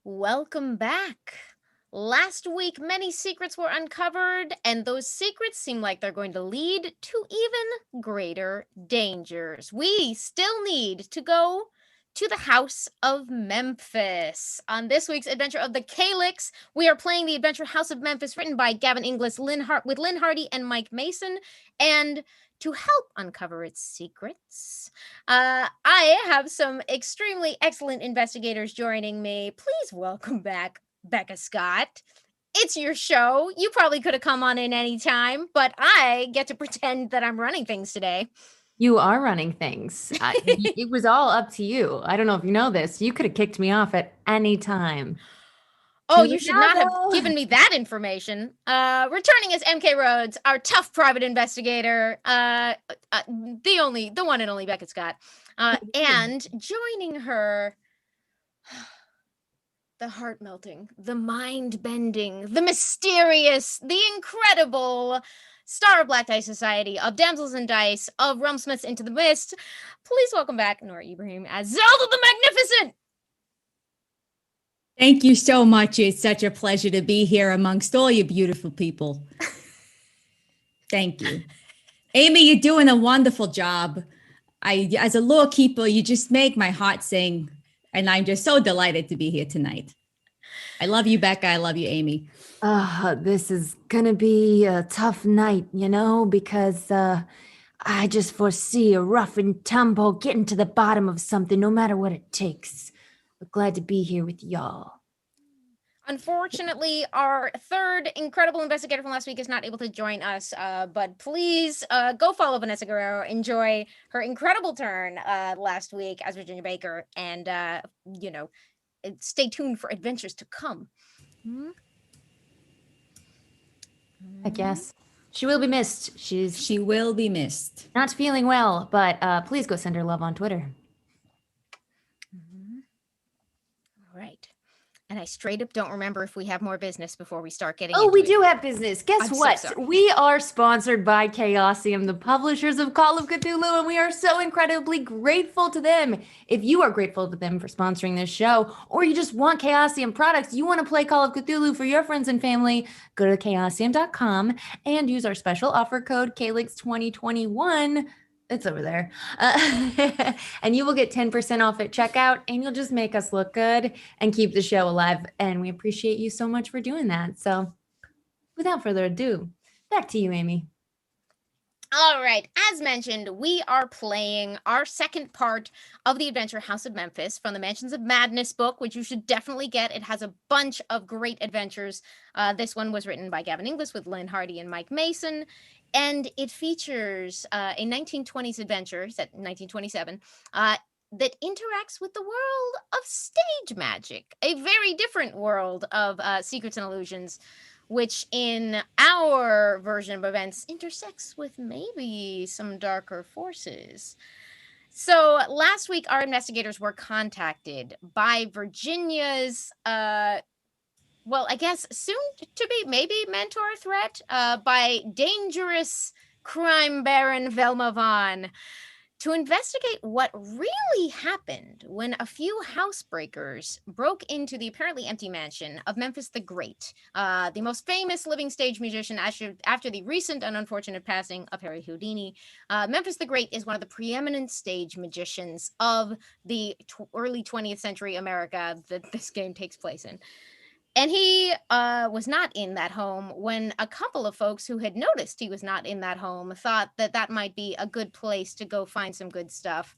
Welcome back. Last week, many secrets were uncovered, and those secrets seem like they're going to lead to even greater dangers. We still need to go to the House of Memphis. On this week's adventure of the Calyx, we are playing the adventure House of Memphis, written by Gavin Inglis, with Lynn Hardy and Mike Mason. And to help uncover its secrets, I have some extremely excellent investigators joining me. Please welcome back Becca Scott. It's your show. You probably could have come on in any time, but I get to pretend that I'm running things today. You are running things. It was all up to you. I don't know if you know this. You could have kicked me off at any time. Oh, You you like, should "No, not have no." given me that information. Returning as MK Rhodes, our tough private investigator, the one and only Becca Scott, and joining her, the heart melting, the mind bending, the mysterious, the incredible star of Black Dice Society, of Damsels and Dice, of Realmsmiths Into the Mist. Please welcome back Nora Ibrahim as Zelda the Magnificent. Thank you so much. It's such a pleasure to be here amongst all you beautiful people. Thank you. Amy, you're doing a wonderful job. As a law keeper, you just make my heart sing. And I'm just so delighted to be here tonight. I love you, Becca. I love you, Amy. This is gonna be a tough night, because I just foresee a rough and tumble getting to the bottom of something, no matter what it takes. But glad to be here with y'all. Unfortunately, our third incredible investigator from last week is not able to join us, but please go follow Vanessa Guerrero. Enjoy her incredible turn last week as Virginia Baker, and, stay tuned for adventures to come. I guess. She will be missed. She will be missed. Not feeling well, but please go send her love on Twitter. All right. And I straight up don't remember if we have more business before we start getting Oh, into we it. do have business. Guess I'm so what? sorry. We are sponsored by Chaosium, the publishers of Call of Cthulhu, and we are so incredibly grateful to them. If you are grateful to them for sponsoring this show, or you just want Chaosium products, you want to play Call of Cthulhu for your friends and family, go to chaosium.com and use our special offer code Calyx2021. It's over there. And you will get 10% off at checkout, and you'll just make us look good and keep the show alive. And we appreciate you so much for doing that. So without further ado, back to you, Amy. All right. As mentioned, we are playing our second part of the adventure House of Memphis from the Mansions of Madness book, which you should definitely get. It has a bunch of great adventures. This one was written by Gavin Inglis with Lynn Hardy and Mike Mason. And it features a 1920s adventure set in 1927 that interacts with the world of stage magic, a very different world of secrets and illusions, which in our version of events intersects with maybe some darker forces. So last week, our investigators were contacted by Virginia's, I guess soon to be maybe mentor threat, by dangerous crime baron Velma Vaughn, to investigate what really happened when a few housebreakers broke into the apparently empty mansion of Memphis the Great, the most famous living stage musician after the recent and unfortunate passing of Harry Houdini. Memphis the Great is one of the preeminent stage magicians of the early 20th century America that this game takes place in. And he was not in that home when a couple of folks who had noticed he was not in that home thought that that might be a good place to go find some good stuff.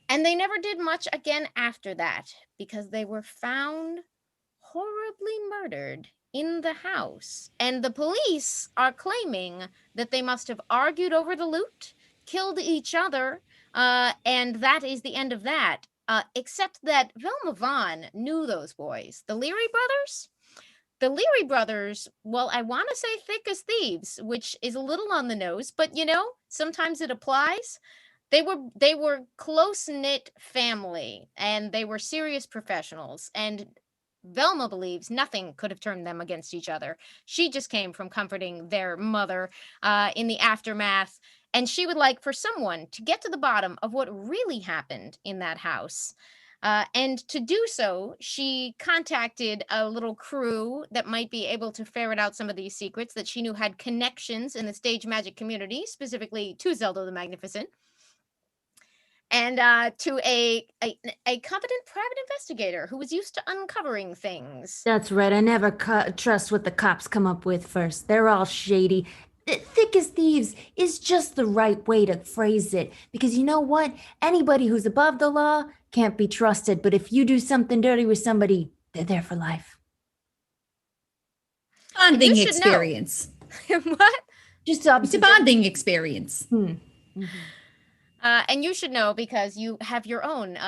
And they never did much again after that because they were found horribly murdered in the house. And the police are claiming that they must have argued over the loot, killed each other, and that is the end of that. Except that Velma Vaughn knew those boys. The Leary brothers? The Leary brothers, well, I want to say thick as thieves, which is a little on the nose, but sometimes it applies. They were close-knit family, and they were serious professionals, and Velma believes nothing could have turned them against each other. She just came from comforting their mother in the aftermath, and she would like for someone to get to the bottom of what really happened in that house. And to do so, she contacted a little crew that might be able to ferret out some of these secrets that she knew had connections in the stage magic community, specifically to Zelda the Magnificent, and to a competent private investigator who was used to uncovering things. That's right. I never trust what the cops come up with first. They're all shady. Thick as thieves is just the right way to phrase it. Because you know what? Anybody who's above the law can't be trusted. But if you do something dirty with somebody, they're there for life. Bonding experience. What? Just It's a bonding experience. Mm-hmm. And you should know because you have your own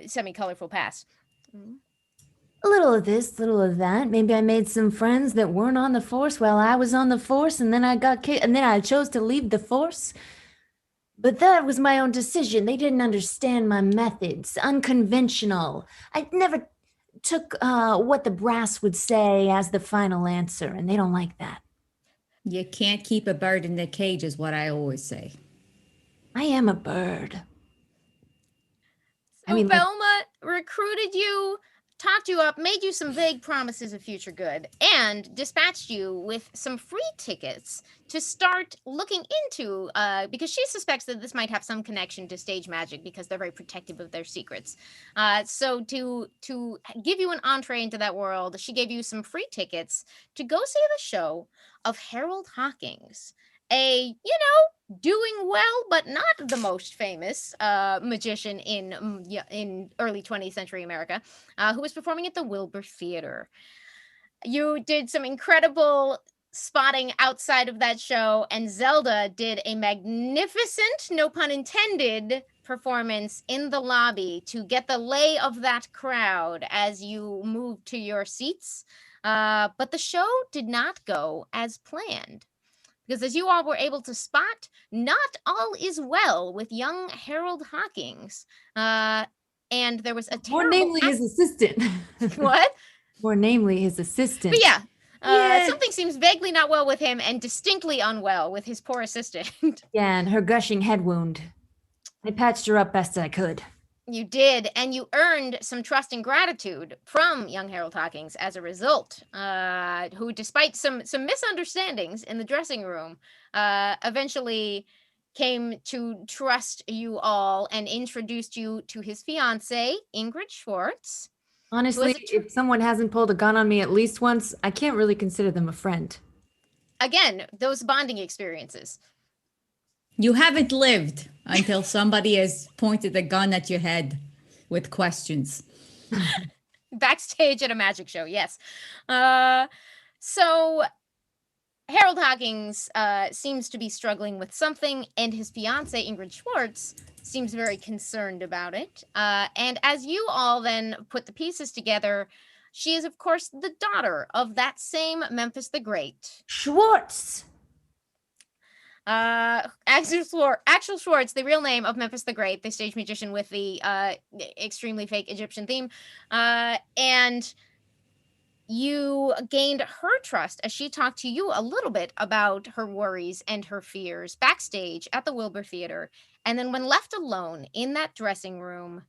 semi-colorful past. A little of this, little of that. Maybe I made some friends that weren't on the force while I was on the force, and then I got kicked, and then I chose to leave the force. But that was my own decision. They didn't understand my methods. Unconventional. I never took what the brass would say as the final answer, and they don't like that. You can't keep a bird in the cage is what I always say. I am a bird. So Velma recruited you, talked you up, made you some vague promises of future good, and dispatched you with some free tickets to start looking into, because she suspects that this might have some connection to stage magic because they're very protective of their secrets. So to give you an entree into that world, she gave you some free tickets to go see the show of Harold Hawkins, a, doing well, but not the most famous magician in early 20th century America, who was performing at the Wilbur Theater. You did some incredible spotting outside of that show, and Zelda did a magnificent, no pun intended, performance in the lobby to get the lay of that crowd as you moved to your seats. But the show did not go as planned. Because as you all were able to spot, not all is well with young Harold Hawkins. And there was a terrible... More namely his assistant. What? More namely his assistant. But yeah, something seems vaguely not well with him and distinctly unwell with his poor assistant. Yeah, and her gushing head wound. I patched her up best I could. You did, and you earned some trust and gratitude from young Harold Hawkins as a result, who, despite some misunderstandings in the dressing room, eventually came to trust you all and introduced you to his fiancée, Ingrid Schwartz. Honestly, if someone hasn't pulled a gun on me at least once, I can't really consider them a friend. Again, those bonding experiences. You haven't lived until somebody has pointed a gun at your head with questions. Backstage at a magic show, yes. So Harold Hawkins seems to be struggling with something, and his fiancée, Ingrid Schwartz, seems very concerned about it. And as you all then put the pieces together, she is, of course, the daughter of that same Memphis the Great. Schwartz! Axel Schwartz, the real name of Memphis the Great, the stage magician with the extremely fake Egyptian theme, and you gained her trust as she talked to you a little bit about her worries and her fears backstage at the Wilbur Theater, and then when left alone in that dressing room,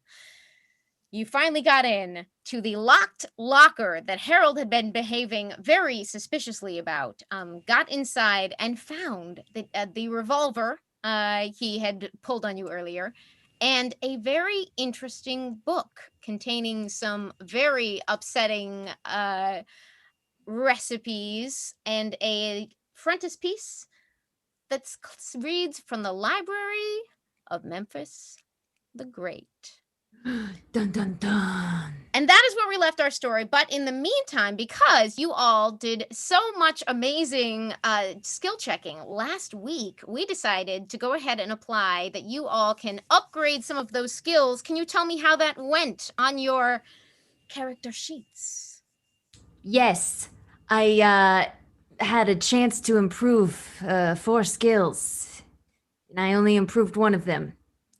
you finally got in to the locked locker that Harold had been behaving very suspiciously about, got inside and found the revolver he had pulled on you earlier, and a very interesting book containing some very upsetting recipes and a frontispiece that reads from the Library of Memphis the Great. Dun, dun, dun. And that is where we left our story. But in the meantime, because you all did so much amazing skill checking last week, we decided to go ahead and apply that you all can upgrade some of those skills. Can you tell me how that went on your character sheets? Yes, I had a chance to improve 4 skills, and I only improved one of them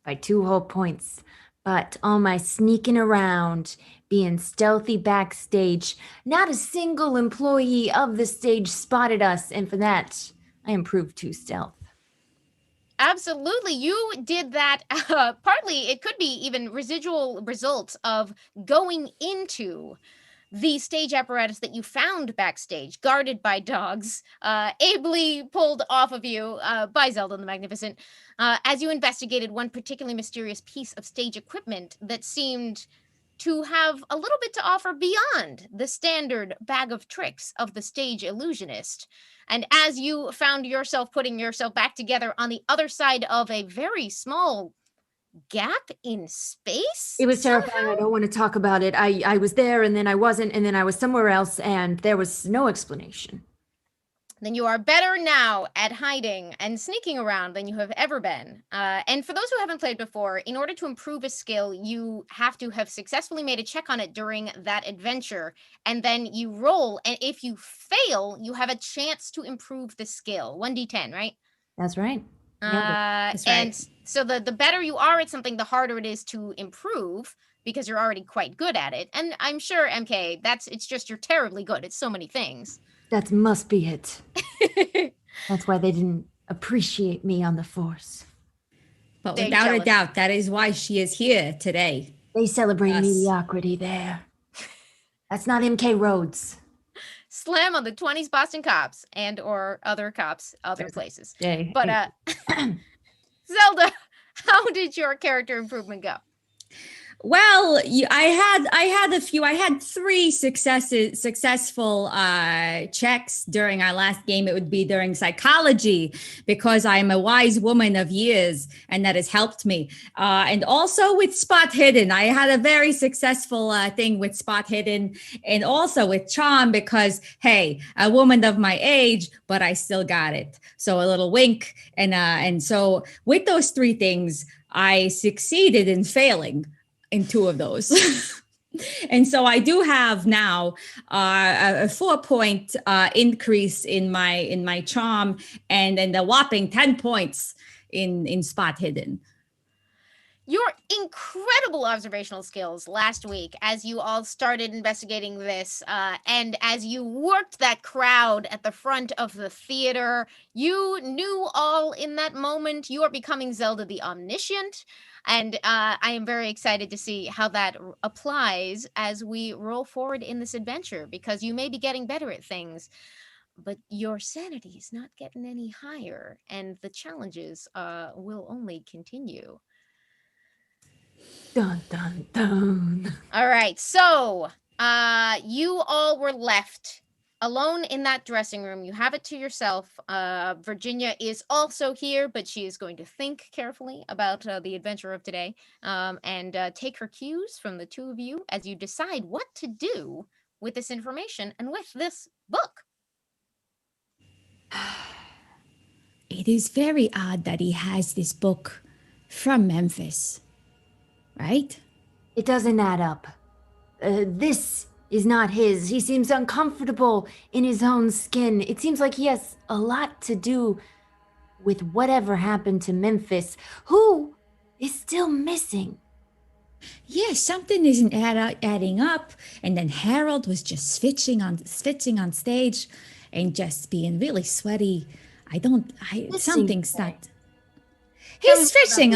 by 2 whole points. But all my sneaking around, being stealthy backstage, not a single employee of the stage spotted us, and for that, I improved 2 stealth. Absolutely. You did that. Partly, it could be even residual results of going into the stage apparatus that you found backstage, guarded by dogs, ably pulled off of you by Zelda the Magnificent, as you investigated one particularly mysterious piece of stage equipment that seemed to have a little bit to offer beyond the standard bag of tricks of the stage illusionist. And as you found yourself putting yourself back together on the other side of a very small gap in space, It was terrifying. I don't want to talk about it. I was there and then I wasn't, and then I was somewhere else, and there was no explanation. then you are better now at hiding and sneaking around than you have ever been. And for those who haven't played before, in order to improve a skill, you have to have successfully made a check on it during that adventure, and then you roll. And if you fail, you have a chance to improve the skill. 1d10, right? That's right. That's right. And so the better you are at something, the harder it is to improve because you're already quite good at it. And I'm sure, MK, it's just you're terribly good at so many things. That must be it. That's why they didn't appreciate me on the force. But They're without a jealous. doubt, that is why she is here today. They celebrate Yes. mediocrity there. That's not MK Rhodes. Slam on the 20s Boston cops and or other cops, other places. Jay. But Zelda, how did your character improvement go? Well, I had three successful checks during our last game. It would be during psychology, because I'm a wise woman of years, and that has helped me. And also with spot hidden, I had a very successful thing with spot hidden, and also with charm, because hey, a woman of my age, but I still got it. So a little wink, and so with those three things, I succeeded in failing in two of those. And so I do have now a 4-point increase in my charm, and then the whopping 10 points in spot hidden. Your incredible observational skills last week as you all started investigating this, and as you worked that crowd at the front of the theater, you knew all in that moment. You are becoming Zelda the Omniscient. And I am very excited to see how that applies as we roll forward in this adventure, because you may be getting better at things, but your sanity is not getting any higher, and the challenges will only continue. Dun, dun, dun. All right, so you all were left alone in that dressing room. You have it to yourself. Virginia is also here, but she is going to think carefully about the adventure of today, and take her cues from the two of you as you decide what to do with this information and with this book. It is very odd that he has this book from Memphis, right? It doesn't add up. This is not his. He seems uncomfortable in his own skin. It seems like he has a lot to do with whatever happened to Memphis, who is still missing. Yes, something isn't adding up. And then Harold was just switching on stage and just being really sweaty. Something's not. He's switching.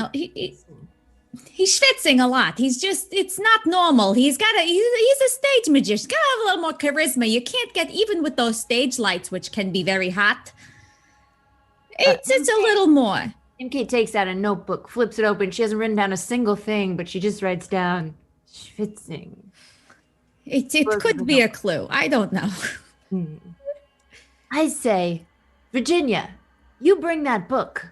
He's schwitzing a lot. It's not normal. He's a stage magician. He's got to have a little more charisma. You can't get, even with those stage lights, which can be very hot. It's a little more. MK takes out a notebook, flips it open. She hasn't written down a single thing, but she just writes down schwitzing. It could be a clue. I don't know. I say, Virginia, you bring that book.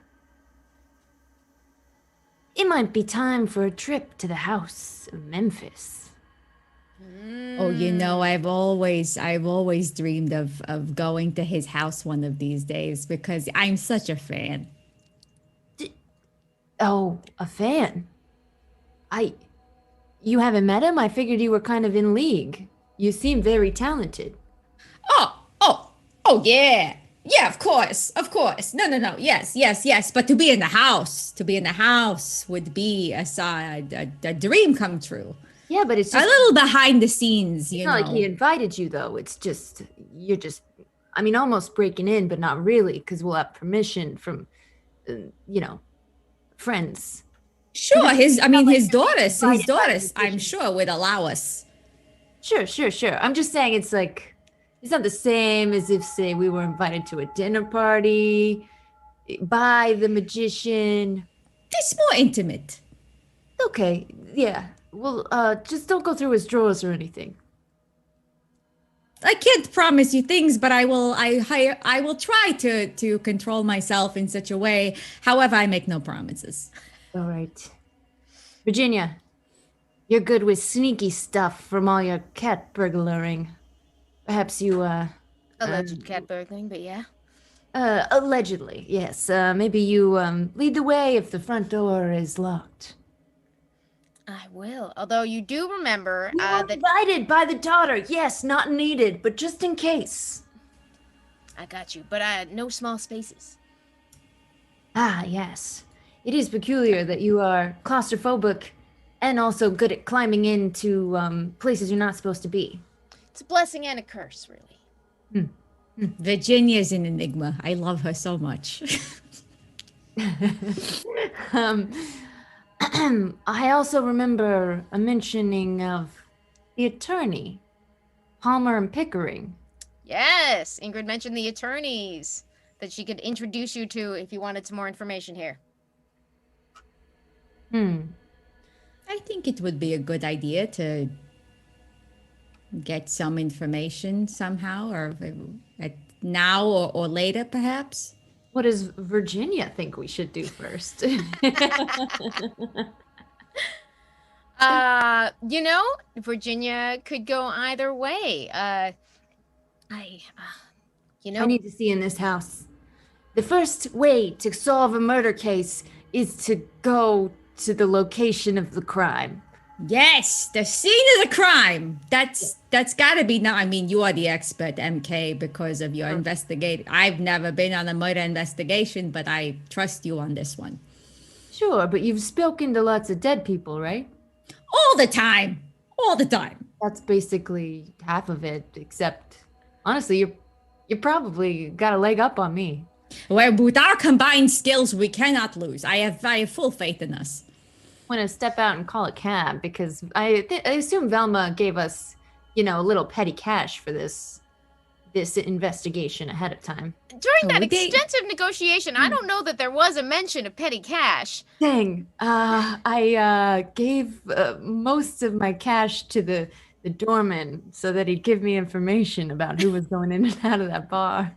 It might be time for a trip to the house of Memphis. Oh, I've always dreamed of going to his house one of these days, because I'm such a fan. Oh, a fan? You haven't met him? I figured you were kind of in league. You seem very talented. Oh, yeah. Yeah, of course. No. Yes. But to be in the house would be a dream come true. Yeah, but it's A just little behind the scenes, it's not like he invited you, though. It's just, almost breaking in, but not really, because we'll have permission from you know, friends. Sure, his daughters, invited by the I'm magician. sure would allow us. Sure. I'm just saying it's like it's not the same as if, say, we were invited to a dinner party by the magician. It's more intimate. Okay, yeah. Well, just don't go through his drawers or anything. I can't promise you things, but I will try to control myself in such a way. However, I make no promises. All right. Virginia, you're good with sneaky stuff from all your cat burglaring. Perhaps you, Alleged cat burgling, but yeah. allegedly, yes. Maybe you, lead the way if the front door is locked. I will. Although you do remember You were that invited by the daughter. Yes, not needed, but just in case. I got you, but no small spaces. Ah, yes. It is peculiar that you are claustrophobic and also good at climbing into places you're not supposed to be. It's a blessing and a curse, really. Virginia's an enigma. I love her so much. um, I also remember a mentioning of the attorney, Palmer and Pickering. Yes, Ingrid mentioned the attorneys that she could introduce you to if you wanted some more information here. I think it would be a good idea to get some information somehow, or now or later, perhaps. What does Virginia think we should do first? Virginia could go either way. I need to see in this house. The first way to solve a murder case is to go to the location of the crime. Yes, the scene of the crime. That's got to be now. I mean, you are the expert, MK, because of your investigate. I've never been on a murder investigation, but I trust you on this one. Sure, but you've spoken to lots of dead people, right? All the time. That's basically half of it, except honestly, you probably got a leg up on me. Well, with our combined skills, we cannot lose. I have full faith in us. I'm gonna step out and call a cab because I assume Velma gave us, a little petty cash for this investigation ahead of time. During that extensive negotiation, I don't know that there was a mention of petty cash. Dang, I gave most of my cash to the doorman so that he'd give me information about who was going in and out of that bar.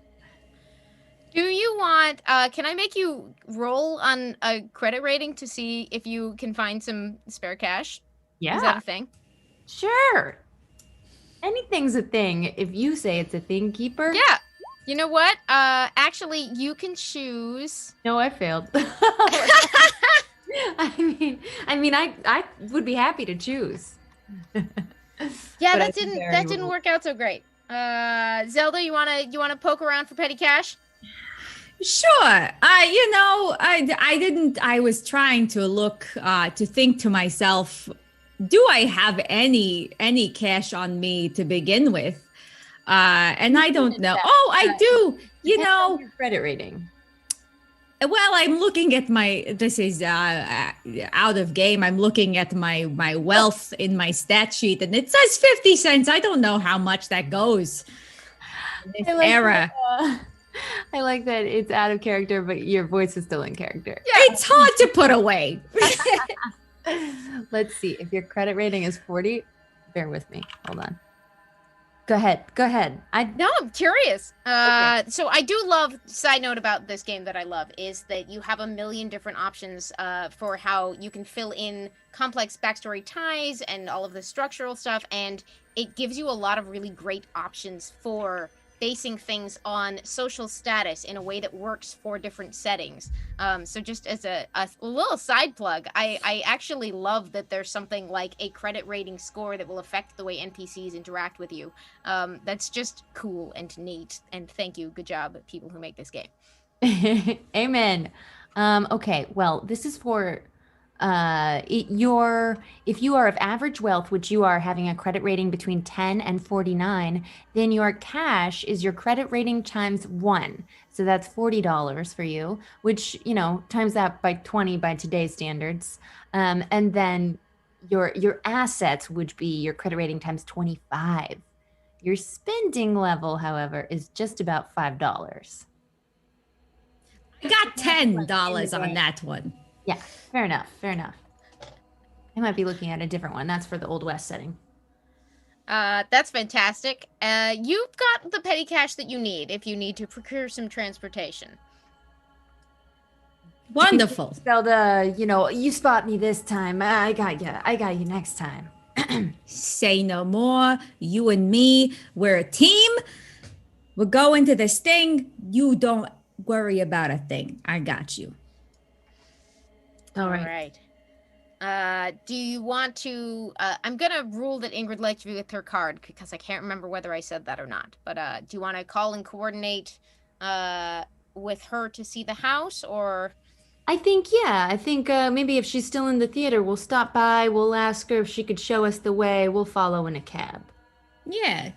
Do you want, can I make you roll on a credit rating to see if you can find some spare cash? Yeah. Is that a thing? Sure. Anything's a thing if you say it's a thing, Keeper. Yeah. You know what? Actually, you can choose. No, I failed. I mean, I would be happy to choose. Yeah, that didn't work out so great. Zelda, you wanna poke around for petty cash? Sure. I didn't. I was trying to look to think to myself, do I have any cash on me to begin with? And I don't know. Oh, I do. Your credit rating. Well, I'm looking at this is out of game. I'm looking at my wealth in my stat sheet, and it says 50 cents. I don't know how much that goes in this era. I like that it's out of character, but your voice is still in character. Yeah. It's hard to put away. Let's see. If your credit rating is 40, bear with me. Hold on. Go ahead. No, I'm curious. Okay. So I do love, side note about this game that I love is that you have a million different options for how you can fill in complex backstory ties and all of the structural stuff. And it gives you a lot of really great options for basing things on social status in a way that works for different settings. So just as a little side plug, I actually love that there's something like a credit rating score that will affect the way NPCs interact with you. That's just cool and neat. And thank you. Good job, people who make this game. Amen. Okay, well, this is for If you are of average wealth, which you are having a credit rating between 10 and 49, then your cash is your credit rating times 1. So that's $40 for you, which, times that by 20 by today's standards. And then your assets would be your credit rating times 25. Your spending level, however, is just about $5. I got $10 on that one. Yeah, fair enough. Fair enough. I might be looking at a different one. That's for the Old West setting. That's fantastic. You've got the petty cash that you need if you need to procure some transportation. Wonderful. Zelda, you spot me this time. I got you. I got you next time. Say no more. You and me, we're a team. We're going to this thing. You don't worry about a thing. I got you. All right. Do you want to... I'm going to rule that Ingrid left you with her card, because I can't remember whether I said that or not. But do you want to call and coordinate with her to see the house, or... I think maybe if she's still in the theater, we'll stop by, we'll ask her if she could show us the way, we'll follow in a cab. Yeah,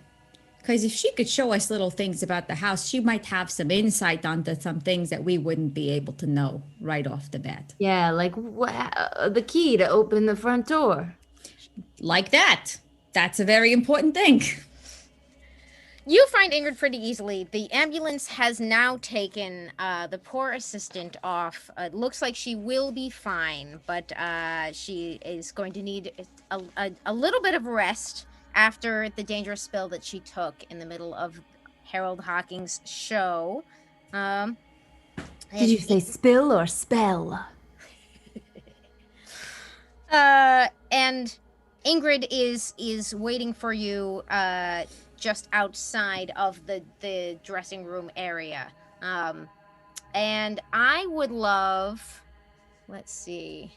because if she could show us little things about the house, she might have some insight onto some things that we wouldn't be able to know right off the bat. Yeah, like the key to open the front door. Like that. That's a very important thing. You find Ingrid pretty easily. The ambulance has now taken the poor assistant off. It looks like she will be fine, but she is going to need a little bit of rest after the dangerous spill that she took in the middle of Harold Hawking's show. Did you say spill or spell? And Ingrid is waiting for you just outside of the dressing room area. And I would love, let's see,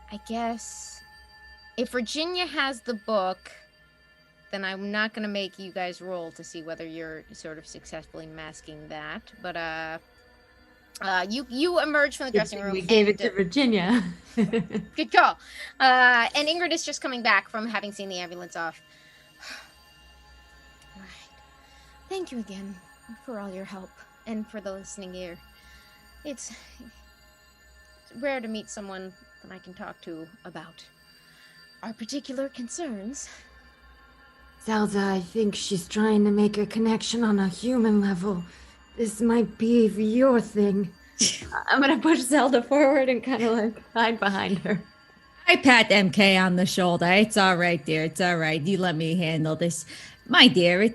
I guess if Virginia has the book, then I'm not going to make you guys roll to see whether you're sort of successfully masking that. But you emerge from the dressing room. We gave it to Virginia. Good call. And Ingrid is just coming back from having seen the ambulance off. All right. Thank you again for all your help and for the listening ear. It's rare to meet someone that I can talk to about our particular concerns. Zelda, I think she's trying to make a connection on a human level. This might be your thing. I'm gonna push Zelda forward and kind of hide behind her. I pat MK on the shoulder. It's all right, dear. It's all right. You let me handle this. My dear,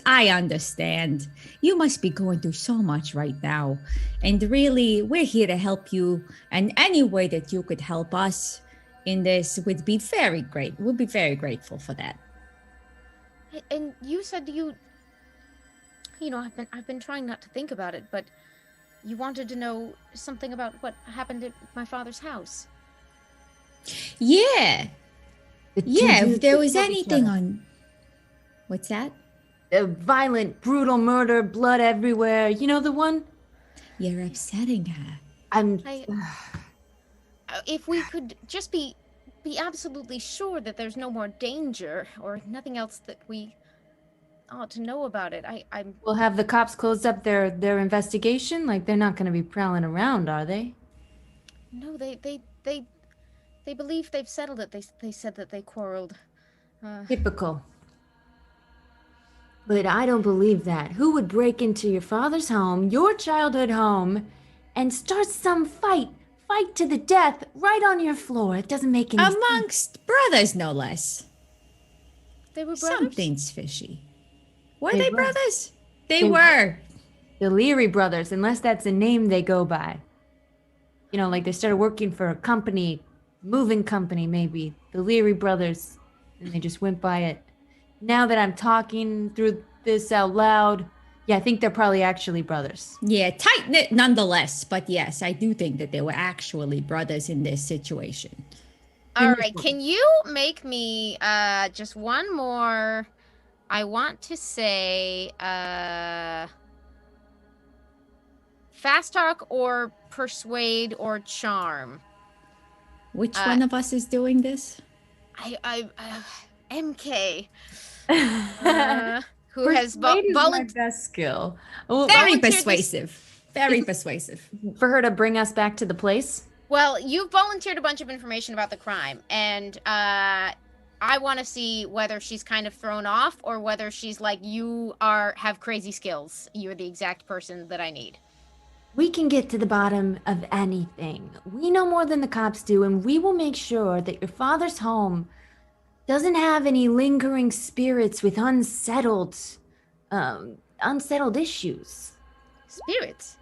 I understand. You must be going through so much right now. And really, we're here to help you. And any way that you could help us in this would be very great. We'll be very grateful for that. And you said I've been trying not to think about it, but you wanted to know something about what happened at my father's house. Yeah. If there was anything on... What's that? Violent, brutal murder, blood everywhere. You know the one? You're upsetting her. If we could just be absolutely sure that there's no more danger or nothing else that we ought to know about it. We'll have the cops close up their investigation. Like, they're not going to be prowling around, are they? No, they believe they've settled it. They said that they quarreled. Typical. But I don't believe that. Who would break into your father's home, your childhood home, and start some fight to the death right on your floor? It doesn't make any sense. Amongst brothers, no less. They were brothers? Something's fishy. Were they brothers? They They were. The Leary brothers, unless that's a name they go by. Like they started working for a company, moving company maybe. The Leary brothers, and they just went by it. Now that I'm talking through this out loud, yeah, I think they're probably actually brothers. Yeah, tight-knit nonetheless. But yes, I do think that they were actually brothers in this situation. All right, can you make me just one more... I want to say fast talk or persuade or charm? Which one of us is doing this? MK, who has Persuade is my volunteered. best skill. Well, Very volunteered this- persuasive. Very persuasive. for her to bring us back to the place. Well, you've volunteered a bunch of information about the crime, and I want to see whether she's kind of thrown off or whether she's like, you have crazy skills. You're the exact person that I need. We can get to the bottom of anything. We know more than the cops do, and we will make sure that your father's home doesn't have any lingering spirits with unsettled issues. Spirits?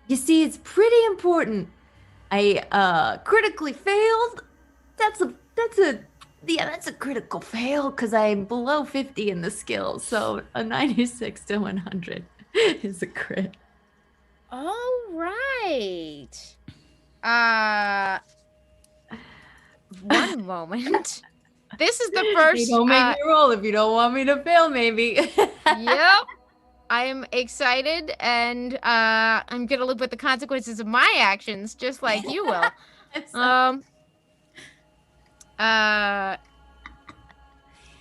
You see, it's pretty important. I critically failed. That's a critical fail because I'm below 50 in the skill. So a 96 to 100 is a crit. All right. One moment. This is the first. Don't make me roll if you don't want me to fail, maybe. Yep. I am excited, and I'm gonna live with the consequences of my actions, just like you will.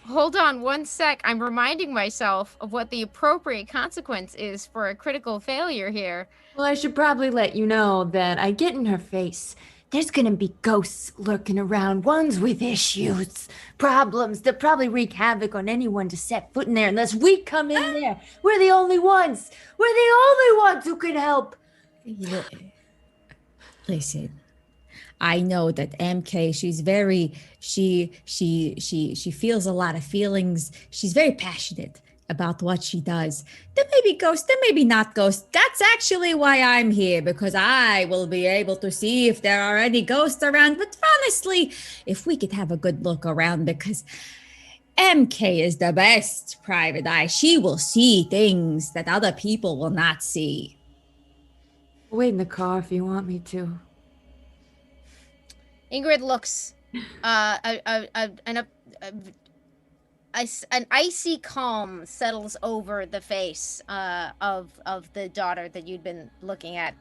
Hold on one sec. I'm reminding myself of what the appropriate consequence is for a critical failure here. Well, I should probably let you know that I get in her face. There's gonna be ghosts lurking around, ones with issues, problems that probably wreak havoc on anyone to set foot in there unless we come in there. We're the only ones. We're the only ones who can help. Listen, I know that MK, she feels a lot of feelings. She's very passionate about what she does. There may be ghosts, there may be not ghosts. That's actually why I'm here, because I will be able to see if there are any ghosts around. But honestly, if we could have a good look around, because MK is the best private eye. She will see things that other people will not see. Wait in the car if you want me to. Ingrid looks, an icy calm settles over the face of the daughter that you'd been looking at.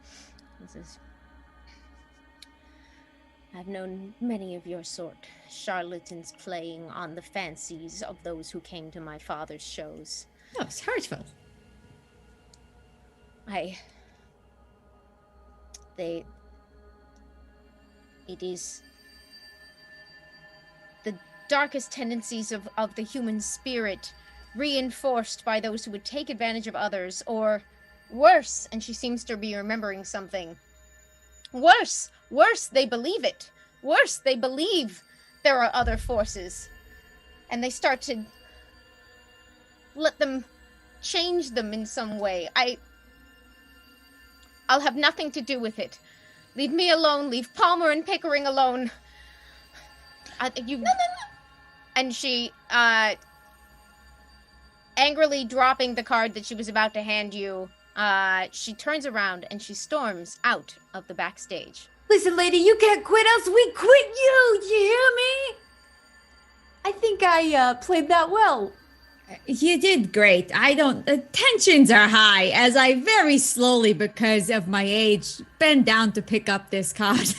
I've known many of your sort, charlatans playing on the fancies of those who came to my father's shows. No, it's hurtful. It is the darkest tendencies of the human spirit reinforced by those who would take advantage of others, or worse, and she seems to be remembering something. Worse, they believe it. Worse, they believe there are other forces. And they start to let them change them in some way. I'll have nothing to do with it. Leave me alone. Leave Palmer and Pickering alone. No. And she, angrily dropping the card that she was about to hand you, she turns around and she storms out of the backstage. Listen, lady, you can't quit us. We quit you. You hear me? I think I played that well. You did great. The tensions are high as I very slowly, because of my age, bend down to pick up this card.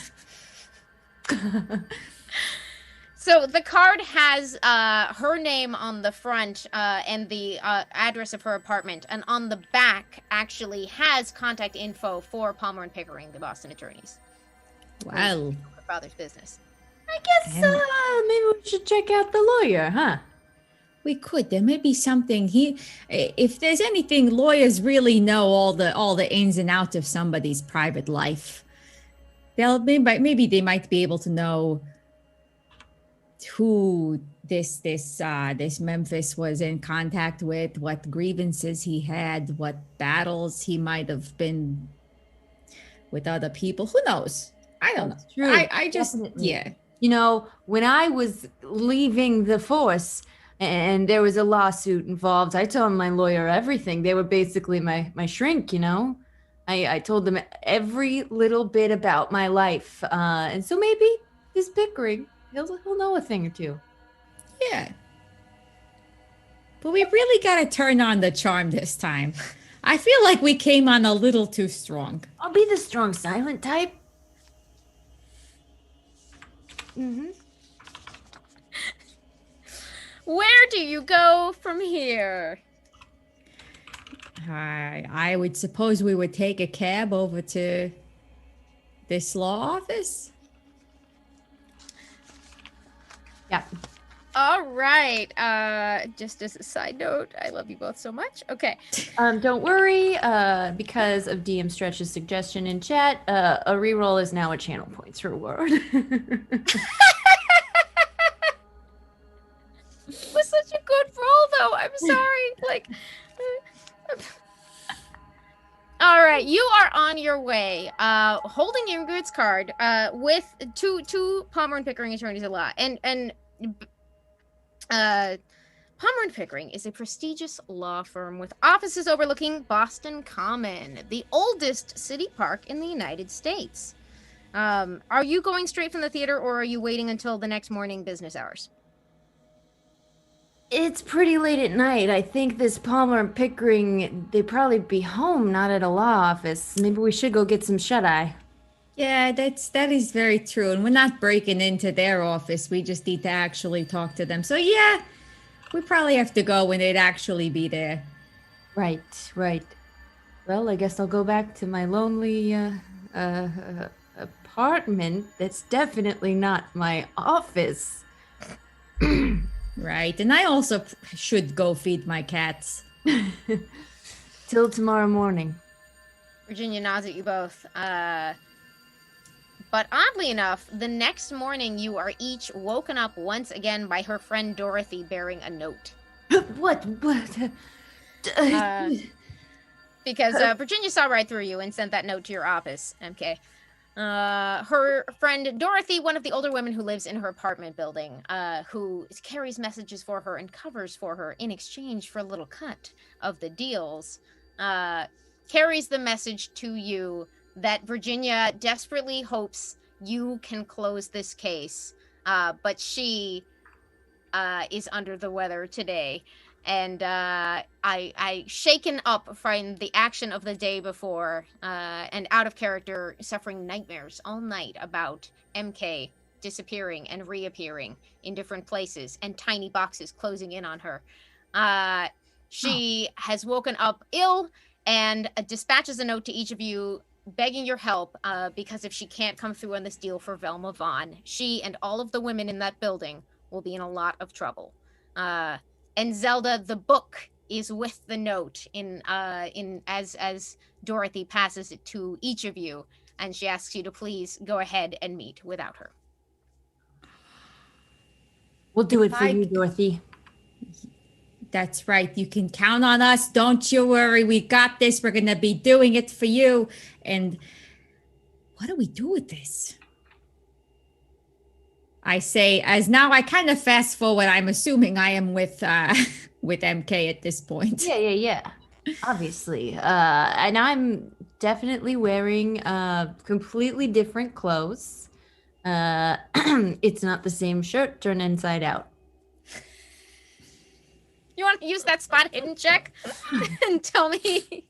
So the card has her name on the front and the address of her apartment, and on the back actually has contact info for Palmer and Pickering, the Boston attorneys. Well, Her father's business. I guess maybe we should check out the lawyer, huh? we could. There may be something if there's anything, lawyers really know all the ins and outs of somebody's private life. Maybe they might be able to know who this Memphis was in contact with, what grievances he had, what battles he might have been with other people. Who knows? I don't know. True. I just, Definitely. yeah. You know, when I was leaving the force and there was a lawsuit involved, I told my lawyer everything. They were basically my shrink, you know. I told them every little bit about my life. And so maybe this Pickering, he'll know a thing or two. Yeah. But we really got to turn on the charm this time. I feel like we came on a little too strong. I'll be the strong silent type. Where do you go from here? I would suppose we would take a cab over to this law office. Yeah. All right. Just as a side note, I love you both so much. Okay. Don't worry, because of DM Stretch's suggestion in chat, a reroll is now a channel points reward. It was such a good roll, though. I'm sorry. Like, all right, you are on your way, holding Ingrid's card, with two Palmer and Pickering attorneys at law, and Palmer and Pickering is a prestigious law firm with offices overlooking Boston Common, the oldest city park in the United States. Are you going straight from the theater, or are you waiting until the next morning business hours? It's pretty late at night. I think this Palmer and Pickering, they'd probably be home, not at a law office. Maybe we should go get some shut-eye. Yeah, that is very true. And we're not breaking into their office. We just need to actually talk to them. So yeah, we probably have to go when they'd actually be there. Right. Well, I guess I'll go back to my lonely apartment. That's definitely not my office. Right. And I also should go feed my cats. Till tomorrow morning. Virginia nods at you both. But oddly enough, the next morning you are each woken up once again by her friend Dorothy bearing a note. What? Because Virginia saw right through you and sent that note to your office, MK. Her friend Dorothy, one of the older women who lives in her apartment building, who carries messages for her and covers for her in exchange for a little cut of the deals, carries the message to you that Virginia desperately hopes you can close this case, but she is under the weather today. And I shaken up from the action of the day before, and out of character, suffering nightmares all night about MK disappearing and reappearing in different places and tiny boxes closing in on her. She has woken up ill and dispatches a note to each of you begging your help, because if she can't come through on this deal for Velma Vaughn, she and all of the women in that building will be in a lot of trouble. And Zelda, the book, is with the note as Dorothy passes it to each of you, and she asks you to please go ahead and meet without her. We'll do it for you, Dorothy. That's right. You can count on us. Don't you worry. We got this. We're going to be doing it for you. And what do we do with this? I say, as now I kind of fast forward, I'm assuming I am with MK at this point. Yeah. Obviously. And I'm definitely wearing completely different clothes. It's not the same shirt turned inside out. You want to use that spot hidden check and tell me? You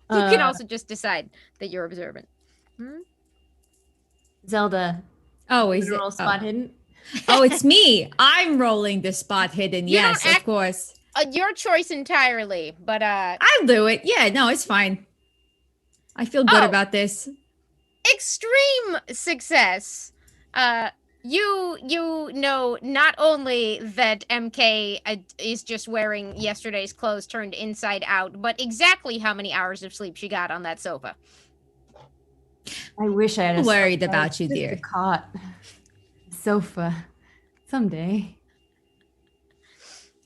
can also just decide that you're observant. Zelda. Oh, is it? Roll spot hidden? Oh, it's me. I'm rolling the spot hidden. Yes, of course. Your choice entirely, but I'll do it. Yeah, no, it's fine. I feel good about this. Extreme success. You know not only that MK is just wearing yesterday's clothes turned inside out, but exactly how many hours of sleep she got on that sofa. I wish I had I'm worried about you, dear. Cot. Sofa. Someday.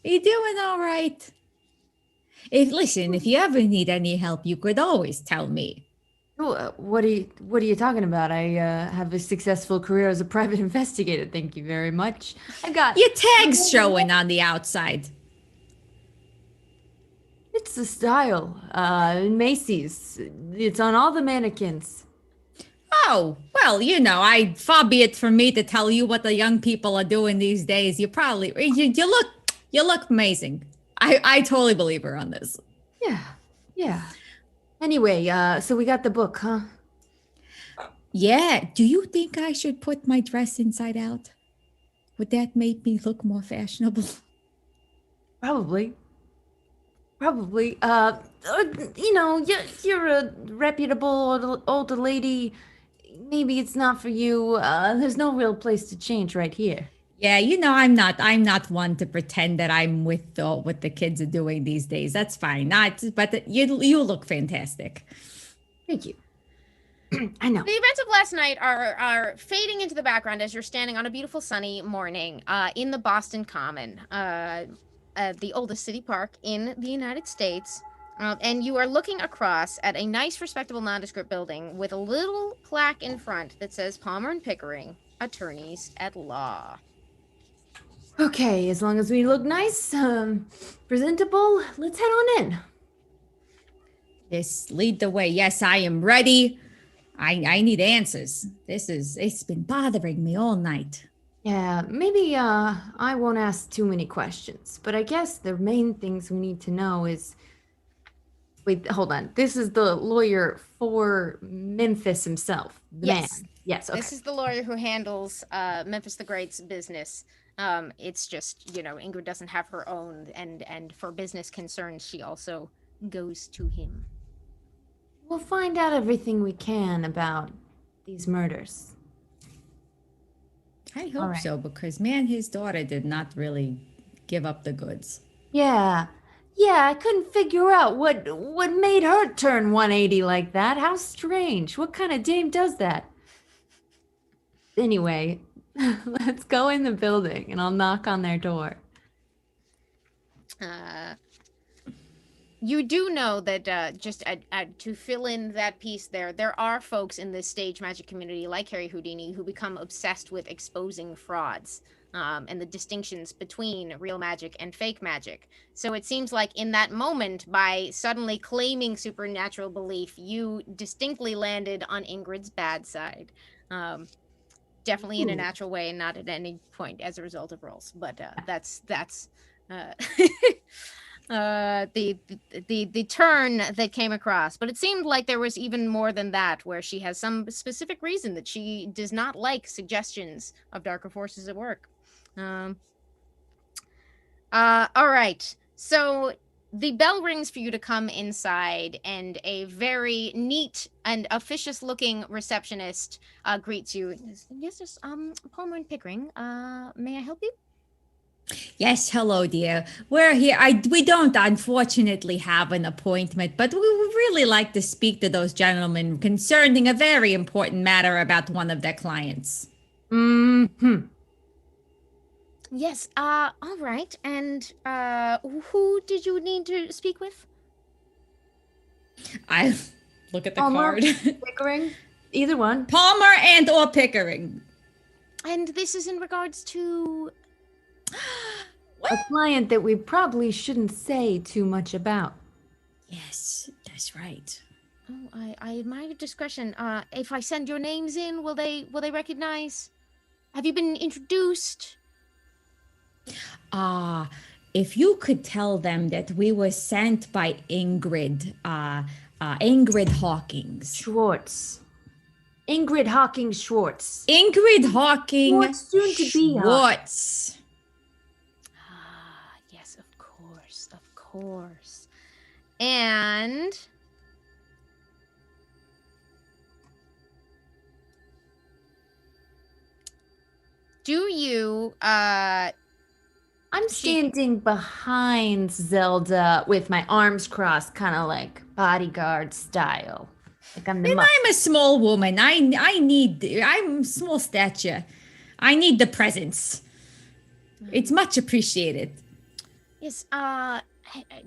You doing all right? If you ever need any help, you could always tell me. What are you talking about? I have a successful career as a private investigator. Thank you very much. I got your tags showing on the outside. It's the style. Macy's. It's on all the mannequins. Oh, well, far be it from me to tell you what the young people are doing these days. You look amazing. I totally believe her on this. Yeah. Anyway, so we got the book, huh? Yeah. Do you think I should put my dress inside out? Would that make me look more fashionable? Probably. Probably. You're a reputable older lady. Maybe it's not for you. There's no real place to change right here. Yeah, I'm not one to pretend that I'm with what the kids are doing these days. That's fine. But you look fantastic. Thank you. I know. The events of last night are fading into the background as you're standing on a beautiful sunny morning in the Boston Common, the oldest city park in the United States. And you are looking across at a nice, respectable, nondescript building with a little plaque in front that says Palmer and Pickering, attorneys at law. Okay, as long as we look nice, presentable, let's head on in. This lead the way. Yes, I am ready. I need answers. It's been bothering me all night. Yeah, maybe I won't ask too many questions, but I guess the main things we need to know is wait, hold on. This is the lawyer for Memphis himself. The Yes. man. Yes, okay. This is the lawyer who handles Memphis the Great's business. It's just, Ingrid doesn't have her own, and for business concerns, she also goes to him. We'll find out everything we can about these murders. I hope so, because man, his daughter did not really give up the goods. Yeah. Yeah, I couldn't figure out what made her turn 180 like that. How strange. What kind of dame does that? Anyway, let's go in the building and I'll knock on their door. You do know that just to fill in that piece there are folks in this stage magic community like Harry Houdini who become obsessed with exposing frauds and the distinctions between real magic and fake magic. So it seems like in that moment, by suddenly claiming supernatural belief, you distinctly landed on Ingrid's bad side. Definitely in a natural way and not at any point as a result of rolls. But that's the turn that came across. But it seemed like there was even more than that, where she has some specific reason that she does not like suggestions of darker forces at work. All right. So the bell rings for you to come inside, and a very neat and officious looking receptionist greets you. Yes, Palmer and Pickering. May I help you? Yes, hello, dear. We're here. We don't unfortunately have an appointment, but we would really like to speak to those gentlemen concerning a very important matter about one of their clients. Yes, all right. And who did you need to speak with? I look at the Palmer, card. Pickering, either one. Palmer and or Pickering. And this is in regards to A client that we probably shouldn't say too much about. Yes, that's right. Oh, I admire your discretion. If I send your names in, will they recognize? Have you been introduced? If you could tell them that we were sent by Ingrid, Ingrid Hawkins. Schwartz. Ingrid Hawking Schwartz. Ingrid Hawking Schwartz, soon to be Schwartz. Yes, of course. And do you I'm standing behind Zelda with my arms crossed, kind of like bodyguard style. Like I'm the And I'm a small woman. I'm small stature. I need the presence. It's much appreciated. Yes,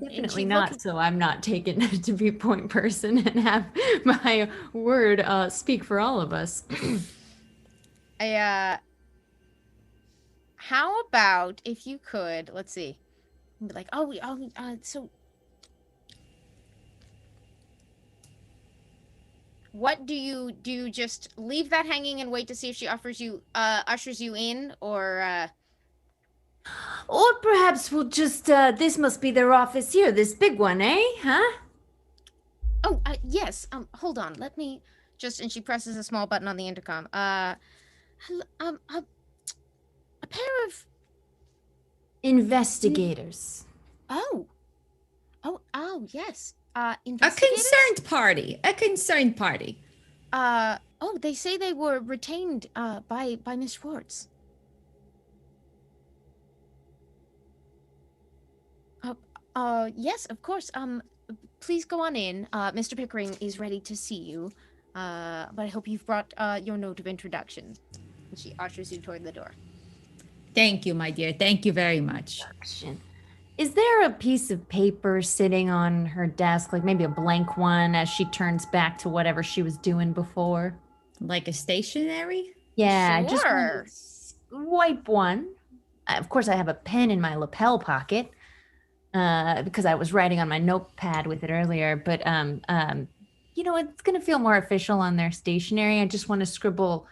Definitely not, so I'm not taken to be point person and have my word speak for all of us. How about if you could, let's see, be like, so what do you just leave that hanging and wait to see if she ushers you in, or Or perhaps we'll just, this must be their office here, this big one, eh? Huh? Oh, yes. Hold on. Let me just. And she presses a small button on the intercom. A pair of. Investigators. Oh, yes. A Investigators. concerned party. A concerned party. Oh, they say they were retained. By Miss Schwartz. Yes, of course. Please go on in. Mr. Pickering is ready to see you. But I hope you've brought your note of introduction. And she ushers you toward the door. Thank you, my dear. Thank you very much. Is there a piece of paper sitting on her desk, like maybe a blank one, as she turns back to whatever she was doing before? Like a stationery? Yeah, Sure. just wipe one. Of course, I have a pen in my lapel pocket because I was writing on my notepad with it earlier. But it's gonna feel more official on their stationery. I just want to scribble.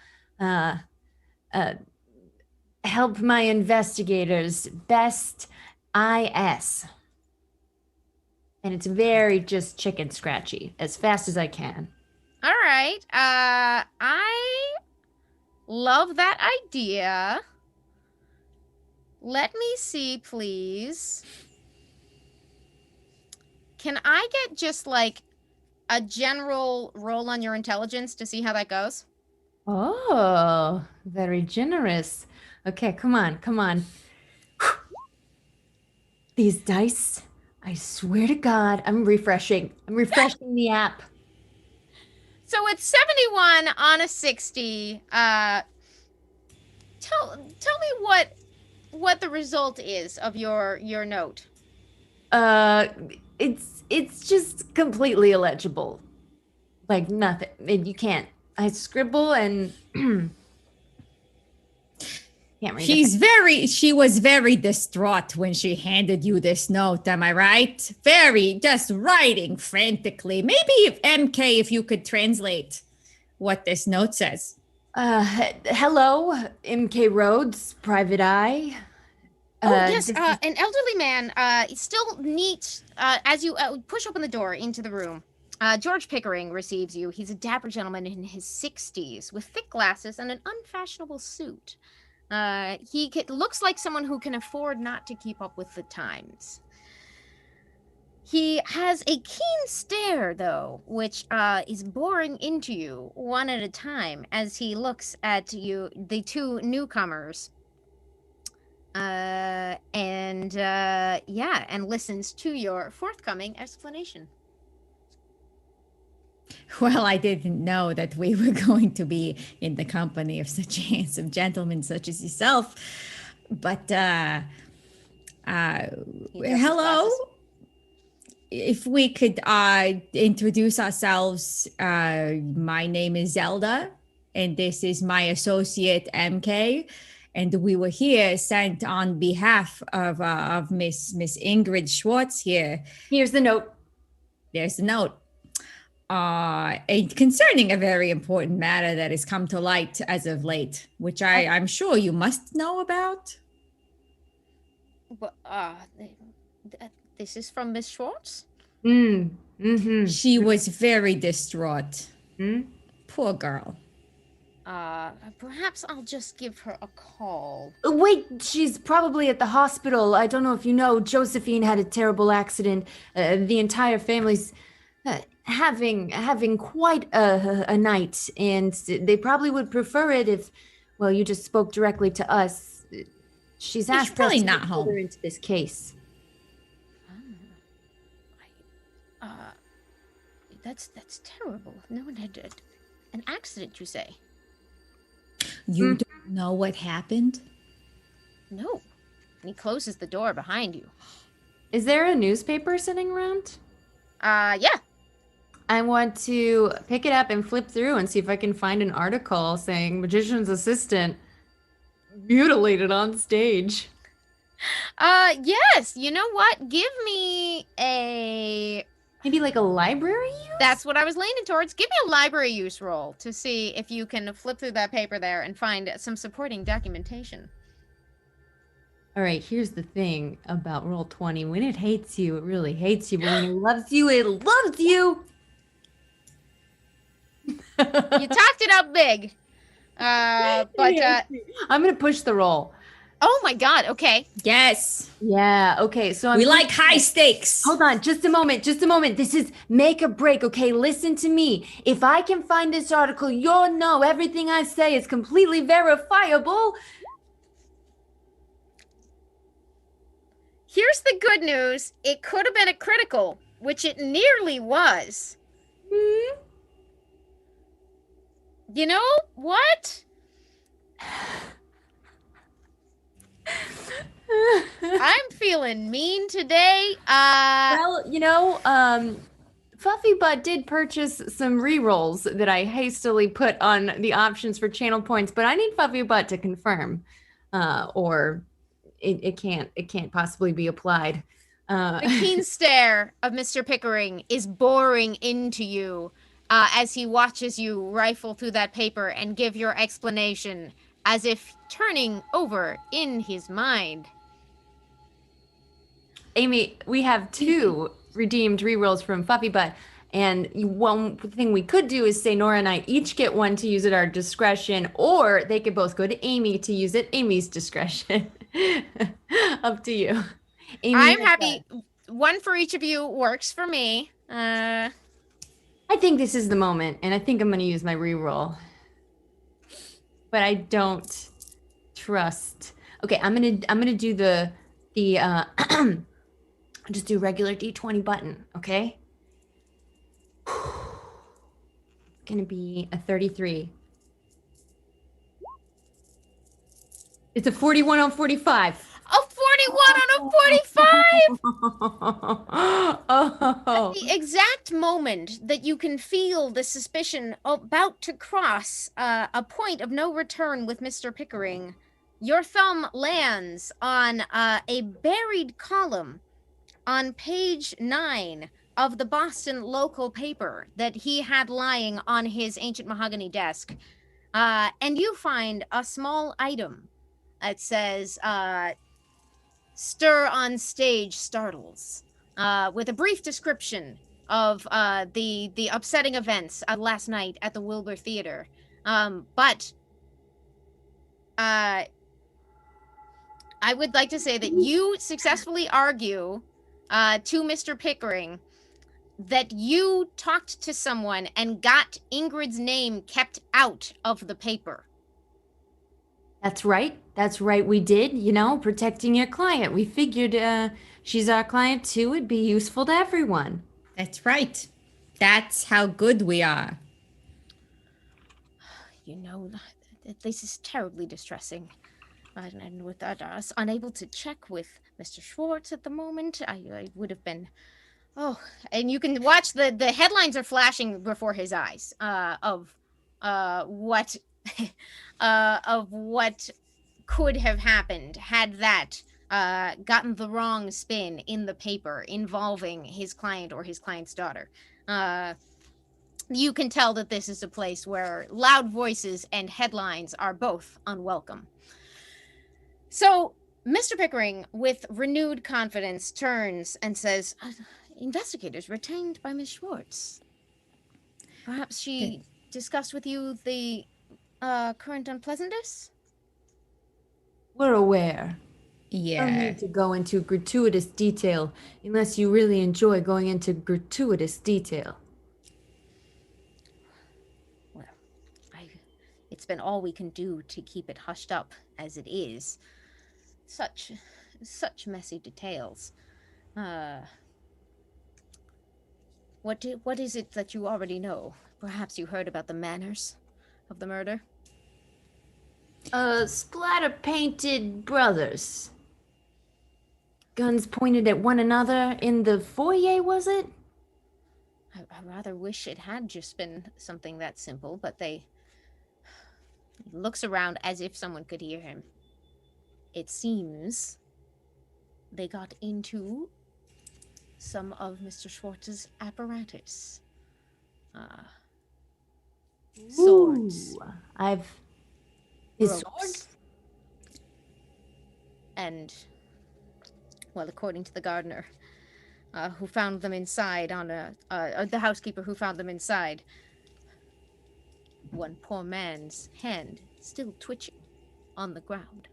Help my investigators best IS. And it's very just chicken scratchy, as fast as I can. All right. I love that idea. Let me see, please. Can I get just like a general roll on your intelligence to see how that goes? Oh, very generous. Okay, come on. These dice, I swear to God, I'm refreshing the app. So it's 71 on a 60. Tell me what the result is of your note. It's just completely illegible. Like nothing. You can't. I scribble and can't read it. She was very distraught when she handed you this note, am I right? Very, just writing frantically. Maybe if MK, if you could translate what this note says. Hello, MK Rhodes, Private Eye. Yes, an elderly man, still neat, as you push open the door into the room. George Pickering receives you. He's a dapper gentleman in his 60s with thick glasses and an unfashionable suit. He looks like someone who can afford not to keep up with the times. He has a keen stare, though, which is boring into you one at a time as he looks at you, the two newcomers. And listens to your forthcoming explanation. Well, I didn't know that we were going to be in the company of such a handsome gentleman such as yourself. But hello. If we could introduce ourselves, my name is Zelda, and this is my associate MK. And we were here sent on behalf of Miss Ingrid Schwartz here. Here's the note. There's the note. Concerning a very important matter that has come to light as of late, which I'm sure you must know about. But, this is from Miss Schwartz? Mm-hmm. She was very distraught. Poor girl. Perhaps I'll just give her a call. Wait, she's probably at the hospital. I don't know if you know, Josephine had a terrible accident. The entire family's having quite a night, and they probably would prefer it if, well, you just spoke directly to us. She's asked us to not put home her into this case. That's terrible. No one had an accident, you say? You don't know what happened? No. And he closes the door behind you. Is there a newspaper sitting around? Yeah. I want to pick it up and flip through and see if I can find an article saying magician's assistant mutilated on stage. Yes. You know what? Give me a... Maybe like a library use? That's what I was leaning towards. Give me a library use roll to see if you can flip through that paper there and find some supporting documentation. All right, here's the thing about Roll20. When it hates you, it really hates you. But when it loves you, it loves you. You talked it up big. But I'm going to push the roll. oh my god, okay. Yes. Yeah, okay. So We like high stakes. Hold on, just a moment, just a moment. This is make or break, okay? Listen to me. If I can find this article, you'll know everything I say is completely verifiable. Here's the good news. It could have been a critical, which it nearly was. Hmm? You know what? I'm feeling mean today. Well, Fluffy Butt did purchase some re-rolls that I hastily put on the options for channel points, but I need Fluffy Butt to confirm, or it can't possibly be applied. The keen stare of Mr. Pickering is boring into you as he watches you rifle through that paper and give your explanation as if turning over in his mind. Amy, we have 2 redeemed re-rolls from Fluffy Butt. And one thing we could do is say Nora and I each get one to use at our discretion, or they could both go to Amy to use at Amy's discretion. Up to you. Amy, I'm happy. One for each of you works for me. I think this is the moment, and I think I'm going to use my re-roll. But I don't trust. Okay, I'm gonna do the just do regular D20 button. Okay. Gonna be a 33. It's a 41 on 45. A 41 on a 45! Oh. At the exact moment that you can feel the suspicion about to cross a point of no return with Mr. Pickering, your thumb lands on a buried column on page 9 of the Boston local paper that he had lying on his ancient mahogany desk. And you find a small item that says, "Stir on stage startles," with a brief description of the upsetting events of last night at the Wilbur Theater. But I would like to say that you successfully argue to Mr. Pickering that you talked to someone and got Ingrid's name kept out of the paper. That's right. That's right. We did, protecting your client. We figured she's our client too. It'd be useful to everyone. That's right. That's how good we are. This is terribly distressing. And with us unable to check with Mr. Schwartz at the moment, I would have been... Oh, and you can watch the headlines are flashing before his eyes of what of what could have happened had that gotten the wrong spin in the paper involving his client or his client's daughter. You can tell that this is a place where loud voices and headlines are both unwelcome. So Mr. Pickering, with renewed confidence, turns and says, "Investigators retained by Miss Schwartz. Perhaps she discussed with you the current unpleasantness?" We're aware. Yeah. No need to go into gratuitous detail unless you really enjoy going into gratuitous detail. Well, it's been all we can do to keep it hushed up as it is. Such messy details. What is it that you already know? Perhaps you heard about the manners of the murder? Splatter-painted brothers. Guns pointed at one another in the foyer, was it? I rather wish it had just been something that simple, but he looks around as if someone could hear him. It seems they got into some of Mr. Schwartz's apparatus. Swords. Ooh, his ropes. swords? And, well, according to the gardener, who found them inside the housekeeper who found them inside, one poor man's hand still twitching on the ground.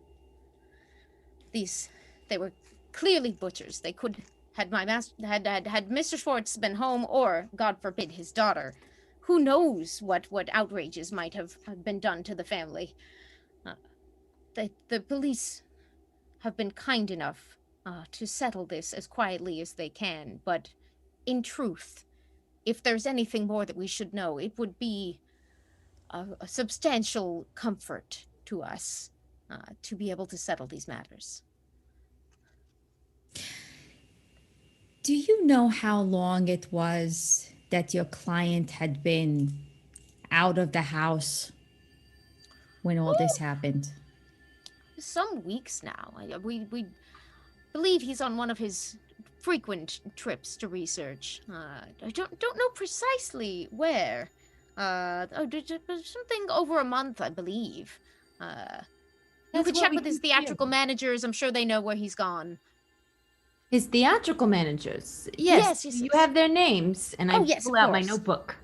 They were clearly butchers. They could, had Mr. Schwartz been home, or, God forbid, his daughter, who knows what outrages might have been done to the family. The police have been kind enough to settle this as quietly as they can, but in truth, if there's anything more that we should know, it would be a substantial comfort to us to be able to settle these matters. Do you know how long it was that your client had been out of the house when all this happened? Some weeks now. We believe he's on one of his frequent trips to research. I don't know precisely where. Something over a month, I believe. You could check with his theatrical managers. I'm sure they know where he's gone. His theatrical managers? Yes. You have their names, and I pull out my notebook.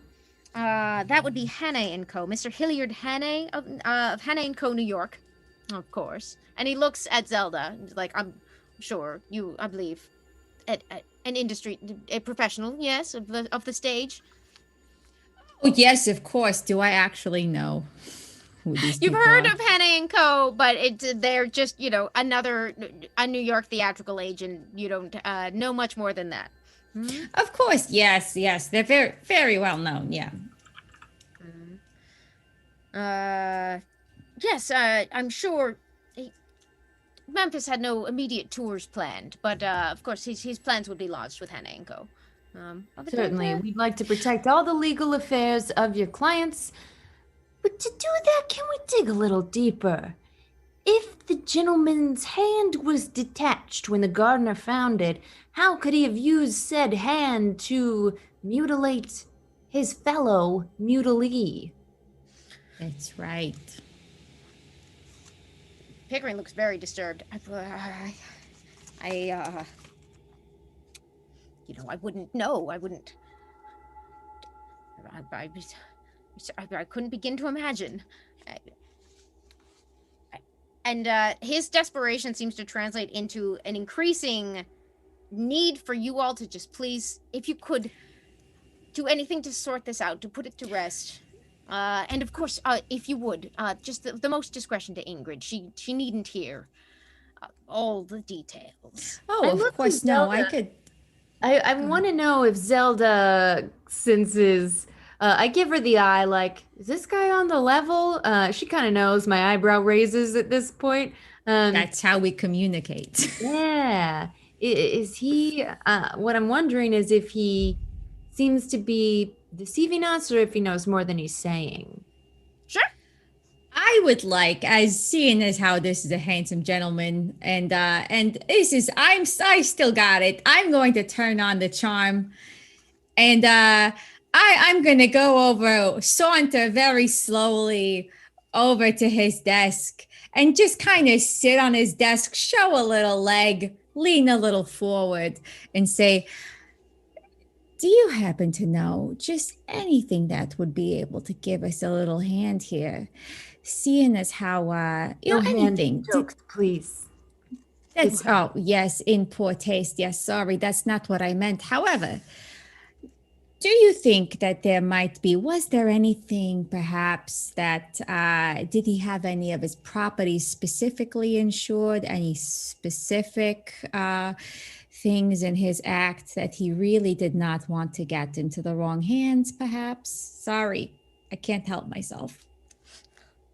That would be Hannay & Co. Mr. Hilliard Hannay of Hannay & Co. New York, of course. And he looks at Zelda, like, I'm sure I believe, an industry, a professional, yes, of the stage. Oh, yes, of course. Do I actually know who these You've people heard are? of Hannay & Co., but they're just, a New York theatrical agent. You don't know much more than that. Hmm? Of course, yes. They're very, very well known, yeah. Yes, I'm sure Memphis had no immediate tours planned, but of course his plans would be lodged with Hannay & Co. Certainly, we'd like to protect all the legal affairs of your clients. But to do that, can we dig a little deeper? If the gentleman's hand was detached when the gardener found it, how could he have used said hand to mutilate his fellow mutilee? That's right. Pickering looks very disturbed. I wouldn't know. I wouldn't. I couldn't begin to imagine. And his desperation seems to translate into an increasing need for you all to just please, if you could, do anything to sort this out, to put it to rest. And of course, if you would, just the most discretion to Ingrid. She needn't hear all the details. Oh, of course, no. I could. I want to know if Zelda senses. I give her the eye, like, is this guy on the level? She kind of knows my eyebrow raises at this point. That's how we communicate. Yeah. Is he, what I'm wondering is if he seems to be deceiving us or if he knows more than he's saying. Sure. I would like, as seeing as how this is a handsome gentleman, and this is, I still got it. I'm going to turn on the charm, and I'm going to go saunter very slowly over to his desk and just kind of sit on his desk, show a little leg, lean a little forward, and say, do you happen to know just anything that would be able to give us a little hand here? Seeing as how, anything. Jokes, please. That's, oh, yes, in poor taste. Yes, sorry, that's not what I meant. However, do you think that was there anything perhaps that, did he have any of his properties specifically insured? Any specific things in his act that he really did not want to get into the wrong hands, perhaps? Sorry, I can't help myself.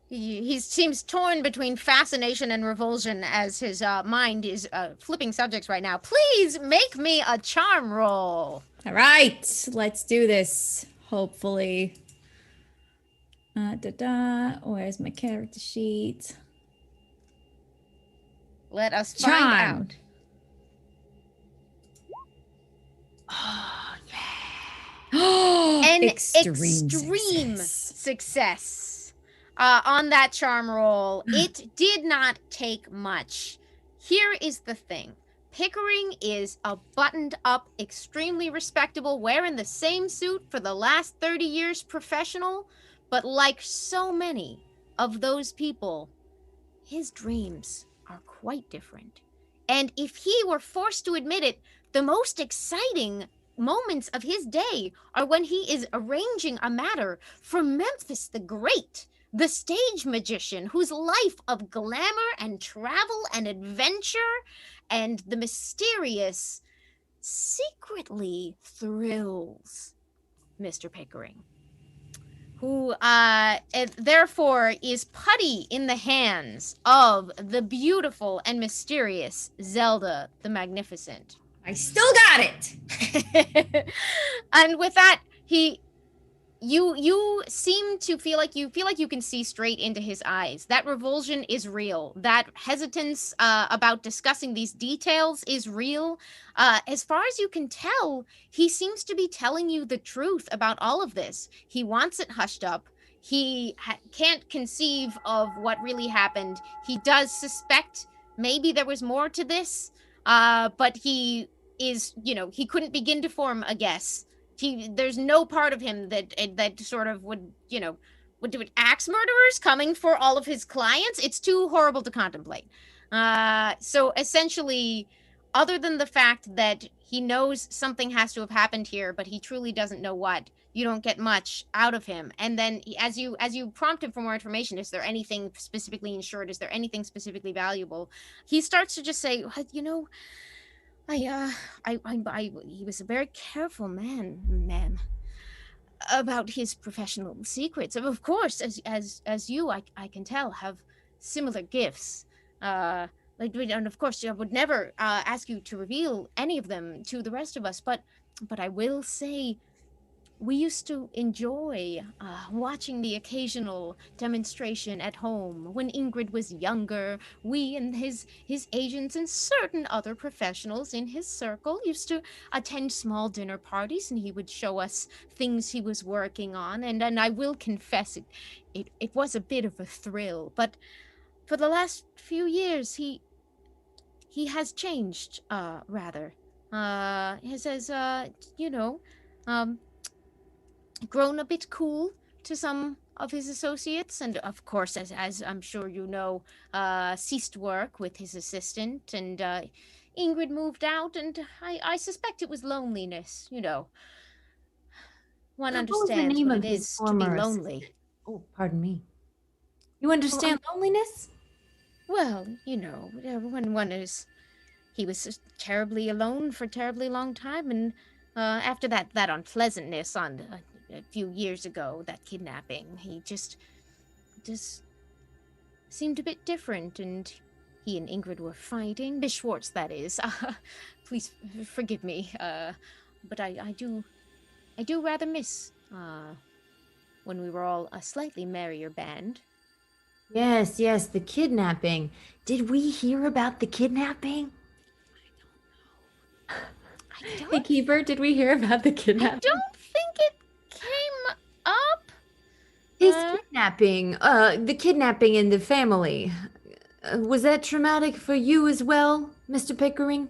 He seems torn between fascination and revulsion as his mind is flipping subjects right now. Please make me a charm roll. All right, let's do this. Hopefully. Where's my character sheet? Let us find out. Oh, yeah. An extreme success. On that charm roll. It did not take much. here is the thing. Pickering is a buttoned up, extremely respectable, wearing the same suit for the last 30 years professional, but like so many of those people, his dreams are quite different. And if he were forced to admit it, the most exciting moments of his day are when he is arranging a matter for Memphis the Great, the stage magician whose life of glamour and travel and adventure and the mysterious secretly thrills Mr. Pickering, who therefore is putty in the hands of the beautiful and mysterious Zelda the Magnificent. I still got it. And with that, you seem to feel like you can see straight into his eyes. That revulsion is real. That hesitance about discussing these details is real. As far as you can tell, he seems to be telling you the truth about all of this. He wants it hushed up. He can't conceive of what really happened. He does suspect maybe there was more to this, but he is, he couldn't begin to form a guess. There's no part of him that sort of would do it. Axe murderers coming for all of his clients. It's too horrible to contemplate. So essentially, other than the fact that he knows something has to have happened here, but he truly doesn't know what, you don't get much out of him. And then as you prompt him for more information, is there anything specifically insured? Is there anything specifically valuable? He starts to just say, he was a very careful man, ma'am, about his professional secrets. Of course, as you, I can tell, have similar gifts. And of course, I would never ask you to reveal any of them to the rest of us. But I will say, we used to enjoy watching the occasional demonstration at home. When Ingrid was younger, we and his agents and certain other professionals in his circle used to attend small dinner parties, and he would show us things he was working on. And I will confess, it was a bit of a thrill. But for the last few years, he has changed, rather. He has, grown a bit cool to some of his associates, and of course, as I'm sure you know, ceased work with his assistant, and Ingrid moved out, and I suspect it was loneliness. One What was the understands name what of it his is to be former lonely. assistant? Oh, pardon me. You understand loneliness? Well, when one is, he was just terribly alone for a terribly long time, and after that unpleasantness on a few years ago, that kidnapping, he just seemed a bit different, and he and Ingrid were fighting. Miss Schwartz, that is. Please forgive me, but I do rather miss when we were all a slightly merrier band. Yes, the kidnapping. Did we hear about the kidnapping? Hey, Keeper, did we hear about the kidnapping? I don't think it came up. His kidnapping, the kidnapping in the family. Was that traumatic for you as well, Mr. Pickering?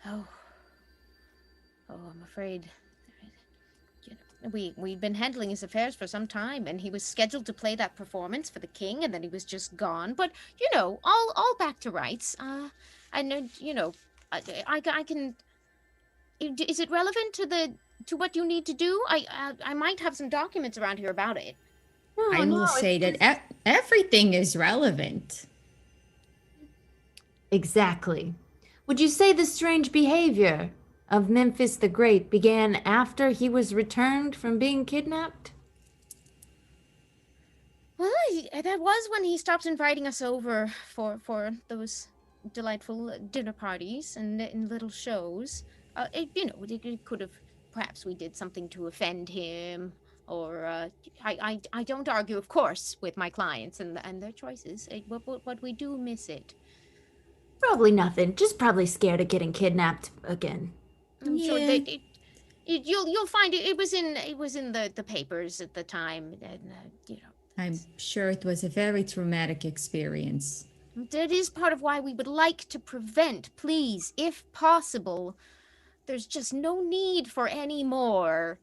Oh, I'm afraid. We'd been handling his affairs for some time, and he was scheduled to play that performance for the king, and then he was just gone. But all back to rights. I know, I can. Is it relevant to what you need to do? I might have some documents around here about it. I will say that everything is relevant. Exactly. Would you say the strange behavior of Memphis the Great began after he was returned from being kidnapped? Well, that was when he stopped inviting us over for those delightful dinner parties and little shows. It could have, perhaps we did something to offend him, or I don't argue, of course, with my clients and their choices, but we do miss it. Probably nothing. Just probably scared of getting kidnapped again. I'm sure that you'll find it. It was in the papers at the time, and I'm sure it was a very traumatic experience. That is part of why we would like to prevent, please, if possible. There's just no need for any more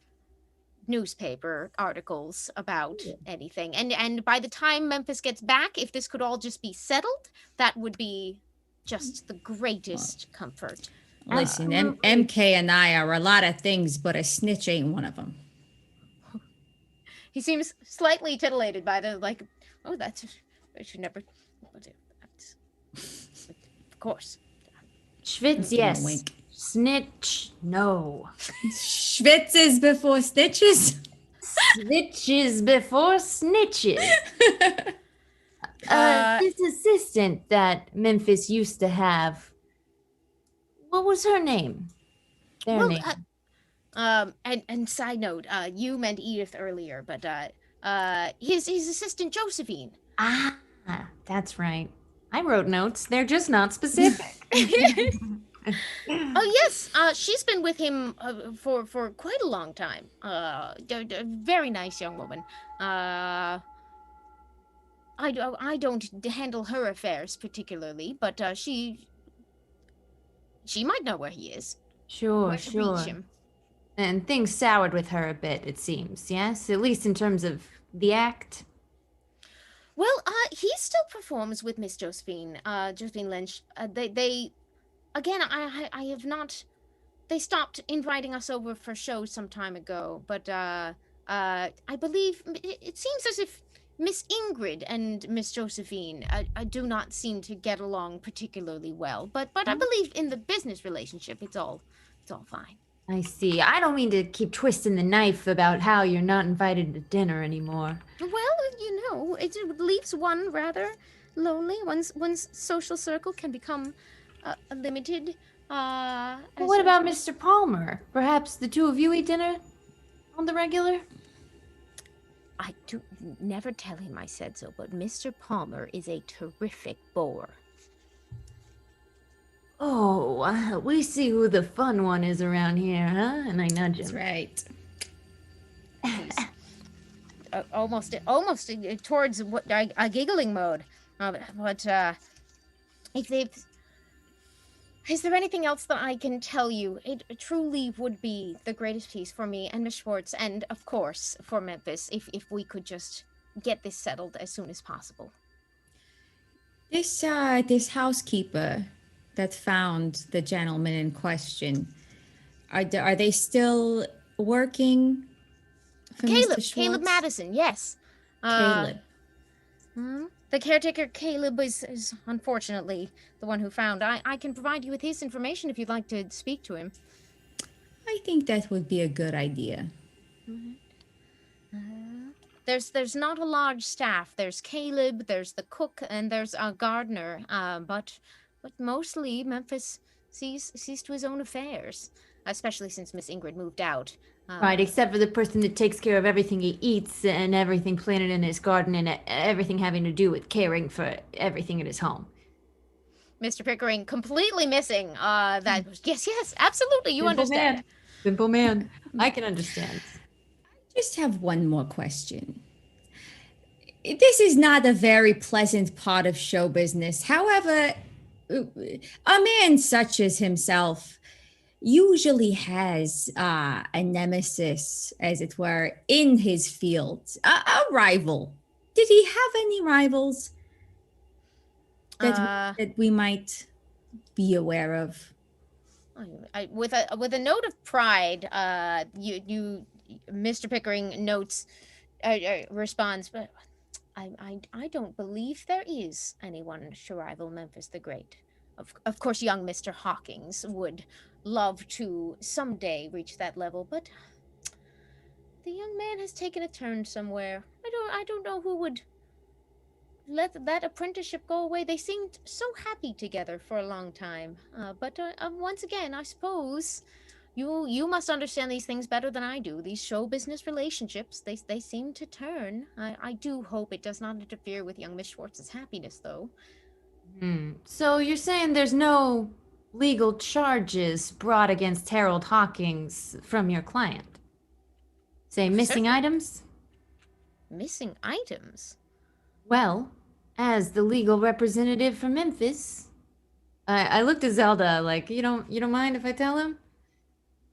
newspaper articles about anything. And by the time Memphis gets back, if this could all just be settled, that would be just the greatest comfort. Listen, MK and I are a lot of things, but a snitch ain't one of them. He seems slightly titillated by the, like, oh, that's, I should never, of course. Schwitz, yes. Wink. Snitch, no. Schwitzes before stitches? Snitches before snitches. This assistant that Memphis used to have, what was her name? Their name. And side note, you meant Edith earlier, but his assistant Josephine. Ah, that's right. I wrote notes. They're just not specific. Oh yes, she's been with him for quite a long time. Very nice young woman. I don't handle her affairs particularly, but she might know where he is. Sure, Where to sure. reach him. And things soured with her a bit, it seems, yes? At least in terms of the act. Well, he still performs with Miss Josephine, Josephine Lynch. They again, I have not. They stopped inviting us over for shows some time ago, but I believe it seems as if Miss Ingrid and Miss Josephine do not seem to get along particularly well. But I believe in the business relationship, it's all fine. I see. I don't mean to keep twisting the knife about how you're not invited to dinner anymore. Well, you know, it leaves one rather lonely. One's social circle can become limited. Well, what about Mr. Palmer? Perhaps the two of you eat dinner on the regular? I do never tell him I said so, but Mr. Palmer is a terrific bore. Oh, we see who the fun one is around here, huh? And I nudge him. That's right. Almost towards what a giggling mode. Is there anything else that I can tell you? It truly would be the greatest piece for me and Miss Schwartz, and of course for Memphis, if we could just get this settled as soon as possible. This housekeeper that found the gentleman in question, are they still working for Mr. Schwartz? Caleb Madison, yes. Caleb. The caretaker Caleb is unfortunately the one who found. I can provide you with his information if you'd like to speak to him. I think that would be a good idea. There's not a large staff. There's Caleb, there's the cook, and there's a gardener. But mostly Memphis sees to his own affairs, especially since Miss Ingrid moved out. Right, except for the person that takes care of everything he eats and everything planted in his garden and everything having to do with caring for everything in his home. Mr. Pickering completely missing that. Yes, absolutely, you Simple understand. man. Simple man. I can understand. Just have one more question. This is not a very pleasant part of show business. However, a man such as himself usually has a nemesis, as it were, in his field, a rival. Did he have any rivals that we might be aware of? With a note of pride, Mr. Pickering notes, responds, but I don't believe there is anyone to rival Memphis the Great. Of course, young Mr. Hawkins would love to someday reach that level, but the young man has taken a turn somewhere. I don't know who would let that apprenticeship go away. They seemed so happy together for a long time. But once again, I suppose you must understand these things better than I do. These show business relationships, they seem to turn. I do hope it does not interfere with young Miss Schwartz's happiness, though. So you're saying there's no legal charges brought against Harold Hawkins from your client? Say missing items? Missing items? Well, as the legal representative for Memphis, I looked at Zelda like, you don't mind if I tell him?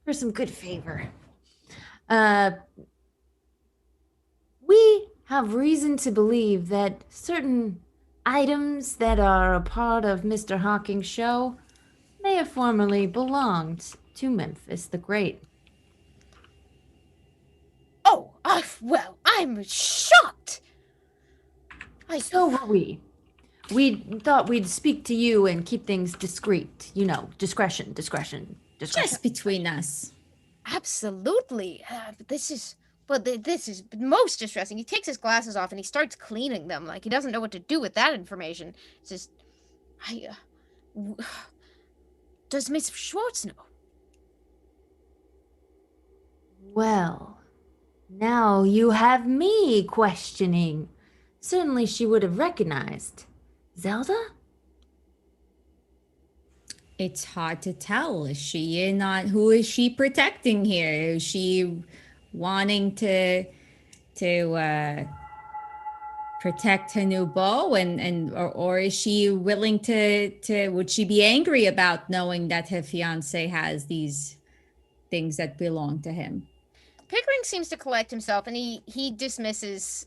For some good favor. Uh, we have reason to believe that certain items that are a part of Mr. Hawking's show may have formerly belonged to Memphis the Great. Oh, well, I'm shocked. So were we. We thought we'd speak to you and keep things discreet. Discretion. Just between us. Absolutely. This is most distressing. He takes his glasses off and he starts cleaning them like he doesn't know what to do with that information. It's just, does Miss Schwartz know? Well, now you have me questioning. Certainly she would have recognized. Zelda? It's hard to tell. Is she not? Who is she protecting here? Is she wanting to protect her new beau, or is she willing to? Would she be angry about knowing that her fiance has these things that belong to him? Pickering seems to collect himself, and he dismisses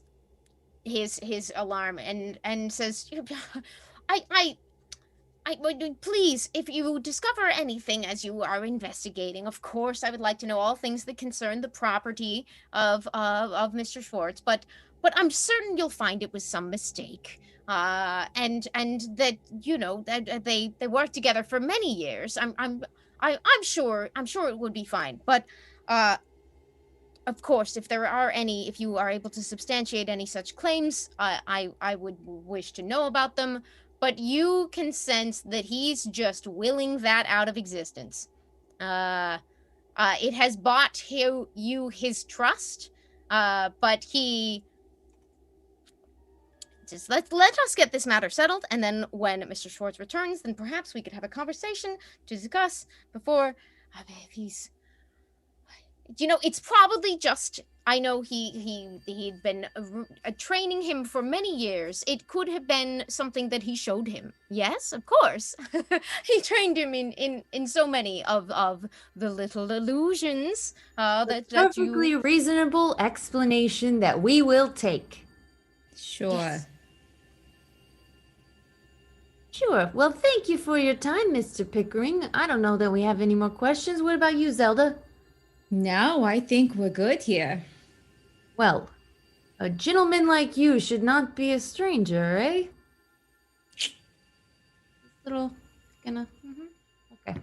his alarm and says, please, if you discover anything as you are investigating, of course, I would like to know all things that concern the property of Mr. Schwartz. But I'm certain you'll find it was some mistake. And that that they worked together for many years. I'm sure it would be fine. But of course, if you are able to substantiate any such claims, I would wish to know about them. But you can sense that he's just willing that out of existence. It has bought you his trust, but he just let us get this matter settled, and then when Mr. Schwartz returns, then perhaps we could have a conversation to discuss before if he's. It's probably just. I know he'd been training him for many years. It could have been something that he showed him. Yes, of course. He trained him in so many of the little illusions that perfectly reasonable explanation that we will take. Sure. Yes. Sure. Well, thank you for your time, Mr. Pickering. I don't know that we have any more questions. What about you, Zelda? No, I think we're good here. Well, a gentleman like you should not be a stranger, eh? Little, gonna. Okay.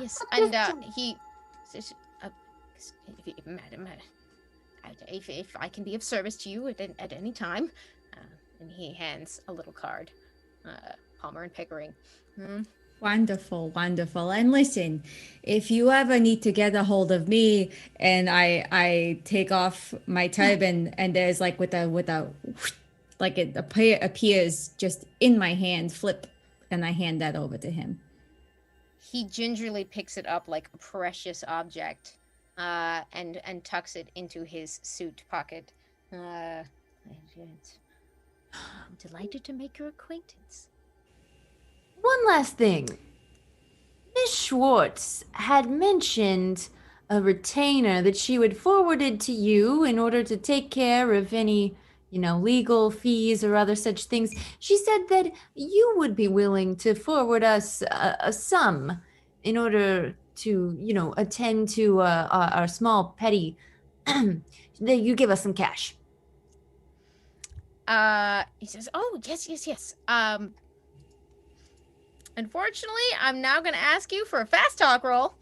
Yes, and he says, "Madam, if I can be of service to you at any time," and he hands a little card, Palmer and Pickering. Wonderful. And listen, if you ever need to get a hold of me and I take off my turban and there's like with a like it appears just in my hand, flip, and I hand that over to him. He gingerly picks it up like a precious object, and tucks it into his suit pocket. I'm delighted to make your acquaintance. One last thing. Miss Schwartz had mentioned a retainer that she would forwarded to you in order to take care of any, legal fees or other such things. She said that you would be willing to forward us a sum in order to, attend to our small petty. You give us some cash. He says, "Oh, yes. Unfortunately, I'm now going to ask you for a fast talk roll.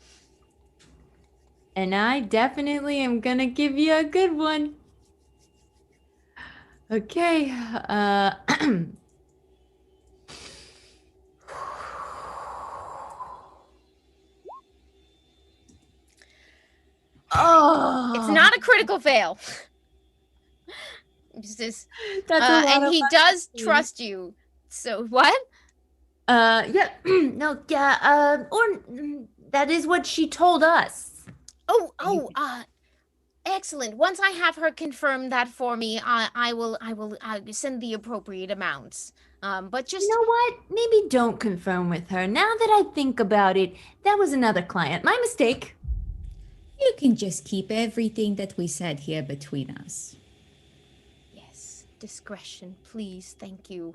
And I definitely am going to give you a good one. Okay. Oh. It's not a critical fail. That's and he does trust you. So what? Yeah, no, yeah, or that is what she told us. Excellent. Once I have her confirm that for me, I will send the appropriate amounts. But just You know what? Maybe don't confirm with her. Now that I think about it, that was another client. My mistake. You can just keep everything that we said here between us. yes, discretion, please. Thank you.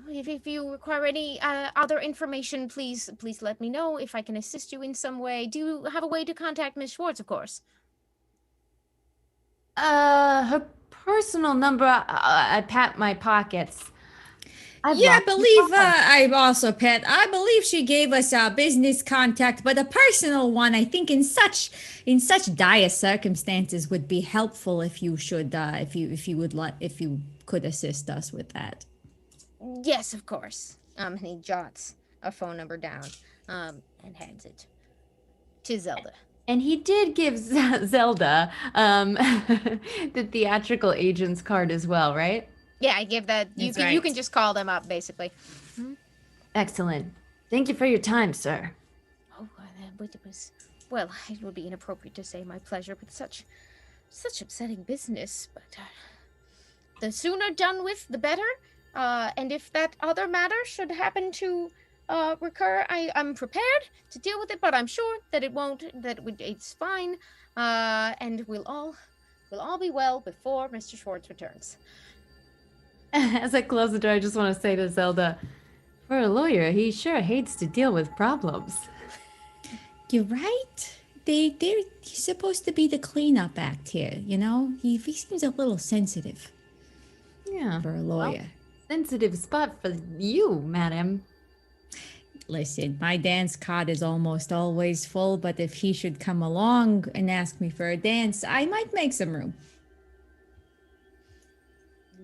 If you require any other information, please let me know if I can assist you in some way. Do you have a way to contact Miss Schwartz, of course? Her personal number, I pat my pockets. I've Yeah, I lost my believe phone. I also, Pat. I believe she gave us a business contact, but a personal one. I think in such dire circumstances would be helpful if you should if you could assist us with that. Yes, of course. And he jots a phone number down, and hands it to Zelda. And he did give Zelda the theatrical agent's card as well, right? Yeah, I give that. You That's can you right. can just call them up, basically. Excellent. Thank you for your time, sir. Oh, it was. Well, it would be inappropriate to say my pleasure with such upsetting business, but the sooner done with, the better. And if that other matter should happen to recur, I'm prepared to deal with it, but I'm sure that it won't. It's fine, and we'll all be well before Mr. Schwartz returns. As I close the door, I just want to say to Zelda, for a lawyer, he sure hates to deal with problems. You're right. They're he's supposed to be the cleanup act here. You know, he seems a little sensitive Yeah. for a lawyer. Sensitive spot for you, madam. Listen, my dance card is almost always full, but if he should come along and ask me for a dance, I might make some room.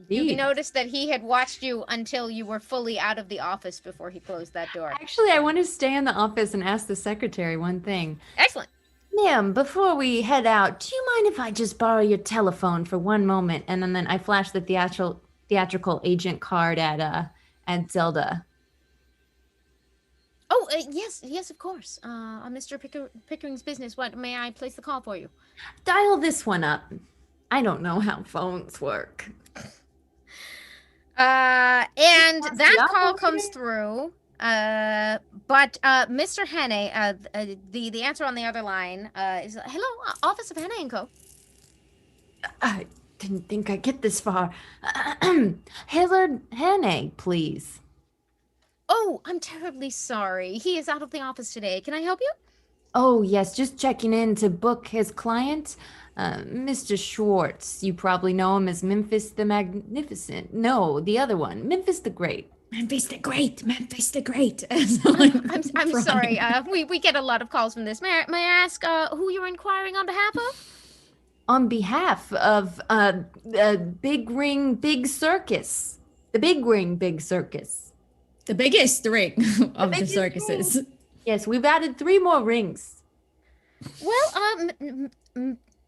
You Indeed. noticed that he had watched you until you were fully out of the office before he closed that door. Actually, I want to stay in the office and ask the secretary one thing. Excellent. Ma'am, before we head out, do you mind if I just borrow your telephone for one moment? And then I flash the theatrical agent card at Zelda. Oh, yes, of course. On Mr. Pickering's business, what may I place the call for you? Dial this one up. I don't know how phones work. And That's that the call operator? comes through. But Mr. Henne, the answer on the other line is hello, Office of Henne and Co. I didn't think I'd get this far. Hillard Hannay, please. Oh, I'm terribly sorry. He is out of the office today. Can I help you? Oh, yes, just checking in to book his client. Mr. Schwartz. You probably know him as Memphis the Magnificent. No, the other one, Memphis the Great. Memphis the Great, Memphis the Great. I'm sorry. We get a lot of calls from this. May I ask who you're inquiring on behalf of? On behalf of Big Ring Big Circus. The Big Ring Big Circus. The biggest ring of the biggest circuses. Yes, we've added 3 more rings. Well,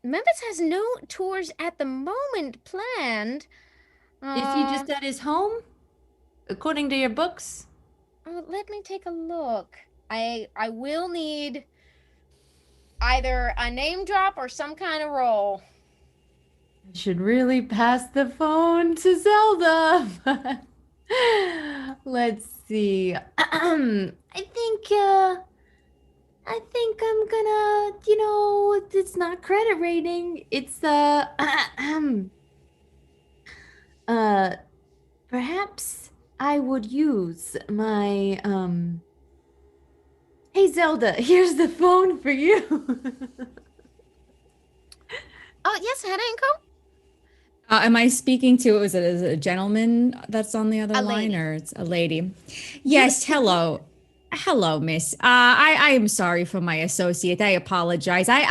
Memphis has no tours at the moment planned. Is he just at his home? According to your books? Let me take a look. I will need either a name drop or some kind of roll. I should really pass the phone to Zelda. Let's see. I think I'm gonna, it's not credit rating. It's perhaps I would use my Hey Zelda, here's the phone for you. Yes, Hannah and Co. Am I speaking to, is it a gentleman that's on the other A line lady. or it's a lady? Yes, hello. Hello, miss. I am sorry for my associate. I apologize. I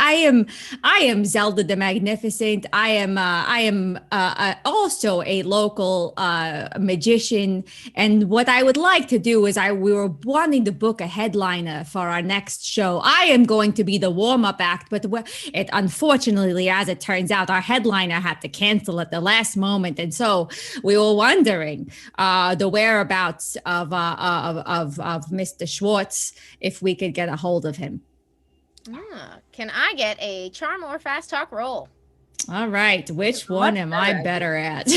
am Zelda the Magnificent. I am also a local magician. And what I would like to do is we were wanting to book a headliner for our next show. I am going to be the warm-up act, but it unfortunately, as it turns out, our headliner had to cancel at the last moment, and so we were wondering the whereabouts of Mr. Schwartz, if we could get a hold of him. Can I get a charm or fast talk roll? All right. Which one am I better at?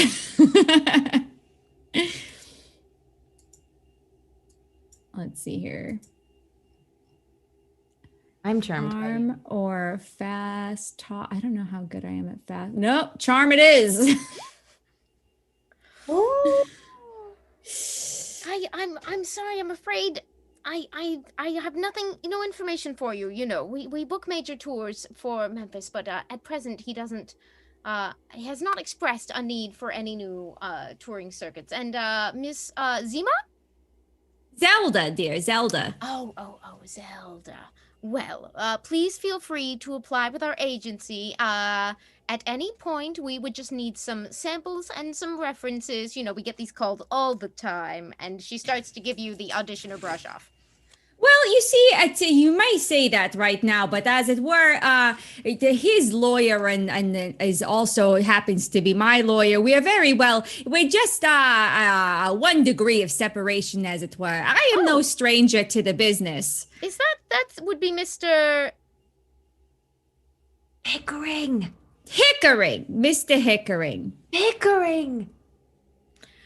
Let's see here. I'm charmed. Charm or fast talk? I don't know how good I am at fast. Nope, charm it is. I'm sorry. I'm afraid I have nothing, no information for you. You know, we book major tours for Memphis, but at present he doesn't. He has not expressed a need for any new touring circuits. And Miss Zima? Zelda, dear, Zelda. Oh, Zelda. Well, please feel free to apply with our agency. At any point, we would just need some samples and some references. You know, we get these called all the time. And she starts to give you the auditioner brush off. Well, you see, you may say that right now, but as it were, his lawyer and is also happens to be my lawyer. We are very well. We're just 1 degree of separation, as it were. I am no stranger to the business. Is that would be Mr. Pickering. Mr. Hickering.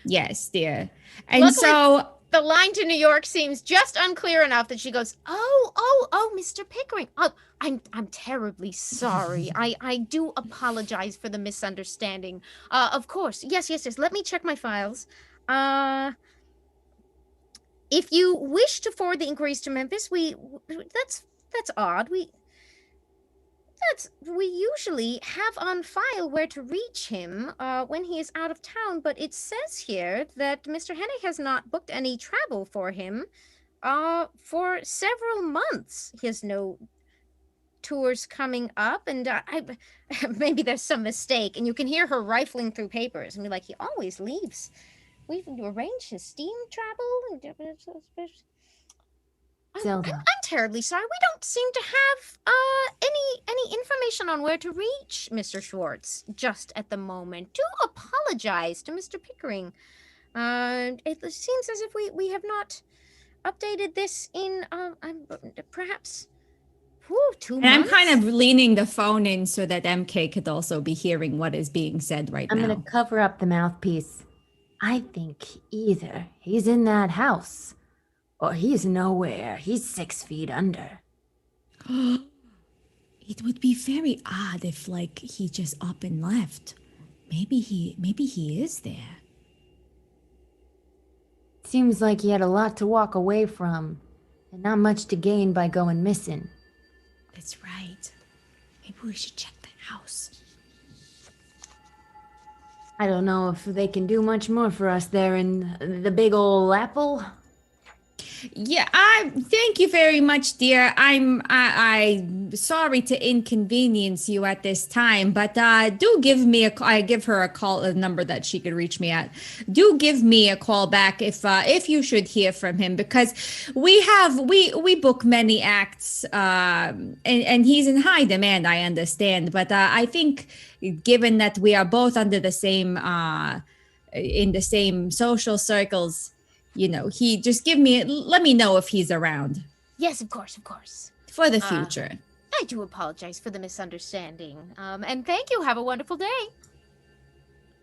Yes, dear. And Luckily, so the line to New York seems just unclear enough that she goes, oh, Mr. Pickering. Oh, I'm terribly sorry. I do apologize for the misunderstanding. Of course. Yes. Let me check my files. If you wish to forward the inquiries to Memphis, that's odd. We usually have on file where to reach him when he is out of town, but it says here that Mr. Hennig has not booked any travel for him for several months. He has no tours coming up, and maybe there's some mistake, and you can hear her rifling through papers and be like, he always leaves. We've arranged his steam travel. Zelda. I'm terribly sorry. We don't seem to have any information on where to reach Mr. Schwartz just at the moment. Do apologize to Mr. Pickering. It seems as if we have not updated this in perhaps 2 months. And I'm kind of leaning the phone in so that MK could also be hearing what is being said right now. I'm going to cover up the mouthpiece. I think either he's in that house or he's nowhere. He's 6 feet under. It would be very odd if, like, he just up and left. Maybe he is there. Seems like he had a lot to walk away from and not much to gain by going missing. That's right. Maybe we should check the house. I don't know if they can do much more for us there in the big ol' apple. Yeah, thank you very much, dear. I'm sorry to inconvenience you at this time, but do give me I give her a number that she could reach me at. Do give me a call back if you should hear from him, because we book many acts, and he's in high demand, I understand, but I think given that we are both under the same in the same social circles, you know, he just let me know if he's around. Yes, of course. For the future. I do apologize for the misunderstanding. And thank you. Have a wonderful day.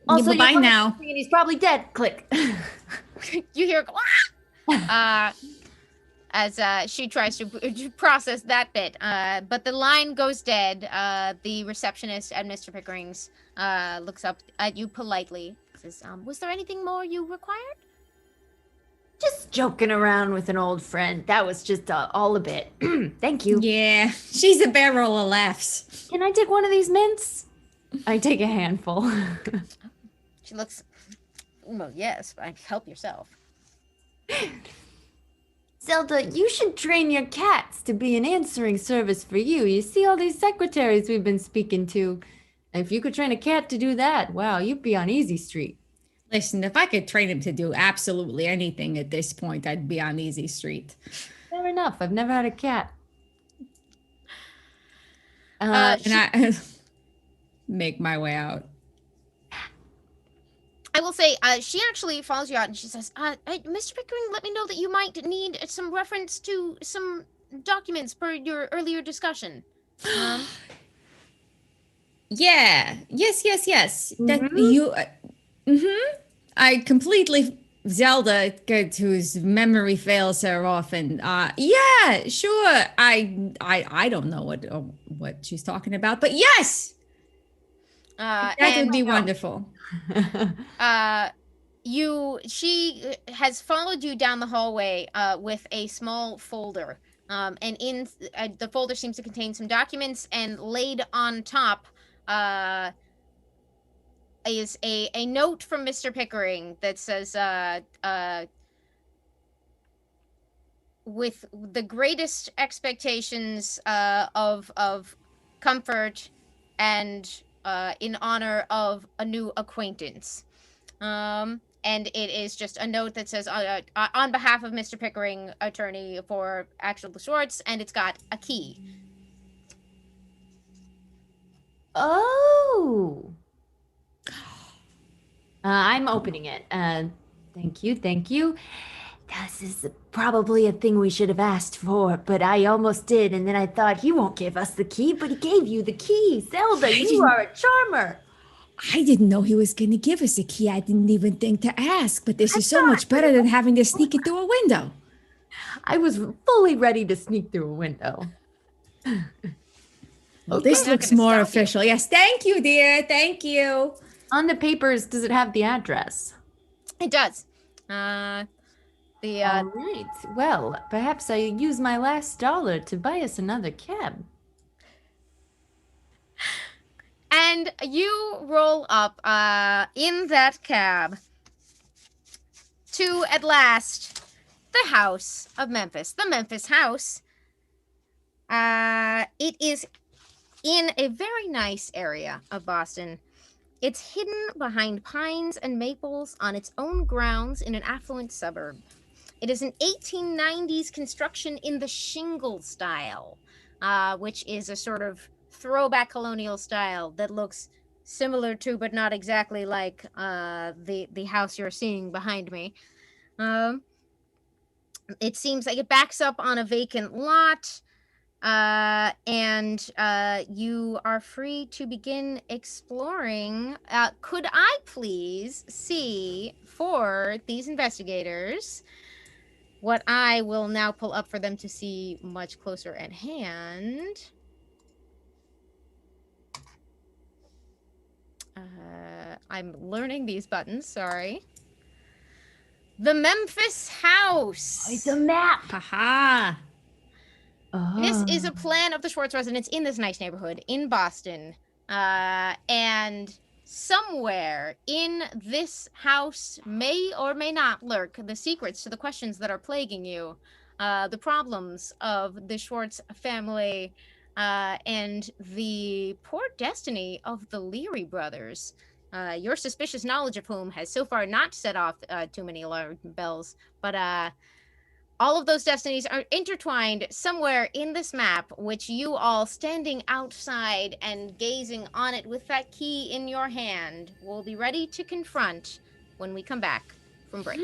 Also, bye now. He's probably dead. Click. You hear as she tries to process that bit. But the line goes dead. The receptionist at Mr. Pickering's looks up at you politely. Says, was there anything more you required? Just joking around with an old friend. That was just all a bit. Thank you. Yeah, she's a barrel of laughs. Can I take one of these mints? I take a handful. She looks, well, yes, help yourself. Zelda, you should train your cats to be an answering service for you. You see all these secretaries we've been speaking to. If you could train a cat to do that, wow, you'd be on Easy Street. Listen, if I could train him to do absolutely anything at this point, I'd be on Easy Street. Fair enough. I've never had a cat. And I make my way out. I will say, she actually follows you out and she says, Mr. Pickering, let me know that you might need some reference to some documents per your earlier discussion. Yeah. Yes. That Mhm. you. I completely Zelda, whose memory fails her often. Yeah, sure. I don't know what she's talking about, but yes, that would And be wonderful. she has followed you down the hallway with a small folder. And in the folder seems to contain some documents, and laid on top is a note from Mr. Pickering that says, with the greatest expectations of comfort and in honor of a new acquaintance. And it is just a note that says, on behalf of Mr. Pickering, attorney for Axel Schwartz, and it's got a key. Oh. I'm opening it. Thank you. This is probably a thing we should have asked for, but I almost did, and then I thought he won't give us the key, but he gave you the key. Zelda, you are a charmer. I didn't know he was going to give us a key. I didn't even think to ask, but this I is so much thought- better than having to sneak it through a window. I was fully ready to sneak through a window. Well, Okay. this I'm not looks gonna more stop you. official. Yes, thank you, dear. Thank you. On the papers, does it have the address? It does. All right. Well, perhaps I use my last dollar to buy us another cab. And you roll up in that cab to, at last, the house of Memphis. The Memphis house. It is in a very nice area of Boston. It's hidden behind pines and maples on its own grounds in an affluent suburb. It is an 1890s construction in the shingle style, which is a sort of throwback colonial style that looks similar to, but not exactly like, the house you're seeing behind me. It seems like it backs up on a vacant lot, and you are free to begin exploring. Could I please see for these investigators what I will now pull up for them to see much closer at hand? I'm learning these buttons, sorry. The Memphis House. It's a map. Haha. This is Oh. a plan of the Schwartz residence in this nice neighborhood in Boston. And somewhere in this house may or may not lurk the secrets to the questions that are plaguing you, the problems of the Schwartz family, and the poor destiny of the Leary brothers. Your suspicious knowledge of whom has so far not set off too many alarm bells, but all of those destinies are intertwined somewhere in this map, which you all standing outside and gazing on it with that key in your hand will be ready to confront when we come back from break.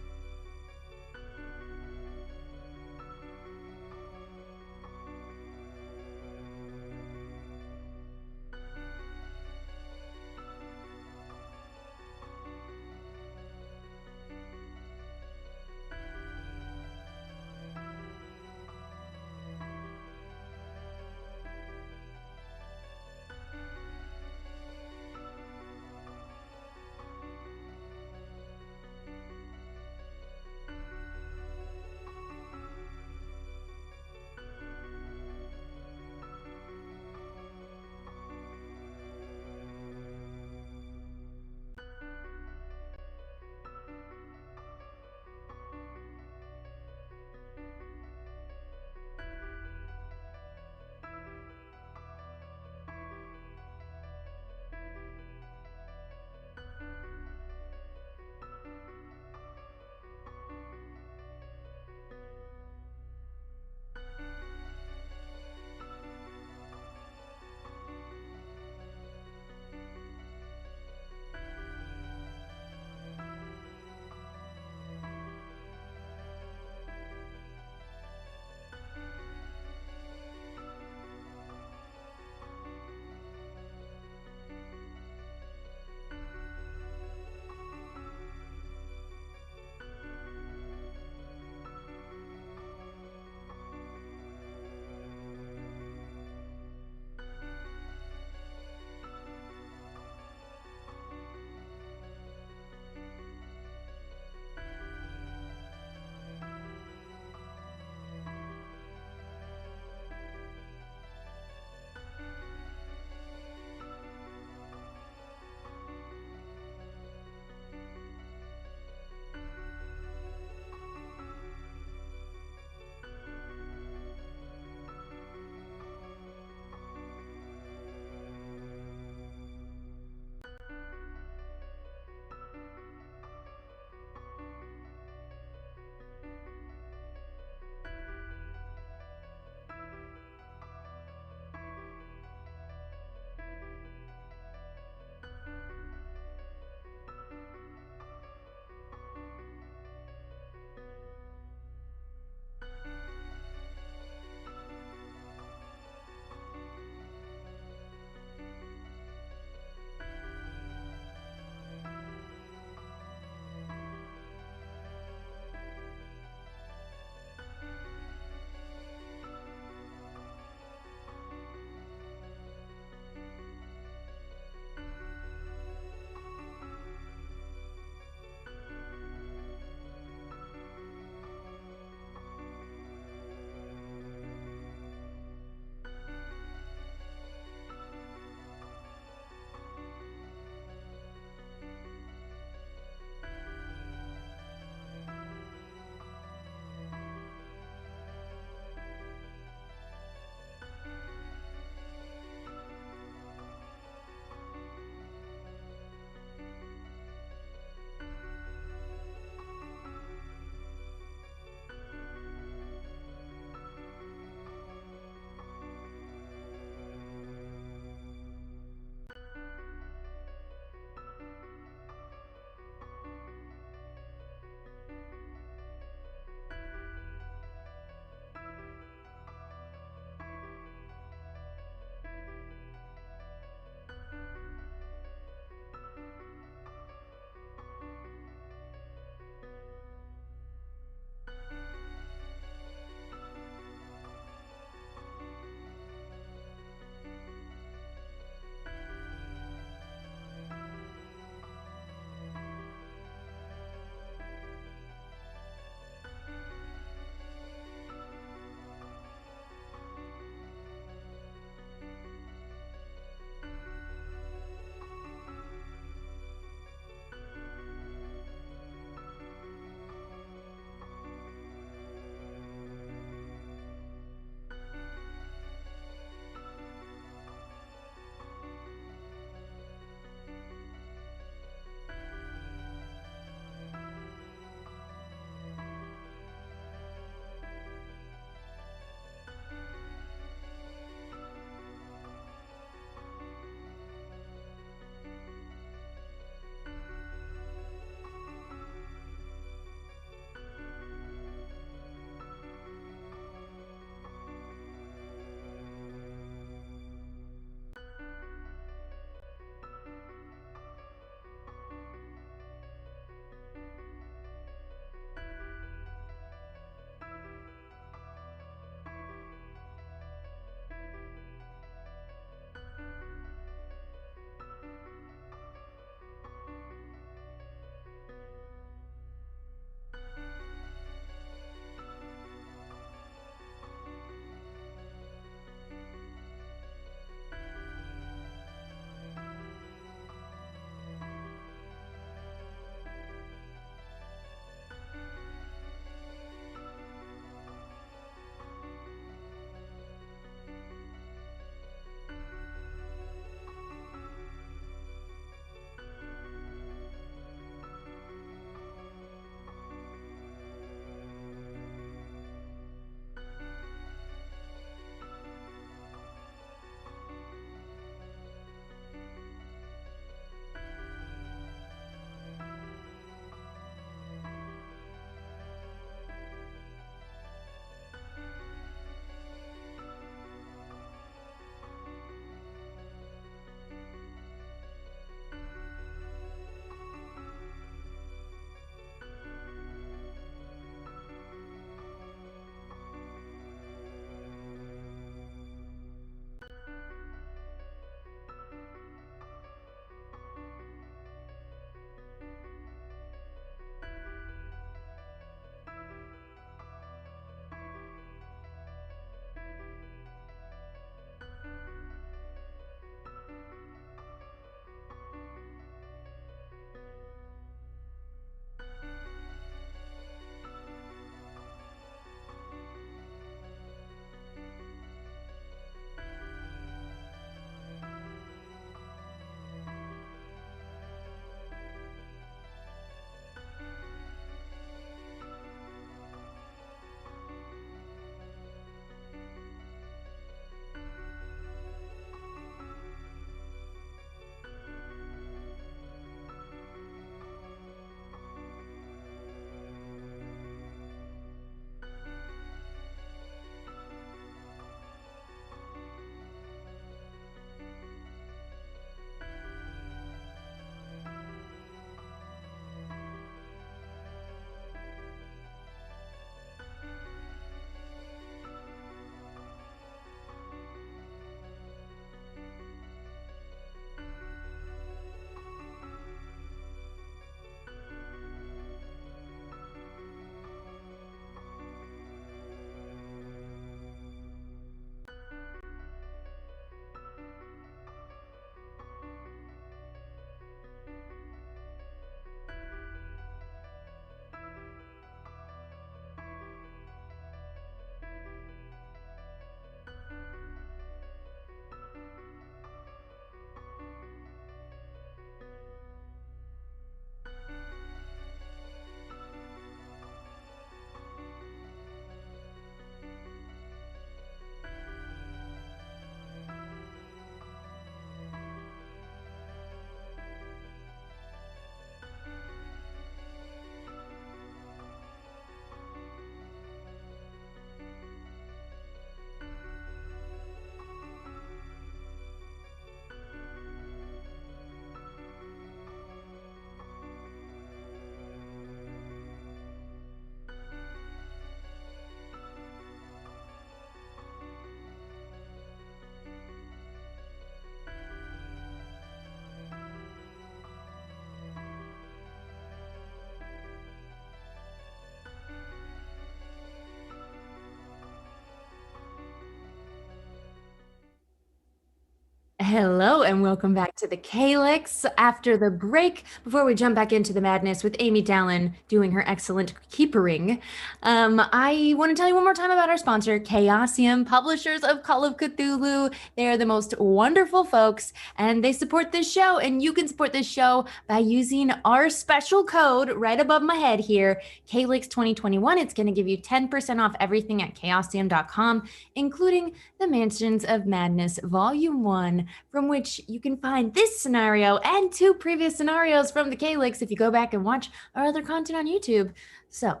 Hello and welcome back to the Calyx. After the break, before we jump back into the madness with Amy Dallen doing her excellent keepering, I want to tell you one more time about our sponsor, Chaosium, publishers of Call of Cthulhu. They are the most wonderful folks and they support this show. And you can support this show by using our special code right above my head here, Calyx 2021. It's going to give you 10% off everything at chaosium.com, including the Mansions of Madness Volume 1, from which you can find this scenario and 2 previous scenarios from the Calyx if you go back and watch our other content on YouTube. So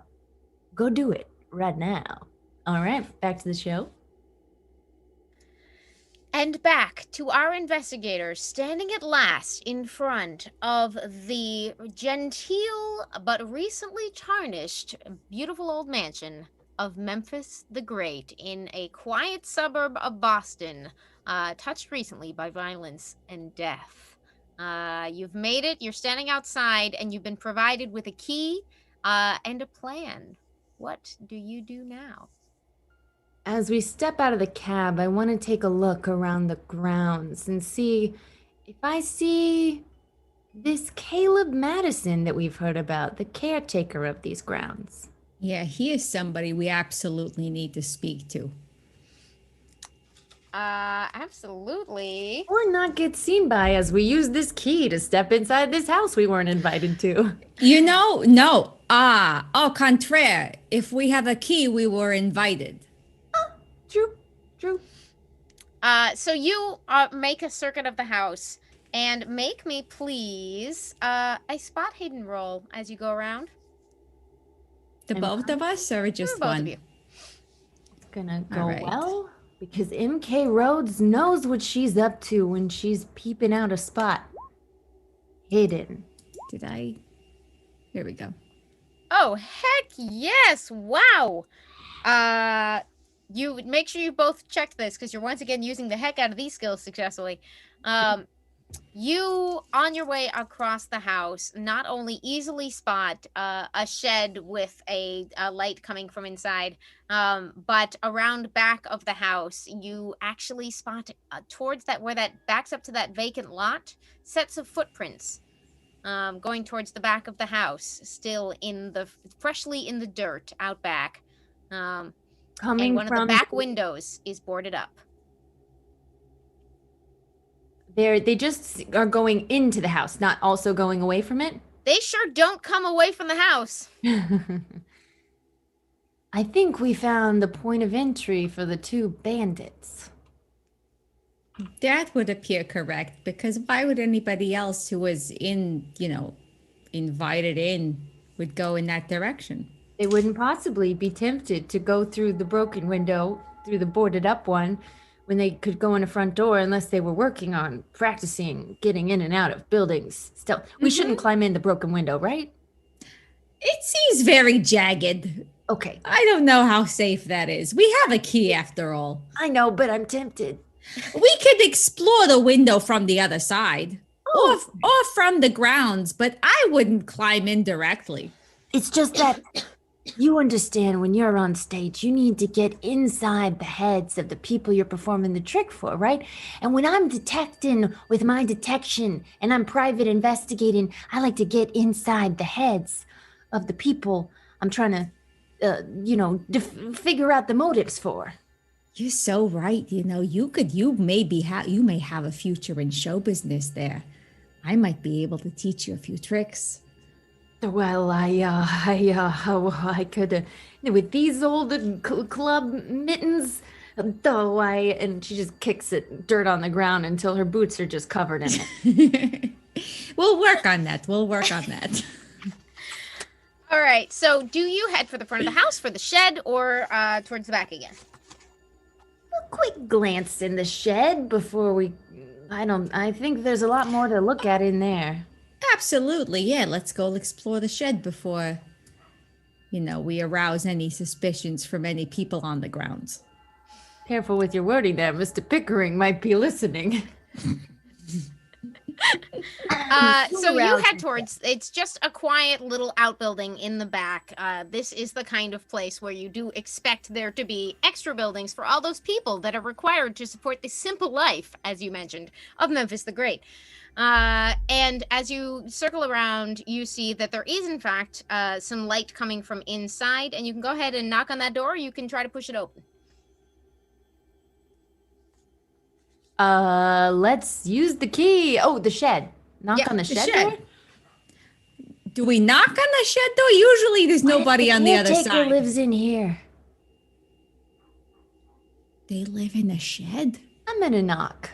go do it right now. All right, back to the show. And back to our investigators standing at last in front of the genteel but recently tarnished beautiful old mansion of Memphis the Great in a quiet suburb of Boston, touched recently by violence and death. You've made it, you're standing outside, and you've been provided with a key and a plan. What do you do now? As we step out of the cab, I want to take a look around the grounds and see if I see this Caleb Madison that we've heard about, the caretaker of these grounds. Yeah, he is somebody we absolutely need to speak to. Absolutely. Or not get seen by as we use this key to step inside this house we weren't invited to. You know, no. Au contraire. If we have a key, we were invited. True. So you make a circuit of the house and make me please a spot hidden roll as you go around. The both of us or just both one? of you. It's gonna go All right. well because MK Rhodes knows what she's up to when she's peeping out a spot hidden. Did I? Here we go. Oh, heck yes. Wow. You make sure you both checked this because you're once again using the heck out of these skills successfully. You, on your way across the house, not only easily spot a shed with a light coming from inside, but around back of the house, you actually spot towards that, where that backs up to that vacant lot, sets of footprints going towards the back of the house, still freshly in the dirt out back. Coming and one from of the back windows is boarded up. they just are going into the house, not also going away from it. They sure don't come away from the house. I think we found the point of entry for the 2 bandits. That would appear correct, because why would anybody else who was invited in would go in that direction? They wouldn't possibly be tempted to go through the broken window, through the boarded up one, when they could go in a front door unless they were working on practicing getting in and out of buildings. Still, we shouldn't climb in the broken window, right? It seems very jagged. Okay. I don't know how safe that is. We have a key after all. I know, but I'm tempted. We could explore the window from the other side or from the grounds, but I wouldn't climb in directly. It's just that you understand when you're on stage, you need to get inside the heads of the people you're performing the trick for, right? And when I'm detecting with my detection and I'm private investigating, I like to get inside the heads of the people I'm trying to, figure out the motives for. You're so right. You may have a future in show business there. I might be able to teach you a few tricks. Well, I could, with these old club mittens, and she just kicks it dirt on the ground until her boots are just covered in it. We'll work on that. All right. So do you head for the front of the house, for the shed, or towards the back again? A quick glance in the shed before I think there's a lot more to look at in there. Absolutely. Yeah. Let's go explore the shed before, we arouse any suspicions from any people on the grounds. Careful with your wording there. Mr. Pickering might be listening. So you head towards, it's just a quiet little outbuilding in the back. This is the kind of place where you do expect there to be extra buildings for all those people that are required to support the simple life, as you mentioned, of Memphis the Great. And as you circle around, you see that there is, in fact, some light coming from inside, and you can go ahead and knock on that door, or you can try to push it open. Let's use the key. Oh, the shed. Knock on the shed door? Do we knock on the shed door? Usually there's nobody on the other side. The caretaker lives in here. They live in the shed? I'm gonna knock.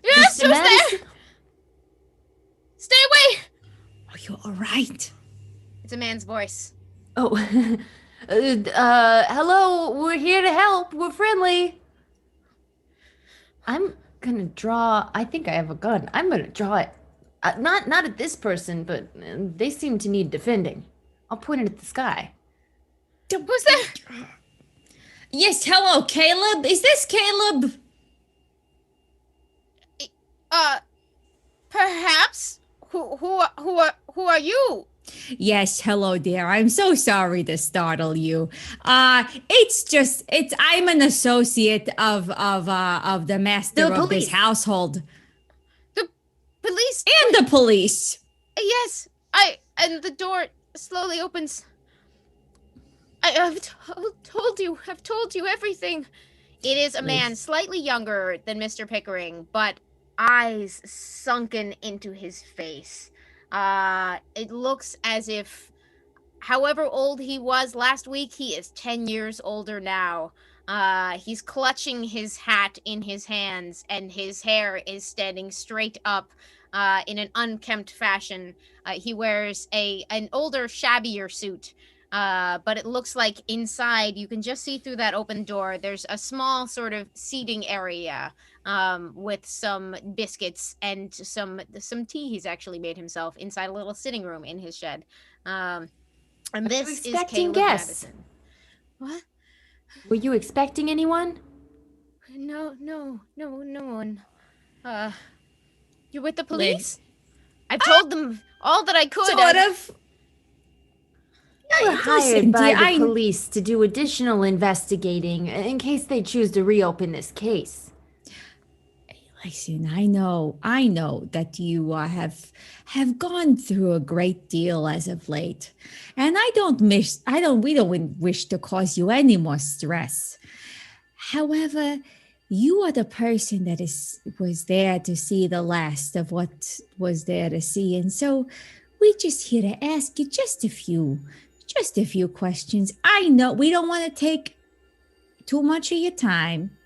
Yes, who's there? Stay away! Are you all right? It's a man's voice. Oh, hello, we're here to help. We're friendly. I'm gonna draw, I think I have a gun. I'm gonna draw it. Not at this person, but they seem to need defending. I'll point it at the sky. Who's there? Yes, hello, Caleb. Is this Caleb? Perhaps. Who are you? Yes, hello there. I'm so sorry to startle you. I'm an associate of the master of this household. The police? And the police. Yes, and the door slowly opens. I've told you everything. It is a man slightly younger than Mr. Pickering, but eyes sunken into his face. It looks as if, however old he was last week, he is 10 years older now. He's clutching his hat in his hands, and his hair is standing straight up in an unkempt fashion. He wears an older, shabbier suit. But it looks like inside, you can just see through that open door, there's a small sort of seating area with some biscuits and some tea he's actually made himself inside a little sitting room in his shed. And this is Caleb Madison. What? Were you expecting anyone? No one. You're with the police? I've told them all that I could. Sort of. We're hired by the police to do additional investigating in case they choose to reopen this case. Listen, I know that you have gone through a great deal as of late, and we don't wish to cause you any more stress. However, you are the person that was there to see the last of what was there to see, and so we're just here to ask you just a few questions. I know we don't want to take too much of your time,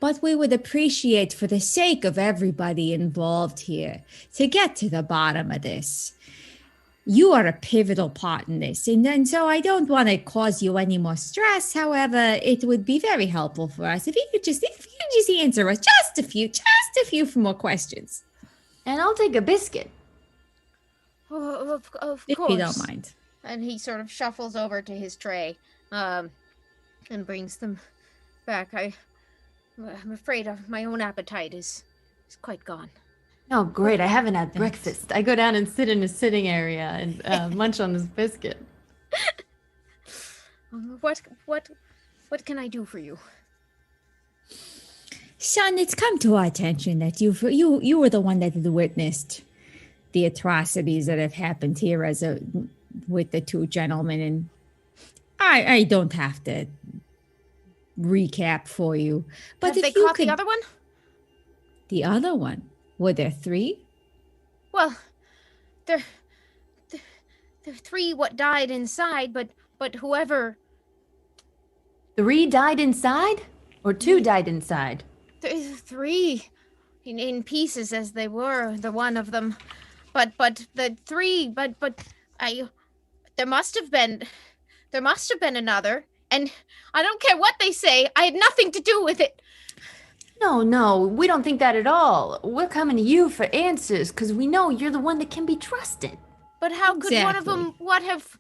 but we would appreciate, for the sake of everybody involved here, to get to the bottom of this. You are a pivotal part in this, and so I don't want to cause you any more stress. However, it would be very helpful for us if you could just answer us just a few more questions. And I'll take a biscuit. Oh, of course. If you don't mind. And he sort of shuffles over to his tray, and brings them back. I'm afraid of my own appetite is quite gone. Oh, great. I haven't had breakfast. I go down and sit in a sitting area and munch on this biscuit. What can I do for you? Son, it's come to our attention that you were the one that witnessed the atrocities that have happened here with the two gentlemen, and I don't have to recap for you. But have they caught the other one? The other one? Were there three? Well, there three what died inside, but whoever. 3 died inside, or 2 died inside? 3 in pieces as they were. The one of them, but the 3, but there must have been another, and I don't care what they say. I had nothing to do with it. No, we don't think that at all. We're coming to you for answers because we know you're the one that can be trusted. But how could one of them have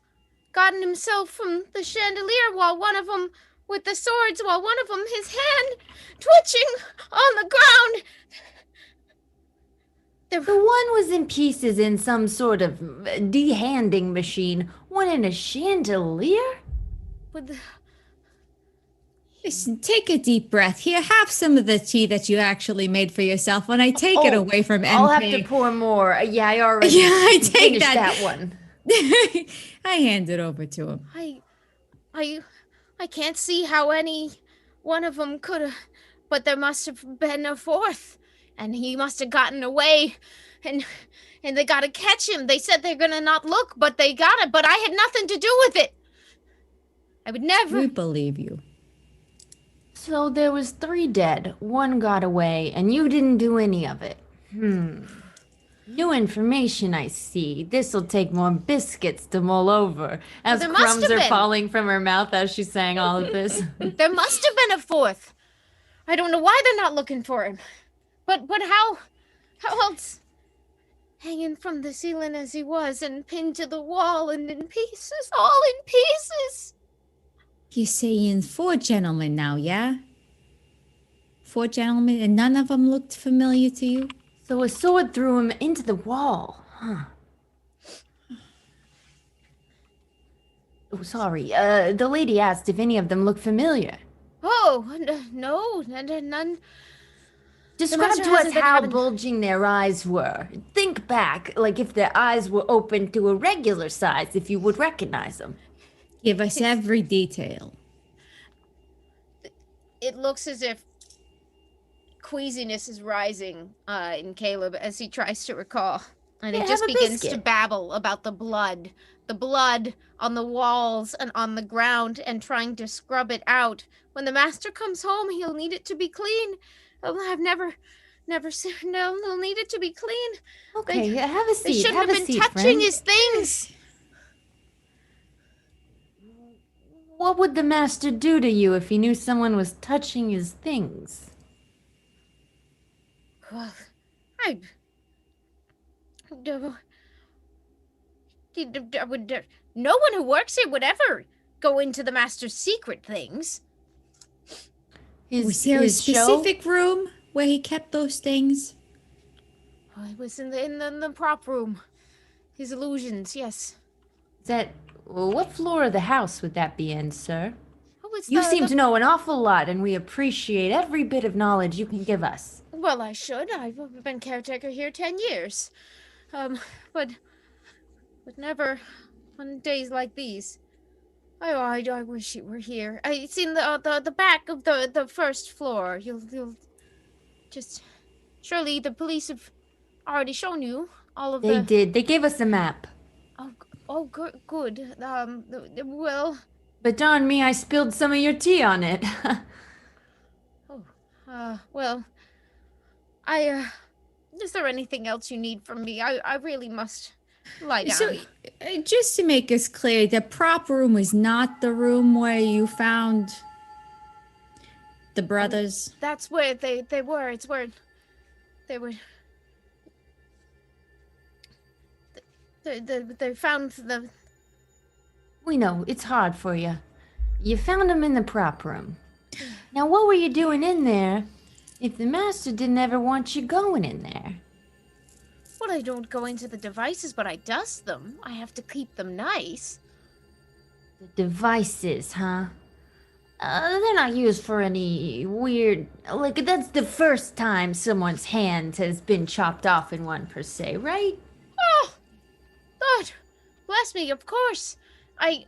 gotten himself from the chandelier while one of them with the swords, while one of them his hand twitching on the ground? The one was in pieces in some sort of dehanding machine. One in a chandelier? With the, Listen, take a deep breath. Here, have some of the tea that you actually made for yourself. When I take it away from I'll have MK. to pour more. Yeah, I already I take finished that. that one. I hand it over to him. I can't see how any one of them could have, but there must have been a fourth, and he must have gotten away, and they gotta catch him. They said they're gonna not look, but they got it. But I had nothing to do with it. I would never. We believe you. So there was 3 dead. 1 got away, and you didn't do any of it. New information, I see. This'll take more biscuits to mull over. As there must crumbs have are been. falling from her mouth as she's saying all of this. There must have been a fourth. I don't know why they're not looking for him. But how else? Hanging from the ceiling as he was, and pinned to the wall, and in pieces, all in pieces. You're saying 4 gentlemen now, yeah? 4 gentlemen, and none of them looked familiar to you? So a sword threw him into the wall. Huh. Oh, sorry. The lady asked if any of them looked familiar. Oh, no, none. Describe master to us hasn't been how having- bulging their eyes were. Think back, like if their eyes were open to a regular size, if you would recognize them. Give us every detail. It looks as if queasiness is rising in Caleb as he tries to recall. And Yeah, it just have a begins to biscuit. babble about the blood. The blood on the walls and on the ground, and trying to scrub it out. When the master comes home, he'll need it to be clean. I've never seen. No, he'll need it to be clean. Okay, have a seat. They shouldn't have have a been seat, touching friend. his things. What would the master do to you if he knew someone was touching his things? Well, no one who works here would ever go into the master's secret things. Was there a specific room where he kept those things? Oh, it was in the prop room. His illusions, yes. What floor of the house would that be in, sir? Oh, it's You seem to know an awful lot, and we appreciate every bit of knowledge you can give us. Well, I should. I've been caretaker here 10 years. But never on days like these. I wish you were here. It's in the back of the first floor. You'll just... Surely the police have already shown you all of They did. They gave us a map. Oh, good. Well... But darn me, I spilled some of your tea on it. Well... Is there anything else you need from me? I really must lie down. So, just to make us clear, the prop room was not the room where you found the brothers. That's where they were. It's where they were. They found the. We know, it's hard for you. You found them in the prop room. Now, what were you doing in there if the master didn't ever want you going in there? Well, I don't go into the devices, but I dust them. I have to keep them nice. The devices, huh? They're not used for any weird... Like, that's the first time someone's hand has been chopped off in one, per se, right? Oh! God! Bless me, of course. I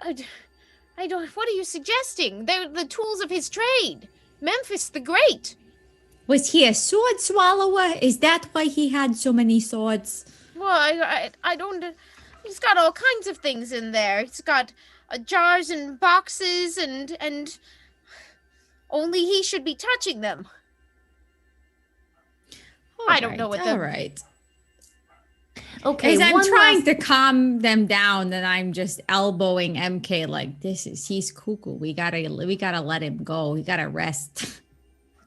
don't... What are you suggesting? They're the tools of his trade. Memphis the Great. Was he a sword swallower? Is that why he had so many swords? Well, I don't... He's got all kinds of things in there. He's got jars and boxes and... Only he should be touching them. I don't know what the... All right. Okay, As I'm one trying last- to calm them down, and I'm just elbowing MK like, he's cuckoo. We gotta let him go. We gotta rest.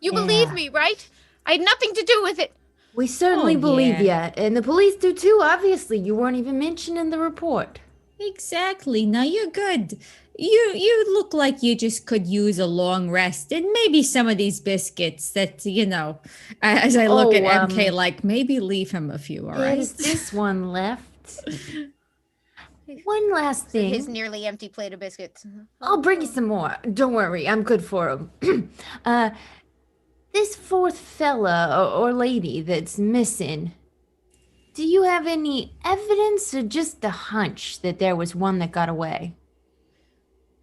You Yeah. believe me, right? I had nothing to do with it. We certainly Oh, believe yeah. ya, and the police do too, obviously. You weren't even mentioned in the report. Exactly. No, you're good. You look like you just could use a long rest and maybe some of these biscuits that, as I look at Oh, MK, like maybe leave him a few, all right? there's this one left. One last His thing. nearly empty plate of biscuits. I'll bring you some more. Don't worry, I'm good for them. This fourth fella or lady that's missing. Do you have any evidence or just a hunch that there was one that got away?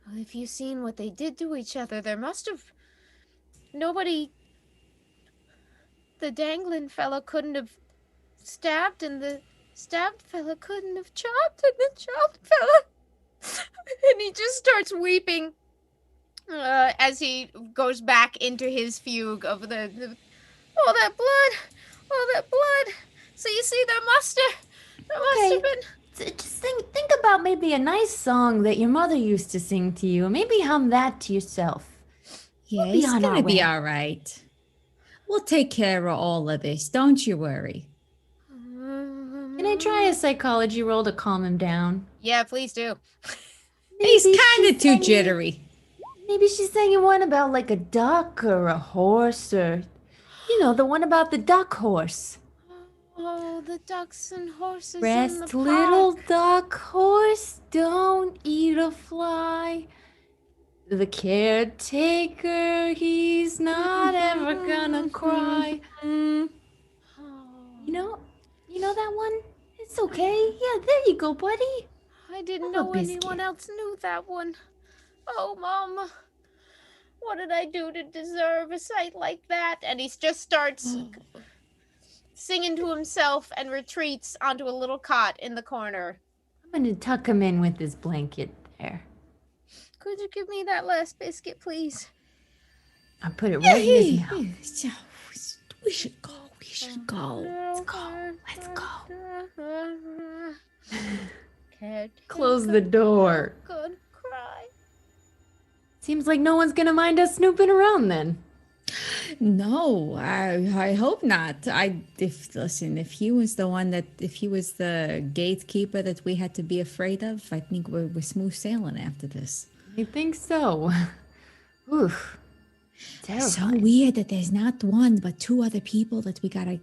Well, if you've seen what they did to each other, there must have... Nobody... The dangling fella couldn't have stabbed, and the stabbed fella couldn't have chopped, and the chopped fella... And he just starts weeping as he goes back into his fugue of all that blood. So you see, there must have been... Just think about maybe a nice song that your mother used to sing to you. Maybe hum that to yourself. Yeah, We'll be he's on our gonna be way. all right. We'll take care of all of this. Don't you worry. Can I try a psychology roll to calm him down? Yeah, please do. He's Maybe kind of she's too singing- jittery. Maybe she's singing one about like a duck or a horse or, the one about the duck horse. Oh, the ducks and horses in the Rest, park. little duck horse, don't eat a fly. The caretaker, he's not ever gonna cry. Oh, You know that one? It's okay. Yeah, there you go, buddy. I didn't Have a know anyone biscuit. else knew that one. Oh, Mama. What did I do to deserve a sight like that? And he just starts singing to himself and retreats onto a little cot in the corner. I'm gonna tuck him in with this blanket there. Could you give me that last biscuit, please? I put it right in his mouth. We should go. We should go. Let's go. Caretaker Close the door. could cry. Seems like no one's gonna mind us snooping around then. No, I hope not. If he was the gatekeeper that we had to be afraid of, I think we're smooth sailing after this. I think so. Oof. So Terrifying. weird that there's not one but two other people that we gotta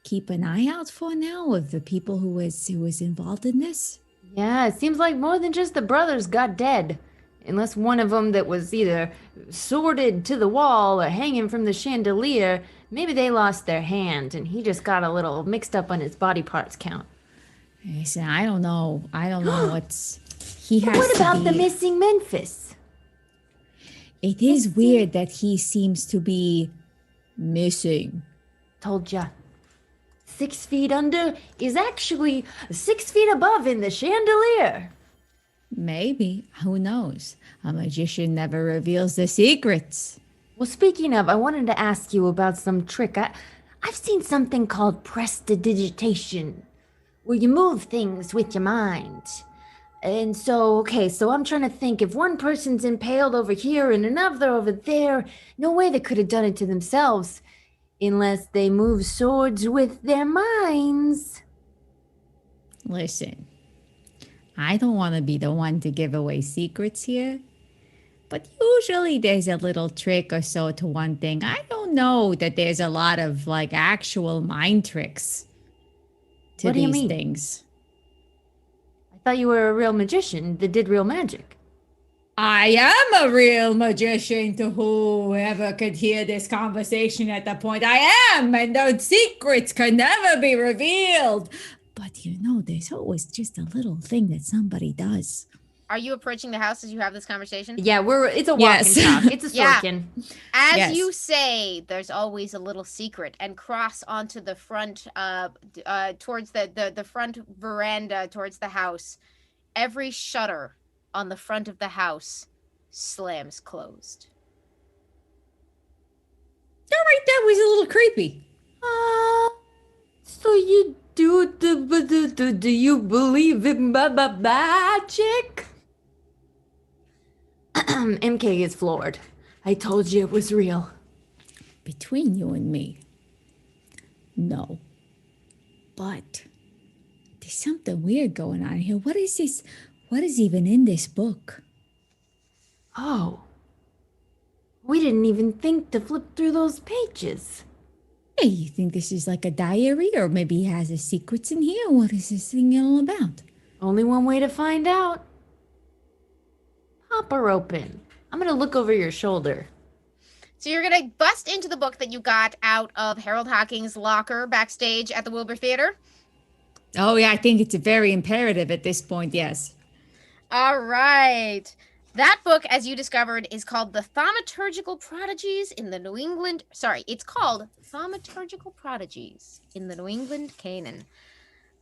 keep an eye out for now of the people who was involved in this. Yeah, it seems like more than just the brothers got dead. Unless one of them that was either sworded to the wall or hanging from the chandelier, maybe they lost their hand and he just got a little mixed up on his body parts count. Listen, I don't know what's he has. What to about the be- missing Memphis? It is weird that he seems to be missing. Told ya. 6 feet under is actually 6 feet above in the chandelier. Maybe. Who knows? A magician never reveals the secrets. Well, speaking of, I wanted to ask you about some trick. I've seen something called prestidigitation, where you move things with your mind. And so I'm trying to think, if one person's impaled over here and another over there, no way they could have done it to themselves, unless they move swords with their minds. Listen, I don't want to be the one to give away secrets here, but usually there's a little trick or so to one thing. I don't know that there's a lot of actual mind tricks to What do you these mean? things. I thought you were a real magician that did real magic. I am a real magician, to whoever could hear this conversation at that point. I am, and those secrets can never be revealed. But there's always just a little thing that somebody does. Are you approaching the house as you have this conversation? Yeah, it's a walk Yes. and talk. It's a Yeah. swordkin. As Yes. you say, there's always a little secret, and cross onto the front, towards the front veranda towards the house. Every shutter on the front of the house slams closed. All right, that was a little creepy. So you do you believe in magic? MK is floored. I told you it was real. Between you and me, no. But There's something weird going on here. What is this? What is even in this book? Oh. We didn't even think to flip through those pages. Hey, you think this is like a diary, or maybe he has his secrets in here? What is this thing all about? Only one way to find out. Pop her open. I'm gonna look over your shoulder. So you're going to bust into the book that you got out of Harold Hawking's locker backstage at the Wilbur Theater? Oh, yeah, I think it's very imperative at this point, yes. All right. That book, as you discovered, is called The Thaumaturgical Prodigies in the New England... Sorry, it's called Thaumaturgical Prodigies in the New England Canon.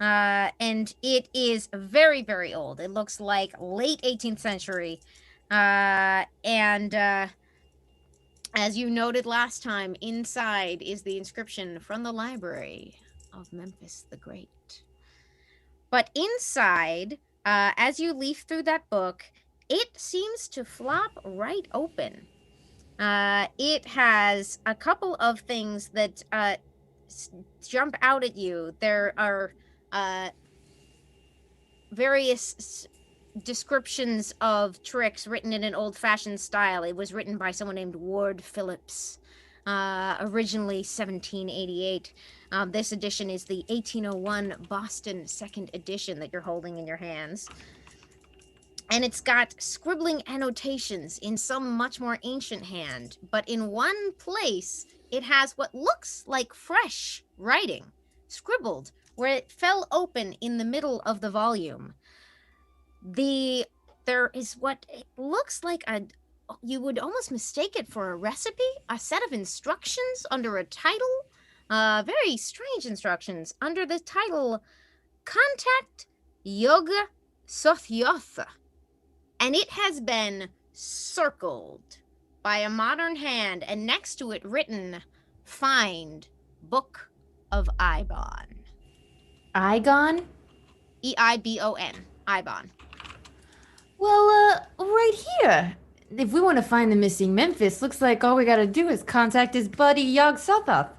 And it is very, very old. It looks like late 18th century. As you noted last time, inside is the inscription from the library of Memphis the Great. But inside, as you leaf through that book, it seems to flop right open. It has a couple of things that jump out at you. There are various descriptions of tricks written in an old-fashioned style. It was written by someone named Ward Phillips, originally 1788. This edition is the 1801 Boston second edition that you're holding in your hands. And it's got scribbling annotations in some much more ancient hand, but in one place, it has what looks like fresh writing, scribbled, where it fell open in the middle of the volume. There is what it looks like you would almost mistake it for a recipe, a set of instructions under a title, very strange instructions under the title, Contact Yoga Sothyoth. And it has been circled by a modern hand, and next to it written, Find Book of Eibon. Eibon? E-I-B-O-N. Eibon. Well, right here. If we want to find the missing Memphis, looks like all we gotta do is contact his buddy Yog Sothoth.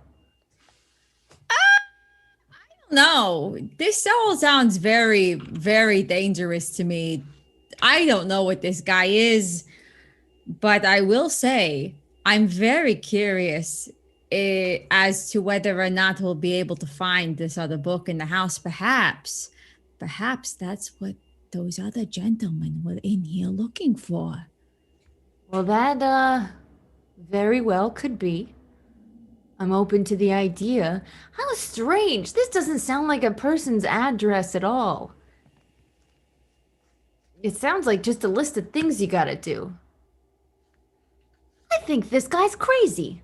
No, this all sounds very, very dangerous to me. I don't know what this guy is, but I will say I'm very curious as to whether or not we'll be able to find this other book in the house. Perhaps that's what those other gentlemen were in here looking for. Well, that, very well could be. I'm open to the idea. How strange. This doesn't sound like a person's address at all. It sounds like just a list of things you gotta do. I think this guy's crazy.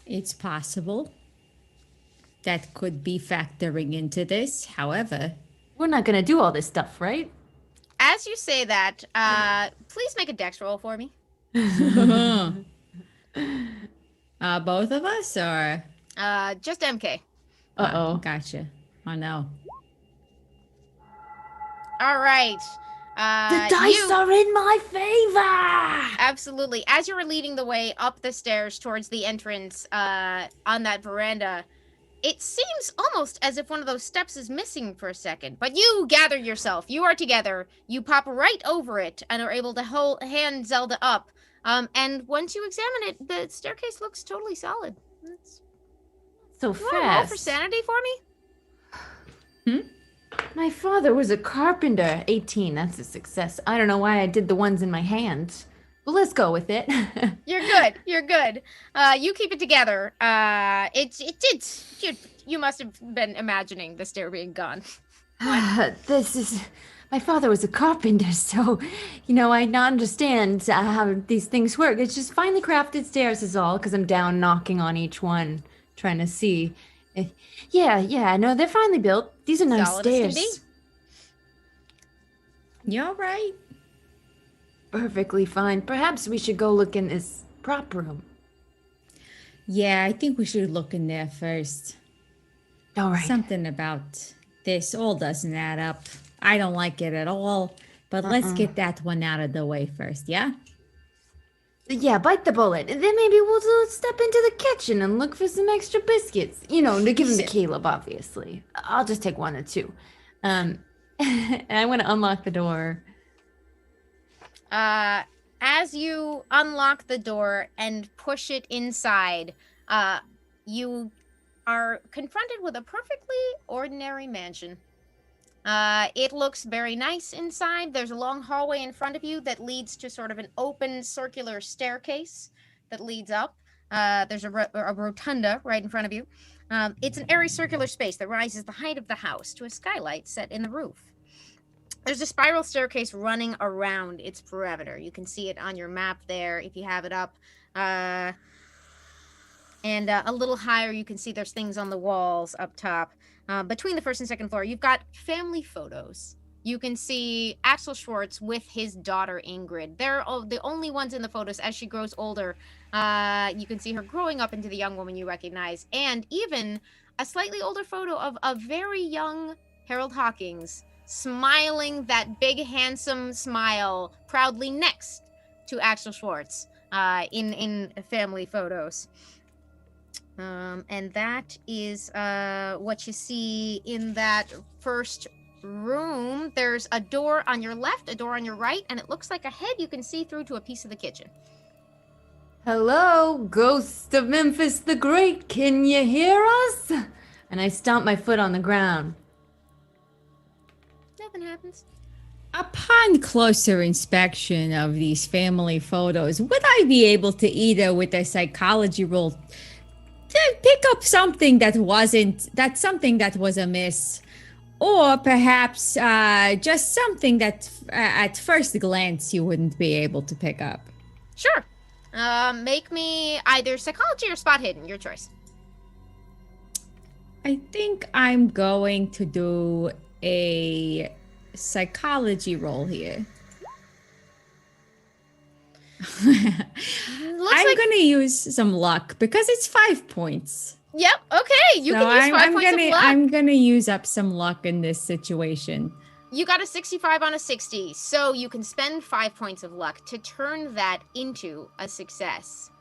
It's possible. That could be factoring into this. However, we're not gonna do all this stuff, right? As you say that, please make a dex roll for me. Both of us, or? Just MK. Uh-oh. Gotcha. Oh, no. All right. The dice are in my favor! Absolutely. As you were leading the way up the stairs towards the entrance on that veranda, it seems almost as if one of those steps is missing for a second. But you gather yourself. You are together. You pop right over it and are able to hand Zelda up. And once you examine it, the staircase looks totally solid. So fast. You want to roll for fast. sanity for me? My father was a carpenter. 18, that's a success. I don't know why I did the ones in my hands. But let's go with it. You're good. You're good. You keep it together. You must have been imagining the stair being gone. My father was a carpenter, so, I understand how these things work. It's just finely crafted stairs is all, because I'm down knocking on each one, trying to see. No, they're finely built. These are nice Solid as can stairs. You're right. Perfectly fine. Perhaps we should go look in this prop room. Yeah, I think we should look in there first. All right. Something about this all doesn't add up. I don't like it at all. But let's get that one out of the way first, yeah? Yeah, bite the bullet. And then maybe we'll step into the kitchen and look for some extra biscuits. You know, to give them to Caleb, obviously. I'll just take one or two. And I want to unlock the door. As you unlock the door and push it inside, you are confronted with a perfectly ordinary mansion. It looks very nice inside. There's a long hallway in front of you that leads to sort of an open circular staircase that leads up. There's a rotunda right in front of you. It's an airy circular space that rises the height of the house to a skylight set in the roof. There's a spiral staircase running around its perimeter. You can see it on your map there if you have it up. And a little higher, you can see there's things on the walls up top. Between the first and second floor, you've got family photos. You can see Axel Schwartz with his daughter Ingrid. They're the only ones in the photos as she grows older. You can see her growing up into the young woman you recognize. And even a slightly older photo of a very young Harold Hawkins smiling that big, handsome smile proudly next to Axel Schwartz in family photos. And that is what you see in that first room. There's a door on your left, a door on your right, and it looks like a head you can see through to a piece of the kitchen. Hello, ghost of Memphis the Great, can you hear us? And I stomp my foot on the ground. Nothing happens. Upon closer inspection of these family photos, would I be able to either with a psychology roll to pick up something that was amiss, or perhaps just something that at first glance you wouldn't be able to pick up? Sure. Make me either psychology or spot hidden, your choice. I think I'm going to do a psychology roll here. I'm gonna use some luck because it's 5 points. Yep. Okay. You can use 5 points of luck. I'm gonna use up some luck in this situation. You got a 65 on a 60, so you can spend 5 points of luck to turn that into a success.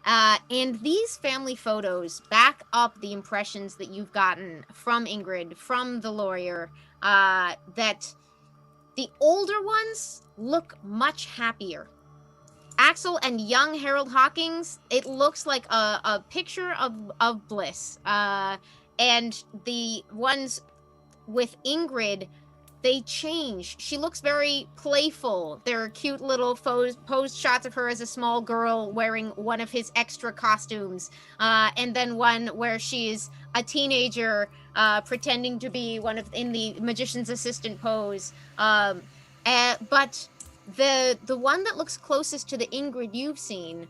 And these family photos back up the impressions that you've gotten from Ingrid, from the lawyer, that the older ones look much happier. Axel and young Harold Hawkins, it looks like a picture of bliss. And the ones with Ingrid, they change. She looks very playful. There are cute little posed shots of her as a small girl wearing one of his extra costumes. And then one where she's a teenager pretending to be in the magician's assistant pose. But the one that looks closest to the Ingrid you've seen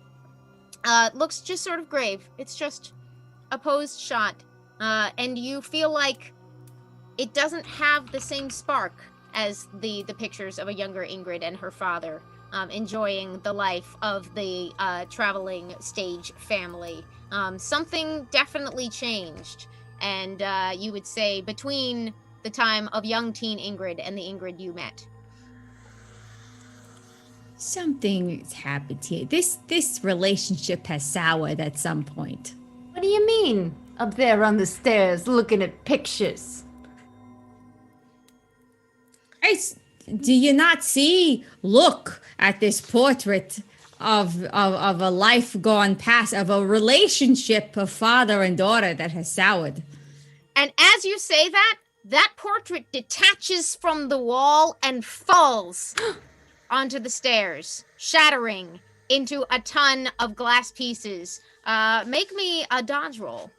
looks just sort of grave. It's just a posed shot. And you feel like it doesn't have the same spark as the pictures of a younger Ingrid and her father enjoying the life of the traveling stage family. Something definitely changed. And you would say between the time of young teen Ingrid and the Ingrid you met. Something's happened here. This relationship has soured at some point. What do you mean? Up there on the stairs looking at pictures. Do you not see? Look at this portrait of a life gone past, of a relationship of father and daughter that has soured. And as you say that portrait detaches from the wall and falls onto the stairs, shattering into a ton of glass pieces. Make me a dodge roll.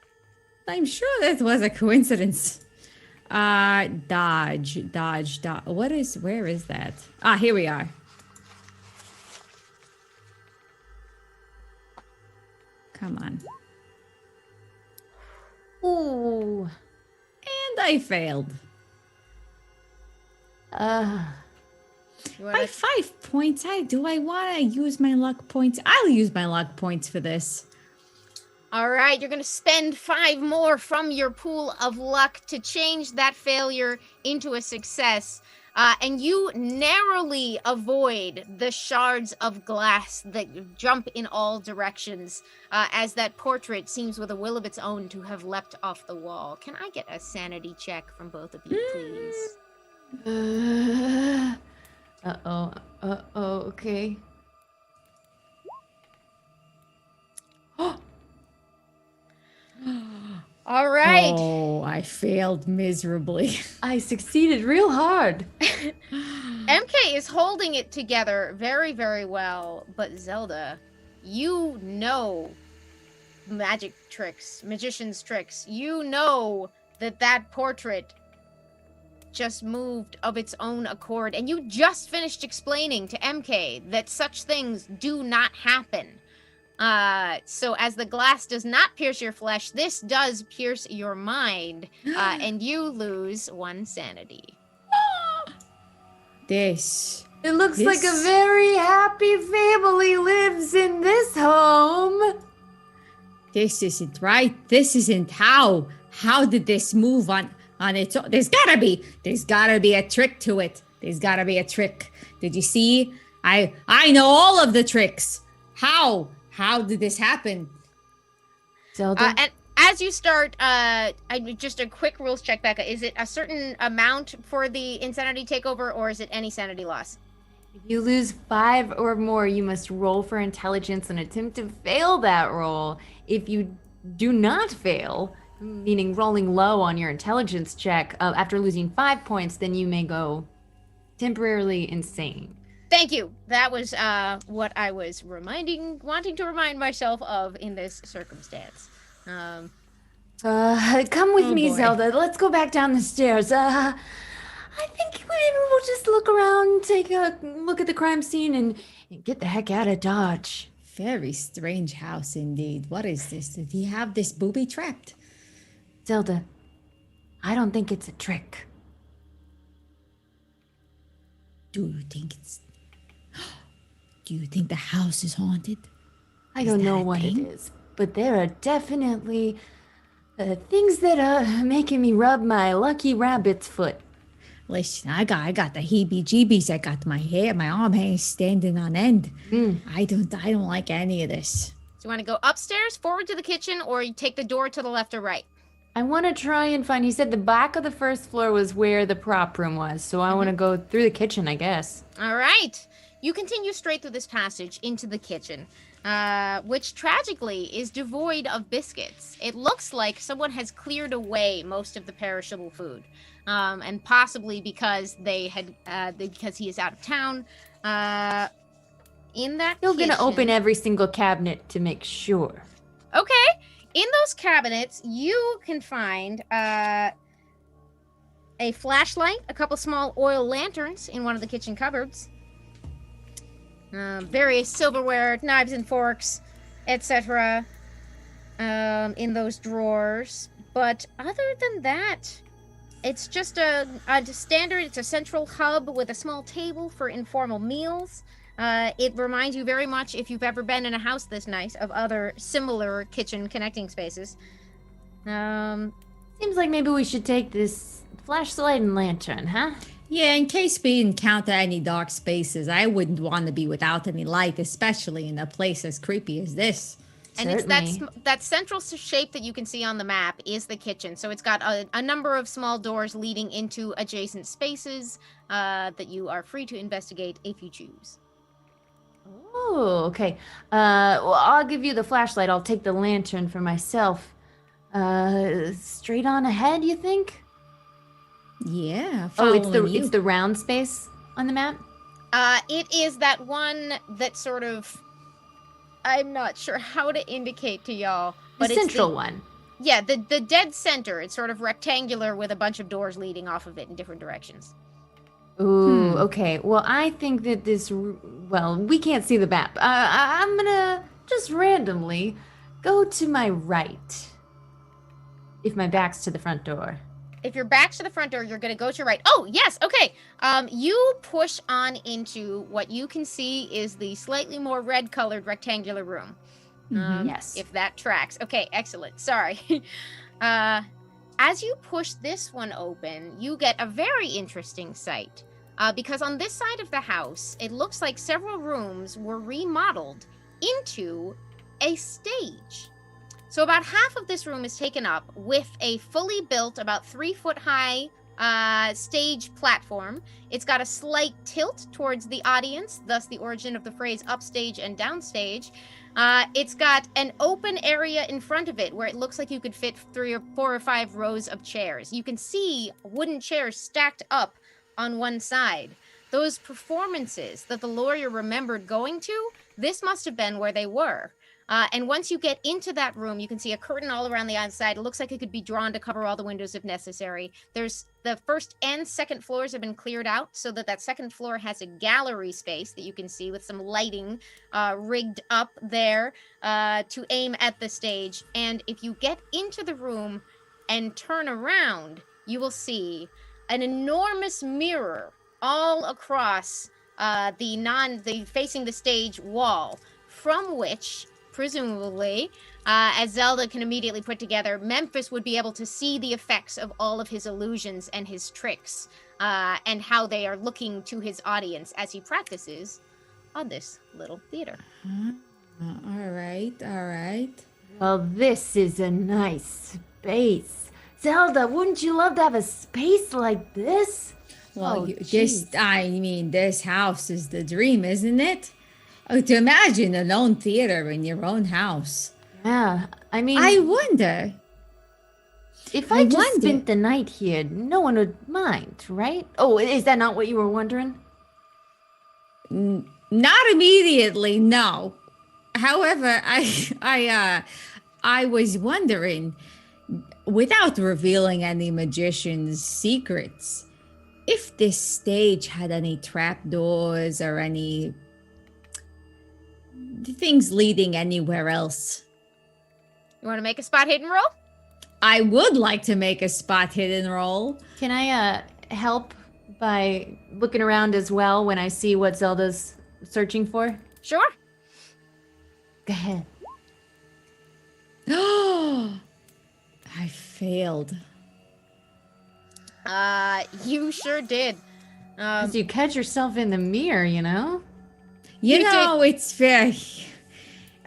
I'm sure that was a coincidence. Dodge. Where is that? Ah, here we are. Come on. Ooh. And I failed. By 5 points. Do I want to use my luck points? I'll use my luck points for this. All right, you're going to spend 5 more from your pool of luck to change that failure into a success. and you narrowly avoid the shards of glass that jump in all directions as that portrait seems with a will of its own to have leapt off the wall. Can I get a sanity check from both of you, please? Okay. All right. Oh, I failed miserably. I succeeded real hard. MK is holding it together very, very well, but Zelda, you know magic tricks, magician's tricks. You know that portrait just moved of its own accord, and you just finished explaining to MK that such things do not happen. So as the glass does not pierce your flesh, this does pierce your mind, and you lose 1 sanity. This. It looks like a very happy family lives in this home. This isn't right. This isn't how. How did this move on its own? There's gotta be a trick to it. There's gotta be a trick. Did you see? I know all of the tricks. How? How did this happen? Zelda? And as you start, just a quick rules check, Becca. Is it a certain amount for the insanity takeover, or is it any sanity loss? If you lose 5 or more, you must roll for intelligence and attempt to fail that roll. If you do not fail, meaning rolling low on your intelligence check, after losing 5 points, then you may go temporarily insane. Thank you. That was what I was wanting to remind myself of in this circumstance. Come with me, boy. Zelda. Let's go back down the stairs. I think maybe we'll just look around, take a look at the crime scene, and get the heck out of Dodge. Very strange house indeed. What is this? Did he have this booby trapped? Zelda, I don't think it's a trick. Do you think the house is haunted? I don't know what it is, but there are definitely things that are making me rub my lucky rabbit's foot. Listen, I got the heebie-jeebies. I got my arm hairs standing on end. I don't like any of this. So you want to go upstairs, forward to the kitchen, or you take the door to the left or right? I want to try and find, you said the back of the first floor was where the prop room was, so I want to go through the kitchen, I guess. All right. You continue straight through this passage into the kitchen, which tragically is devoid of biscuits. It looks like someone has cleared away most of the perishable food, and possibly because because he is out of town. In that You're kitchen, gonna open every single cabinet to make sure. Okay. In those cabinets, you can find a flashlight, a couple small oil lanterns in one of the kitchen cupboards. Various silverware, knives and forks, etc. In those drawers. But other than that, it's just a standard, it's a central hub with a small table for informal meals. It reminds you very much, if you've ever been in a house this nice, of other similar kitchen connecting spaces. Seems like maybe we should take this flashlight and lantern, huh? Yeah, in case we encounter any dark spaces, I wouldn't want to be without any light, especially in a place as creepy as this. And it's that central shape that you can see on the map is the kitchen. So it's got a number of small doors leading into adjacent spaces that you are free to investigate if you choose. Oh, okay. Well, I'll give you the flashlight. I'll take the lantern for myself. Straight on ahead, you think? Yeah. It's the round space on the map? It is that one that sort of, I'm not sure how to indicate to y'all, but The it's central one. Yeah, the dead center. It's sort of rectangular with a bunch of doors leading off of it in different directions. Ooh, okay. Well, I think that we can't see the map. I'm gonna just randomly go to my right. If my back's to the front door. If your back's to the front door, you're going to go to your right. Oh, yes. Okay. You push on into what you can see is the slightly more red-colored rectangular room. Yes. If that tracks. Okay, excellent. Sorry. As you push this one open, you get a very interesting sight. because on this side of the house, it looks like several rooms were remodeled into a stage. So about half of this room is taken up with a fully built, about 3-foot high stage platform. It's got a slight tilt towards the audience, thus the origin of the phrase upstage and downstage. It's got an open area in front of it where it looks like you could fit 3 or 4 or 5 rows of chairs. You can see wooden chairs stacked up on one side. Those performances that the lawyer remembered going to, this must have been where they were. And once you get into that room, you can see a curtain all around the outside. It looks like it could be drawn to cover all the windows if necessary. There's the first and second floors have been cleared out so that second floor has a gallery space that you can see with some lighting rigged up there to aim at the stage. And if you get into the room and turn around, you will see an enormous mirror all across the facing the stage wall, from which presumably, as Zelda can immediately put together, Memphis would be able to see the effects of all of his illusions and his tricks, and how they are looking to his audience as he practices on this little theater. All right. Well, this is a nice space. Zelda, wouldn't you love to have a space like this? Well, this house is the dream, isn't it? Oh, to imagine a lone theater in your own house. Yeah, I mean, I wonder. If I just spent the night here, no one would mind, right? Oh, is that not what you were wondering? Not immediately, no. However, I was wondering, without revealing any magician's secrets, if this stage had any trapdoors or any things leading anywhere else. You want to make a spot hidden roll? I would like to make a spot hidden roll. Can I help by looking around as well when I see what Zelda's searching for? Sure. Go ahead. Oh, I failed. You sure did. 'Cause you catch yourself in the mirror, you know? You know, it's very...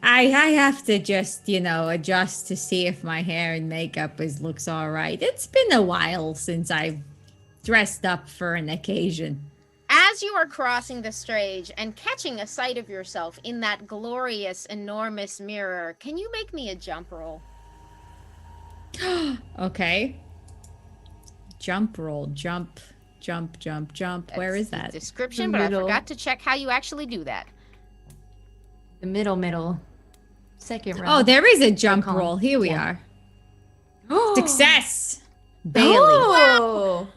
I have to just, adjust to see if my hair and makeup looks all right. It's been a while since I've dressed up for an occasion. As you are crossing the stage and catching a sight of yourself in that glorious, enormous mirror, can you make me a jump roll? Okay. Jump roll, jump. Where is that? Description, but I forgot to check how you actually do that. The middle. Second round. Oh, there is a jump roll. Here we are. Success! Barely. Oh!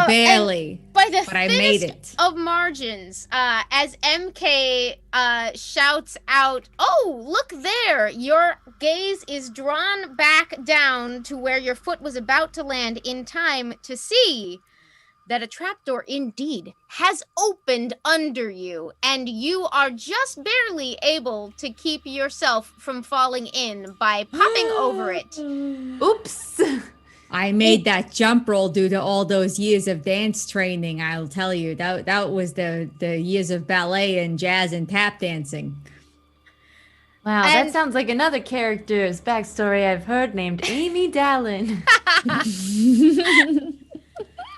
Barely. By the but I made it. Of margins, as MK shouts out, "Oh, look there!" Your gaze is drawn back down to where your foot was about to land in time to see that a trapdoor indeed has opened under you, and you are just barely able to keep yourself from falling in by popping over it. Oops. I made that jump roll due to all those years of dance training. I'll tell you, that was the years of ballet and jazz and tap dancing. Wow, that sounds like another character's backstory I've heard named Amy Dallen.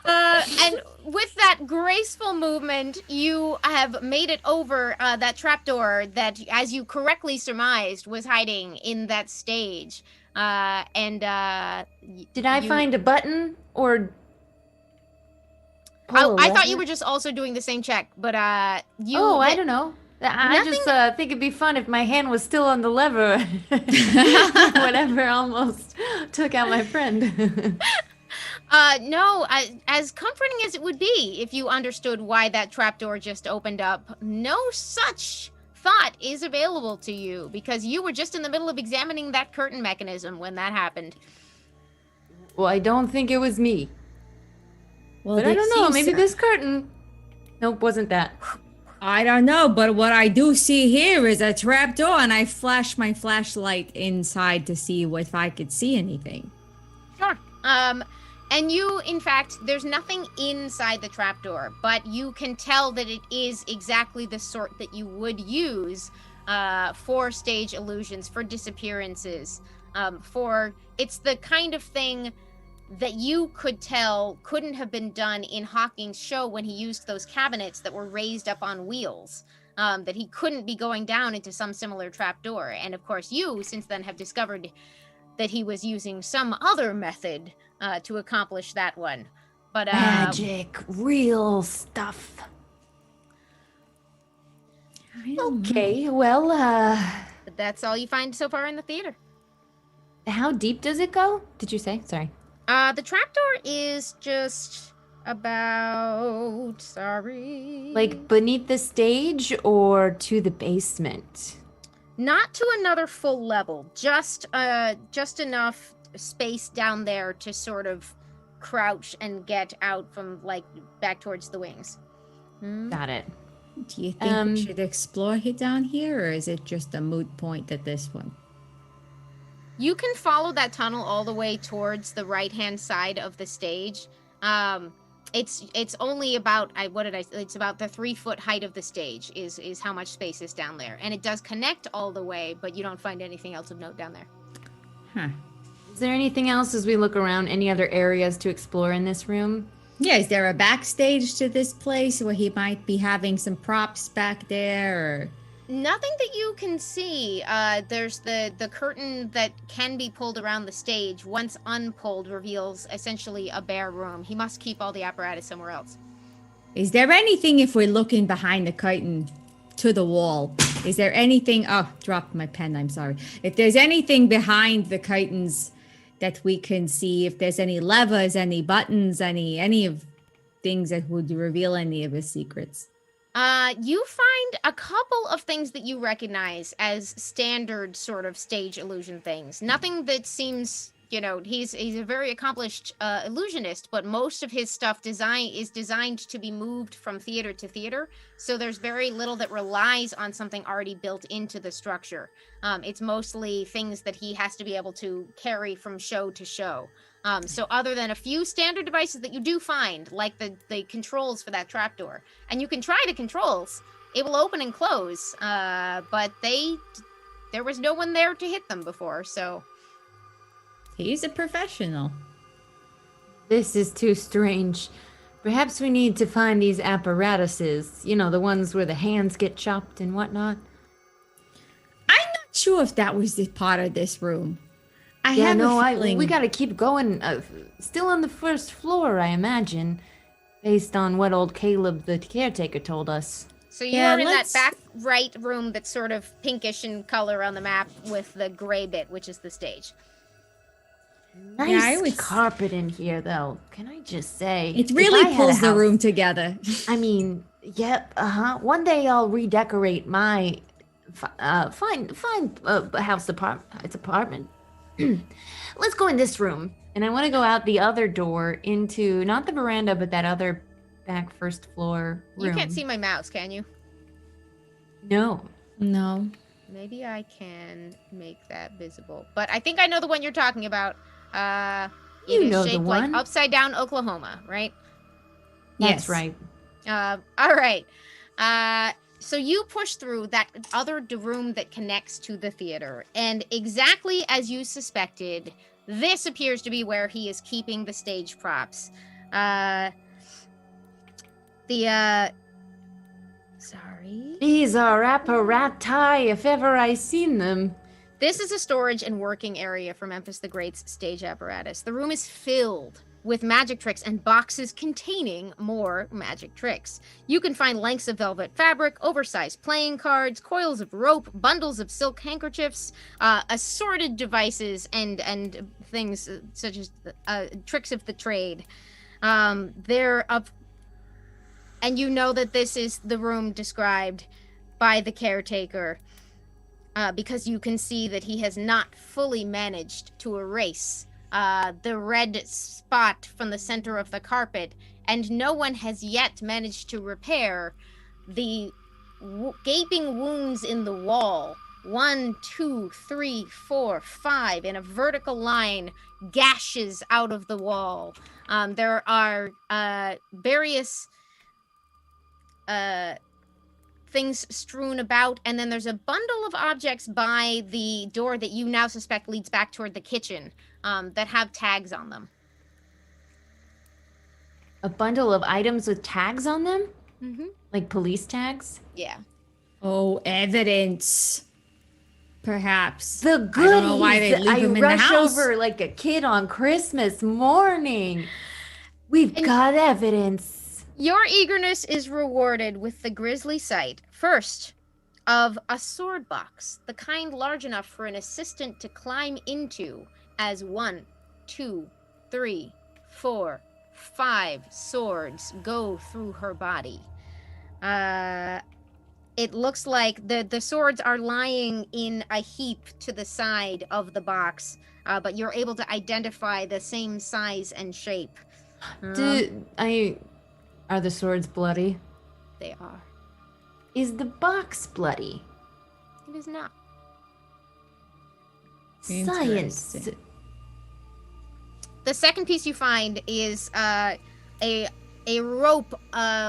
And with that graceful movement, you have made it over that trapdoor that, as you correctly surmised, was hiding in that stage. Did I find a button or? I thought you were just also doing the same check, but you. Oh, I don't know. I just think it'd be fun if my hand was still on the lever. Whatever almost took out my friend. No, as comforting as it would be if you understood why that trapdoor just opened up, no such thought is available to you because you were just in the middle of examining that curtain mechanism when that happened. Well, I don't think it was me. Well, but I don't know, maybe this curtain. Nope, wasn't that. I don't know, but what I do see here is a trapdoor, and I flash my flashlight inside to see if I could see anything. Sure. And you, in fact, there's nothing inside the trapdoor, but you can tell that it is exactly the sort that you would use for stage illusions, for disappearances, it's the kind of thing that you could tell couldn't have been done in Hawking's show when he used those cabinets that were raised up on wheels. That he couldn't be going down into some similar trapdoor. And of course, you, since then, have discovered that he was using some other method to accomplish that one. But magic, real stuff. Okay, well, but that's all you find so far in the theater. How deep does it go? Did you say? Sorry. The trapdoor is just about, like beneath the stage or to the basement? Not to another full level, just enough space down there to sort of crouch and get out from, like, back towards the wings. Got it. Do you think we should explore it down here, or is it just a moot point at this one? You can follow that tunnel all the way towards the right-hand side of the stage. It's only about it's about the 3-foot height of the stage is how much space is down there, and it does connect all the way, but you don't find anything else of note down there. Huh. Is there anything else as we look around? Any other areas to explore in this room? Yeah, is there a backstage to this place where he might be having some props back there, or? Nothing that you can see. There's the curtain that can be pulled around the stage. Once unpulled, reveals essentially a bare room. He must keep all the apparatus somewhere else. Is there anything, if we're looking behind the curtain to the wall, is there anything? Oh, dropped my pen. I'm sorry. If there's anything behind the curtains that we can see, if there's any levers, any buttons, any of things that would reveal any of his secrets. You find a couple of things that you recognize as standard sort of stage illusion things. Nothing that seems, he's a very accomplished illusionist, but most of his stuff is designed to be moved from theater to theater. So there's very little that relies on something already built into the structure. It's mostly things that he has to be able to carry from show to show. So other than a few standard devices that you do find, like the controls for that trapdoor, and you can try the controls, it will open and close, but there was no one there to hit them before, so. He's a professional. This is too strange. Perhaps we need to find these apparatuses, the ones where the hands get chopped and whatnot. I'm not sure if that was the part of this room. We got to keep going. Still on the first floor, I imagine, based on what old Caleb, the caretaker, told us. So you're in that back right room that's sort of pinkish in color on the map with the gray bit, which is the stage. Nice carpet in here, though. Can I just say? It really pulls the room together. I mean, yep, One day I'll redecorate my fine house apartment. Let's go in this room, and I want to go out the other door into not the veranda, but that other back first floor room. You can't see my mouse, can you? No. Maybe I can make that visible, but I think I know the one you're talking about. It is shaped like upside down Oklahoma, right? That's right. All right. So you push through that other room that connects to the theater, and exactly as you suspected, this appears to be where he is keeping the stage props. These are apparati, if ever I seen them. This is a storage and working area for Memphis the Great's stage apparatus. The room is filled with magic tricks and boxes containing more magic tricks. You can find lengths of velvet fabric, oversized playing cards, coils of rope, bundles of silk handkerchiefs, assorted devices, and things such as tricks of the trade. And you know that this is the room described by the caretaker, because you can see that he has not fully managed to erase the red spot from the center of the carpet, and no one has yet managed to repair the gaping wounds in the wall 1, 2, 3, 4, 5 in a vertical line, gashes out of the wall. There are various things strewn about, and then there's a bundle of objects by the door that you now suspect leads back toward the kitchen that have tags on them. A bundle of items with tags on them? Mm-hmm. Like police tags? Yeah. Oh, evidence. Perhaps. The I don't goodies! know why they leave I them in the rush house. over like a kid on Christmas morning. We've got evidence. Your eagerness is rewarded with the grisly sight, first, of a sword box, the kind large enough for an assistant to climb into, as 1, 2, 3, 4, 5 swords go through her body. It looks like the swords are lying in a heap to the side of the box, but you're able to identify the same size and shape. Are the swords bloody? They are. Is the box bloody? It is not. Science. Interesting. The second piece you find is a rope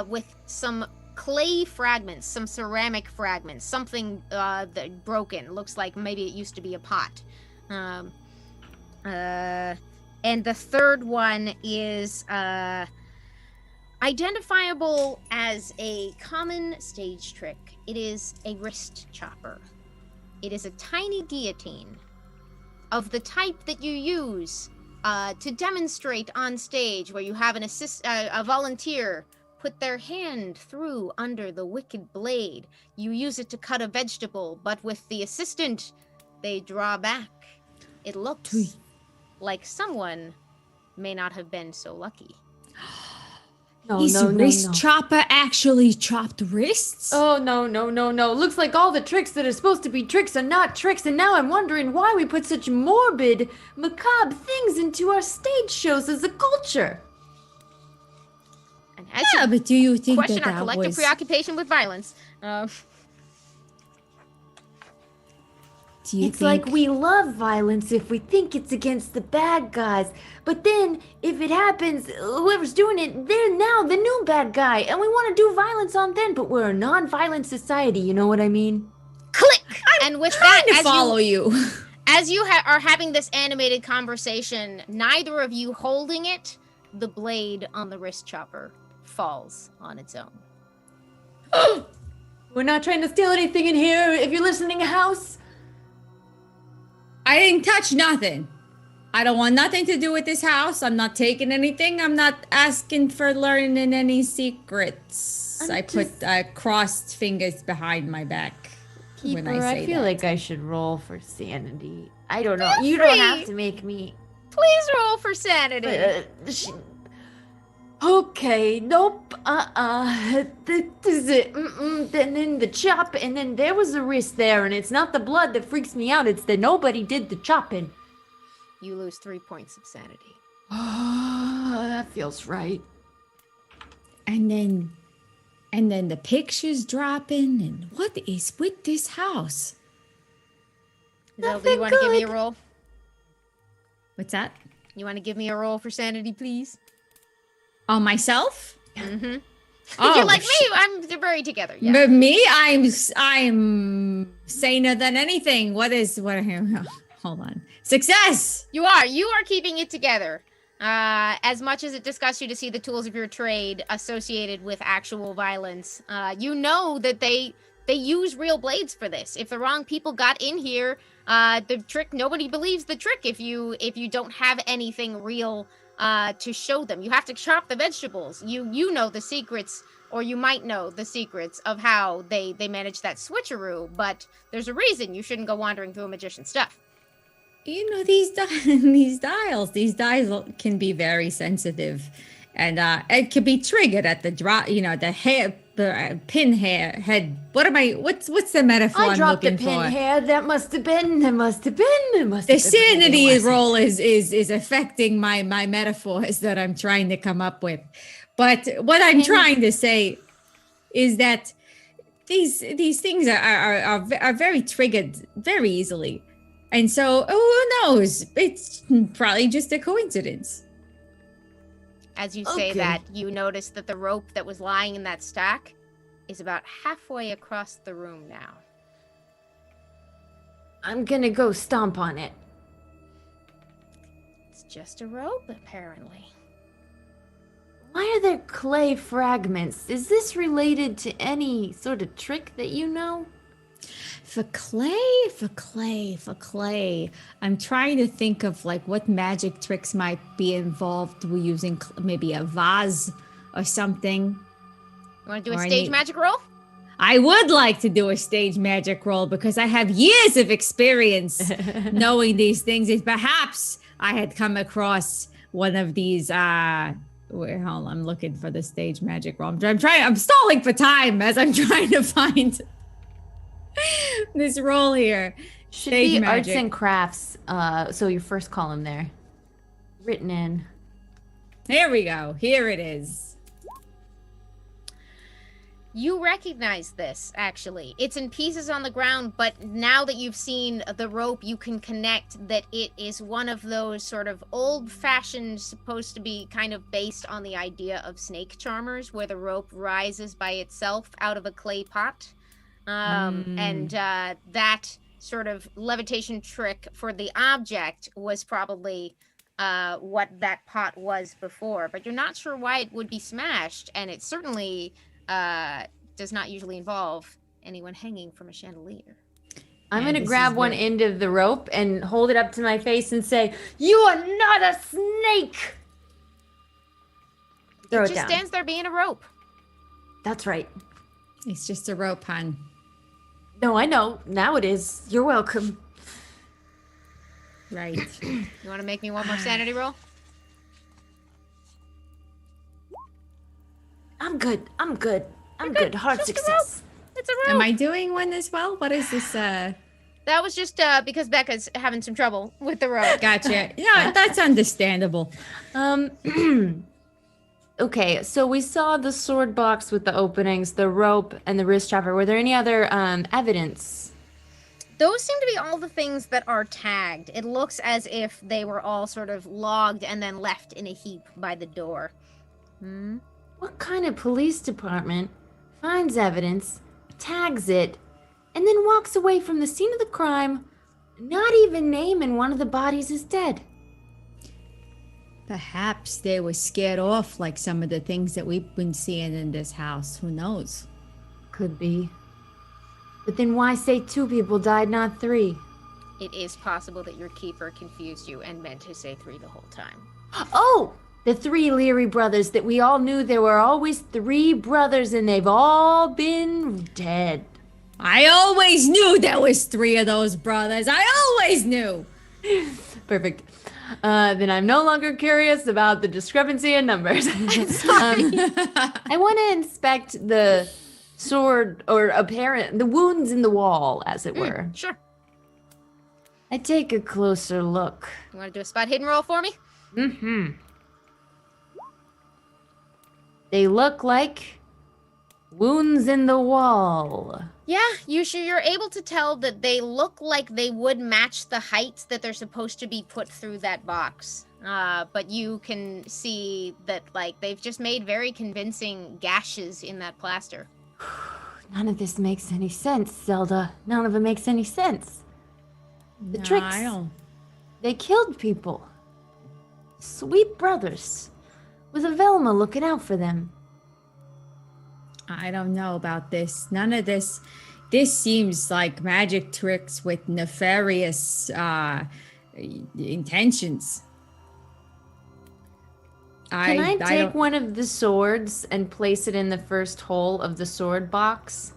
with some clay fragments, some ceramic fragments, something that broken. Looks like maybe it used to be a pot. And the third one is identifiable as a common stage trick. It is a wrist chopper. It is a tiny guillotine of the type that you use to demonstrate on stage, where you have a volunteer put their hand through under the wicked blade. You use it to cut a vegetable, but with the assistant, they draw back. It looks like someone may not have been so lucky. His wrist chopper actually chopped wrists? Oh, no. Looks like all the tricks that are supposed to be tricks are not tricks, and now I'm wondering why we put such morbid, macabre things into our stage shows as a culture. And as Yeah, you but do you think question that our collective was... preoccupation with violence, Do you It's think... like we love violence if we think it's against the bad guys. But then, if it happens, whoever's doing it, they're now the new bad guy. And we want to do violence on them, but we're a non-violent society, you know what I mean? click! And with that, to follow you. As you are having this animated conversation, neither of you holding it, the blade on the wrist chopper falls on its own. We're not trying to steal anything in here. If you're listening, house. I didn't touch nothing. I don't want nothing to do with this house. I'm not taking anything. I'm not asking for learning any secrets. I put crossed fingers behind my back when I Keeper, say I feel that. like I should roll for sanity. I don't know. Feel You don't free. have to make me. Please roll for sanity. Okay, nope, this is it, then the chop, and then there was a wrist there, and it's not the blood that freaks me out, it's that nobody did the chopping. You lose 3 points of sanity. That feels right. And then the pictures dropping. And what is with this house? Zelda, you want to give me a roll? What's that? You want to give me a roll for sanity, please? Oh, myself? Mm-hmm. Oh, You're like me. They're buried together. Yeah. But me, I'm saner than anything. What? Hold on. Success. You are keeping it together. As much as it disgusts you to see the tools of your trade associated with actual violence, you know that they use real blades for this. If the wrong people got in here, the trick, nobody believes the trick if you don't have anything real to show them. You have to chop the vegetables. You know the secrets, or you might know the secrets of how they manage that switcheroo, but there's a reason you shouldn't go wandering through a magician's stuff. You know, these dials can be very sensitive, and it can be triggered at the drop. You know, the hair, the pin hair head. What's the metaphor I I'm dropped the looking pin for? hair, that must have been. The sanity roll is affecting my metaphors that I'm trying to come up with. But what I'm trying to say is that these things are very triggered very easily. And so, who knows? It's probably just a coincidence. As you say that, you notice that the rope that was lying in that stack is about halfway across the room now. I'm gonna go stomp on it. It's just a rope, apparently. Why are there clay fragments? Is this related to any sort of trick that you know? For clay. I'm trying to think of like what magic tricks might be involved. We're using maybe a vase or something. You want to do a stage magic roll? I would like to do a stage magic roll because I have years of experience knowing these things. If perhaps I had come across one of these. Wait, hold on, I'm looking for the stage magic roll. I'm stalling for time as I'm trying to find this roll here. Should be arts and crafts. So your first column there, written in. Here we go. Here it is. You recognize this, actually. It's in pieces on the ground, but now that you've seen the rope, you can connect that it is one of those sort of old-fashioned, supposed to be kind of based on the idea of snake charmers, where the rope rises by itself out of a clay pot. And that sort of levitation trick for the object was probably what that pot was before. But you're not sure why it would be smashed, and it certainly... does not usually involve anyone hanging from a chandelier. I'm going to grab one end of the rope and hold it up to my face and say, "You are not a snake!" Throw it down. It just stands there being a rope. That's right. It's just a rope, hon. No, I know. Now it is. You're welcome. Right. You want to make me one more sanity roll? I'm good. Hard success. It's a rope. Am I doing one as well? What is this? That was just because Becca's having some trouble with the rope. Gotcha. Yeah, that's understandable. Okay, so we saw the sword box with the openings, the rope, and the wrist strapper. Were there any other evidence? Those seem to be all the things that are tagged. It looks as if they were all sort of logged and then left in a heap by the door. What kind of police department finds evidence, tags it, and then walks away from the scene of the crime, not even naming one of the bodies as dead? Perhaps they were scared off like some of the things that we've been seeing in this house. Who knows? Could be. But then why say 2 people died, not 3? It is possible that your keeper confused you and meant to say 3 the whole time. Oh! The 3 Leary brothers that we all knew there were always 3 brothers and they've all been dead. I always knew there was 3 of those brothers. I always knew. Perfect. Then I'm no longer curious about the discrepancy in numbers. I want to inspect the sword or the wounds in the wall, as it were. Sure. I take a closer look. You want to do a spot hidden roll for me? Mm-hmm. They look like wounds in the wall. Yeah, you're able to tell that they look like they would match the heights that they're supposed to be put through that box. But you can see that, like, they've just made very convincing gashes in that plaster. None of this makes any sense, Zelda. None of it makes any sense. The tricks. They killed people. Sweet brothers. With a Velma looking out for them. I don't know about this. None of this. This seems like magic tricks with nefarious intentions. Can I take one of the swords and place it in the first hole of the sword box?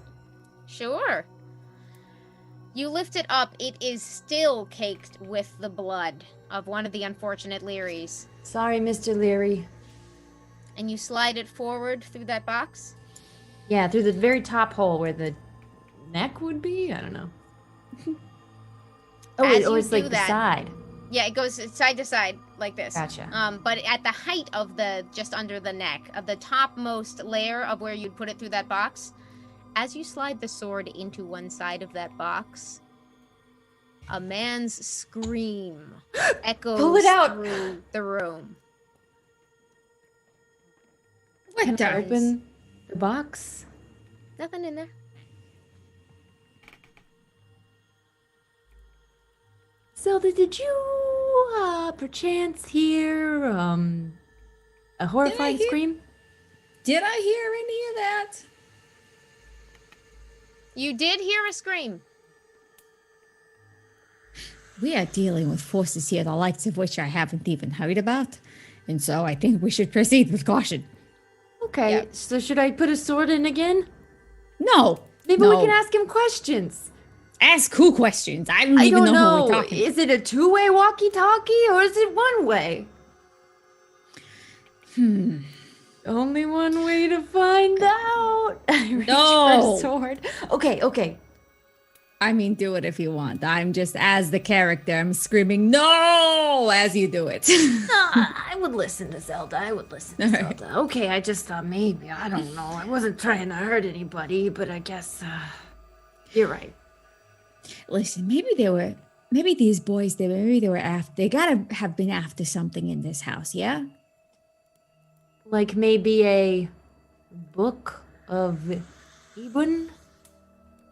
Sure. You lift it up. It is still caked with the blood of one of the unfortunate Learys. Sorry, Mr. Leary. And you slide it forward through that box? Yeah, through the very top hole where the neck would be? I don't know. Or it's like the side. Yeah, it goes side to side like this. Gotcha. But at the height of just under the neck, of the topmost layer of where you'd put it through that box, As you slide the sword into one side of that box, a man's scream echoes Pull it out. through the room. What Can I does? open the box? Nothing in there. Zelda, did you perchance hear a horrifying hear- scream? Did I hear any of that? You did hear a scream. We are dealing with forces here, the likes of which I haven't even heard about. And so I think we should proceed with caution. Okay, Yeah. so should I put a sword in again? No. Maybe no. we can ask him questions. Ask who questions? I don't I even don't know who know. we're talking. Is it a two-way walkie-talkie or is it one way? Only one way to find out. I reach No. for a sword. Okay. I mean, do it if you want. I'm just, as the character, I'm screaming, no, as you do it. I would listen to Zelda. Okay, I just thought maybe. I don't know. I wasn't trying to hurt anybody, but I guess you're right. Listen, maybe these boys, they gotta have been after something in this house, yeah? Like maybe a book of Ibn?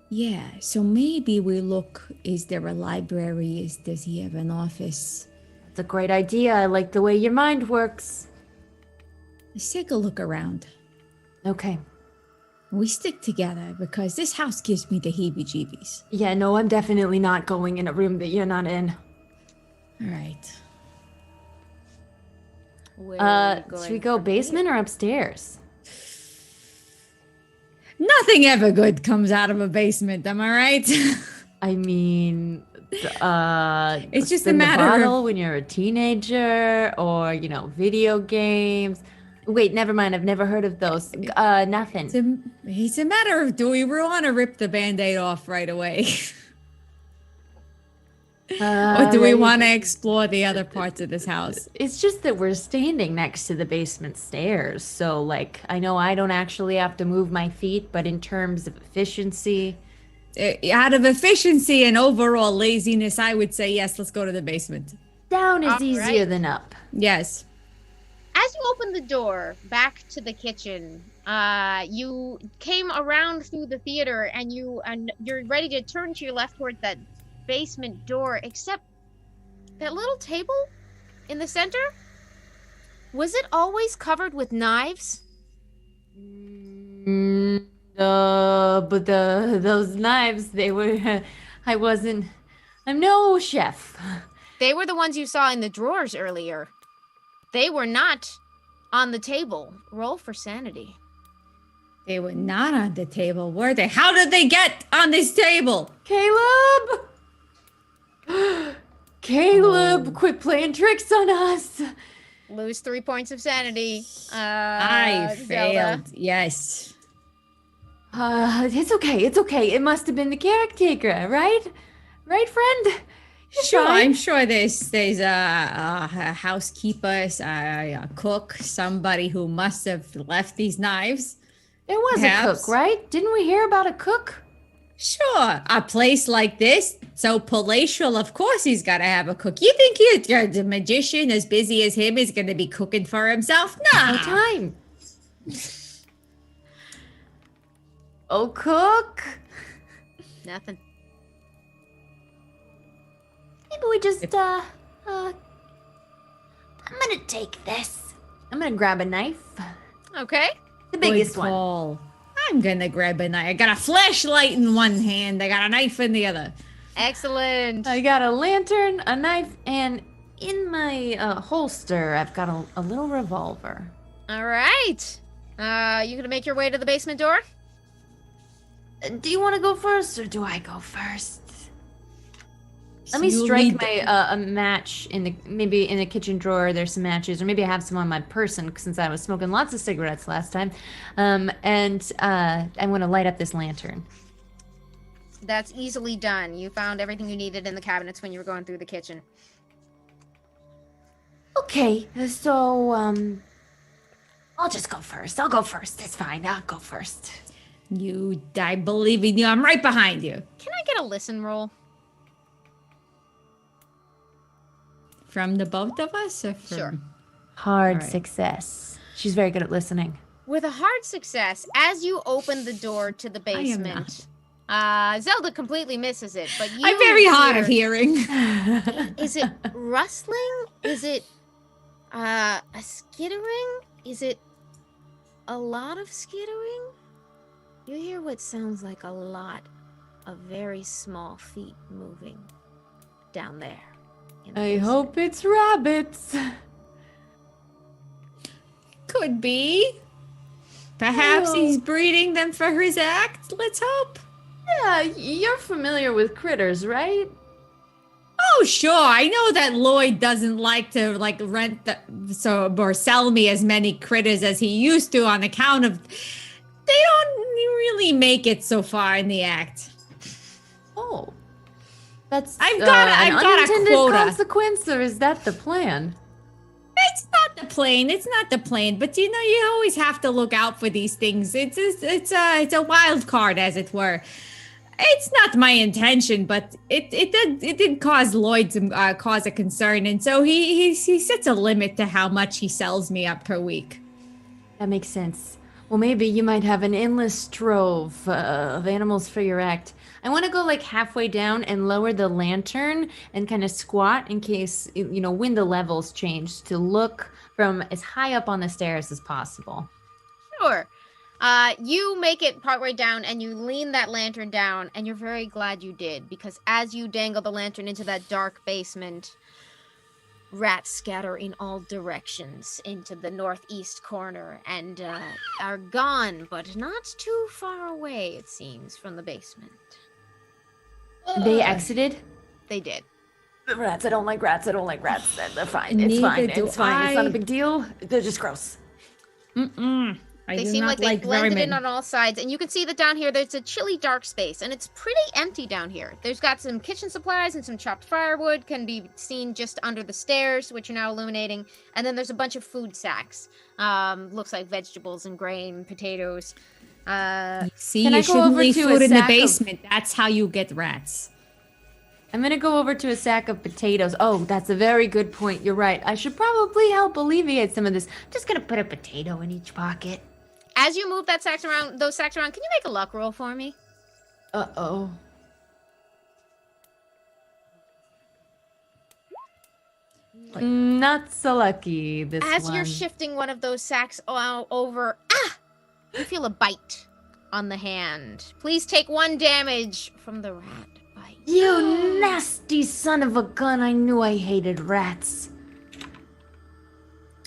Yeah, so maybe we look, is there a library? Does he have an office? That's a great idea. I like the way your mind works. Let's take a look around. Okay. We stick together because this house gives me the heebie-jeebies. Yeah, no, I'm definitely not going in a room that you're not in. All right. Where are you Should going we go from basement or upstairs? Nothing ever good comes out of a basement, am I right? I mean, It's just a spin the matter of- bottle when you're a teenager, or video games. Wait, never mind. I've never heard of those. Nothing. It's a matter of, do we want to rip the Band-Aid off right away? Or do we want to explore the other parts of this house? It's just that we're standing next to the basement stairs, so like I know I don't actually have to move my feet, but in terms of efficiency, Out of efficiency and overall laziness, I would say yes, let's go to the basement. down is All easier right. than up. Yes. As you open the door back to the kitchen, you came around through the theater and you're ready to turn to your left toward that basement door, except that little table in the center, was it always covered with knives? But those knives, they were. I'm no chef. They were the ones you saw in the drawers earlier. They were not on the table. Roll for sanity. They were not on the table, were they? How did they get on this table? Caleb! Caleb, quit playing tricks on us. Lose 3 points of sanity. I Zelda. failed. Yes. It's okay. It must have been the caretaker, right? Right, friend? It's Sure, fine. I'm sure there's a housekeeper, a cook, somebody who must have left these knives. There was a Perhaps. cook, right? Didn't we hear about a cook? Sure, a place like this, so palatial, of course he's got to have a cook. You think the magician as busy as him is going to be cooking for himself? No Nah. time. Oh, cook. Nothing. Maybe we just, I'm gonna take this. I'm gonna grab a knife. Okay. The biggest Good one. call. I'm going to grab a knife. I got a flashlight in one hand. I got a knife in the other. Excellent. I got a lantern, a knife, and in my holster, I've got a little revolver. All right. You gonna make your way to the basement door? Do you want to go first, or do I go first? Let me You strike lead- my a match maybe in the kitchen drawer. There's some matches, or maybe I have some on my person since I was smoking lots of cigarettes last time. And I'm gonna light up this lantern. That's easily done. You found everything you needed in the cabinets when you were going through the kitchen. Okay, so I'll just go first. I'll go first. It's fine. I'll go first. I believe in you. I'm right behind you. Can I get a listen roll? From the both of us? Or from... Sure. Hard All right. success. She's very good at listening. With a hard success, as you open the door to the I am basement, Zelda completely misses it, but you I'm very hard of hear- hearing. Is it rustling? Is it a skittering? Is it a lot of skittering? You hear what sounds like a lot of very small feet moving down there. in the I basement. hope it's rabbits. Could be. Perhaps he's breeding them for his act. Let's hope. Yeah, you're familiar with critters, right? Oh, sure. I know that Lloyd doesn't like to rent or sell me as many critters as he used to on account of they don't really make it so far in the act. Oh. That's I've got a unintended quota. consequence, or is that the plan? It's not the plane. It's not the plane. But you know, you always have to look out for these things. It's a wild card, as it were. It's not my intention, but it did cause Lloyd some cause a concern, and so he sets a limit to how much he sells me up per week. That makes sense. Well, maybe you might have an endless trove of animals for your act. I want to go like halfway down and lower the lantern and kind of squat in case, when the levels change, to look from as high up on the stairs as possible. Sure. You make it partway down and you lean that lantern down, and you're very glad you did, because as you dangle the lantern into that dark basement, rats scatter in all directions into the northeast corner and are gone, but not too far away, it seems, from the basement. They exited? They did. Rats, I don't like rats. They're fine. Neither It's fine. do It's fine. It's not I. a big deal. They're just gross. I They do seem not like they blended vermin. in on all sides, and you can see that down here there's a chilly dark space, and it's pretty empty down here. There's got some kitchen supplies and some chopped firewood can be seen just under the stairs, which are now illuminating, and then there's a bunch of food sacks. Looks like vegetables and grain, potatoes. See, Can I you go shouldn't over leave to a food in the sack of- basement. That's how you get rats. I'm going to go over to a sack of potatoes. Oh, that's a very good point. You're right. I should probably help alleviate some of this. I'm just going to put a potato in each pocket. As you move those sacks around, can you make a luck roll for me? Uh-oh. Not so lucky, this As one. you're shifting one of those sacks over, you feel a bite on the hand. Please take 1 damage from the rat bite. You nasty son of a gun. I knew I hated rats.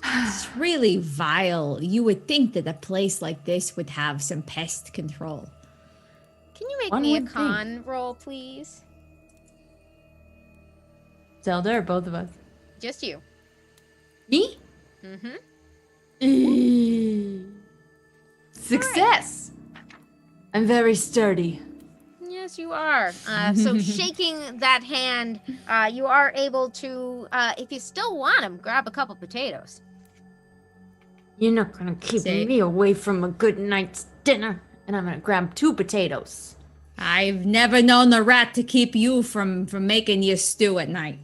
It's really vile. You would think that a place like this would have some pest control. Can you make One me a would con roll, please? Zelda or both of us? Just you. Me? Mm-hmm. Success! I'm very sturdy. Yes, you are. So shaking that hand, you are able to, if you still want them, grab a couple potatoes. You're not gonna keep Say- me away from a good night's dinner, and I'm gonna grab 2 potatoes. I've never known a rat to keep you from making your stew at night.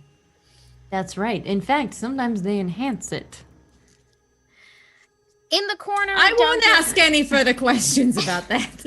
That's right. In fact, sometimes they enhance it. In the corner, I down won't here- ask any further questions about that.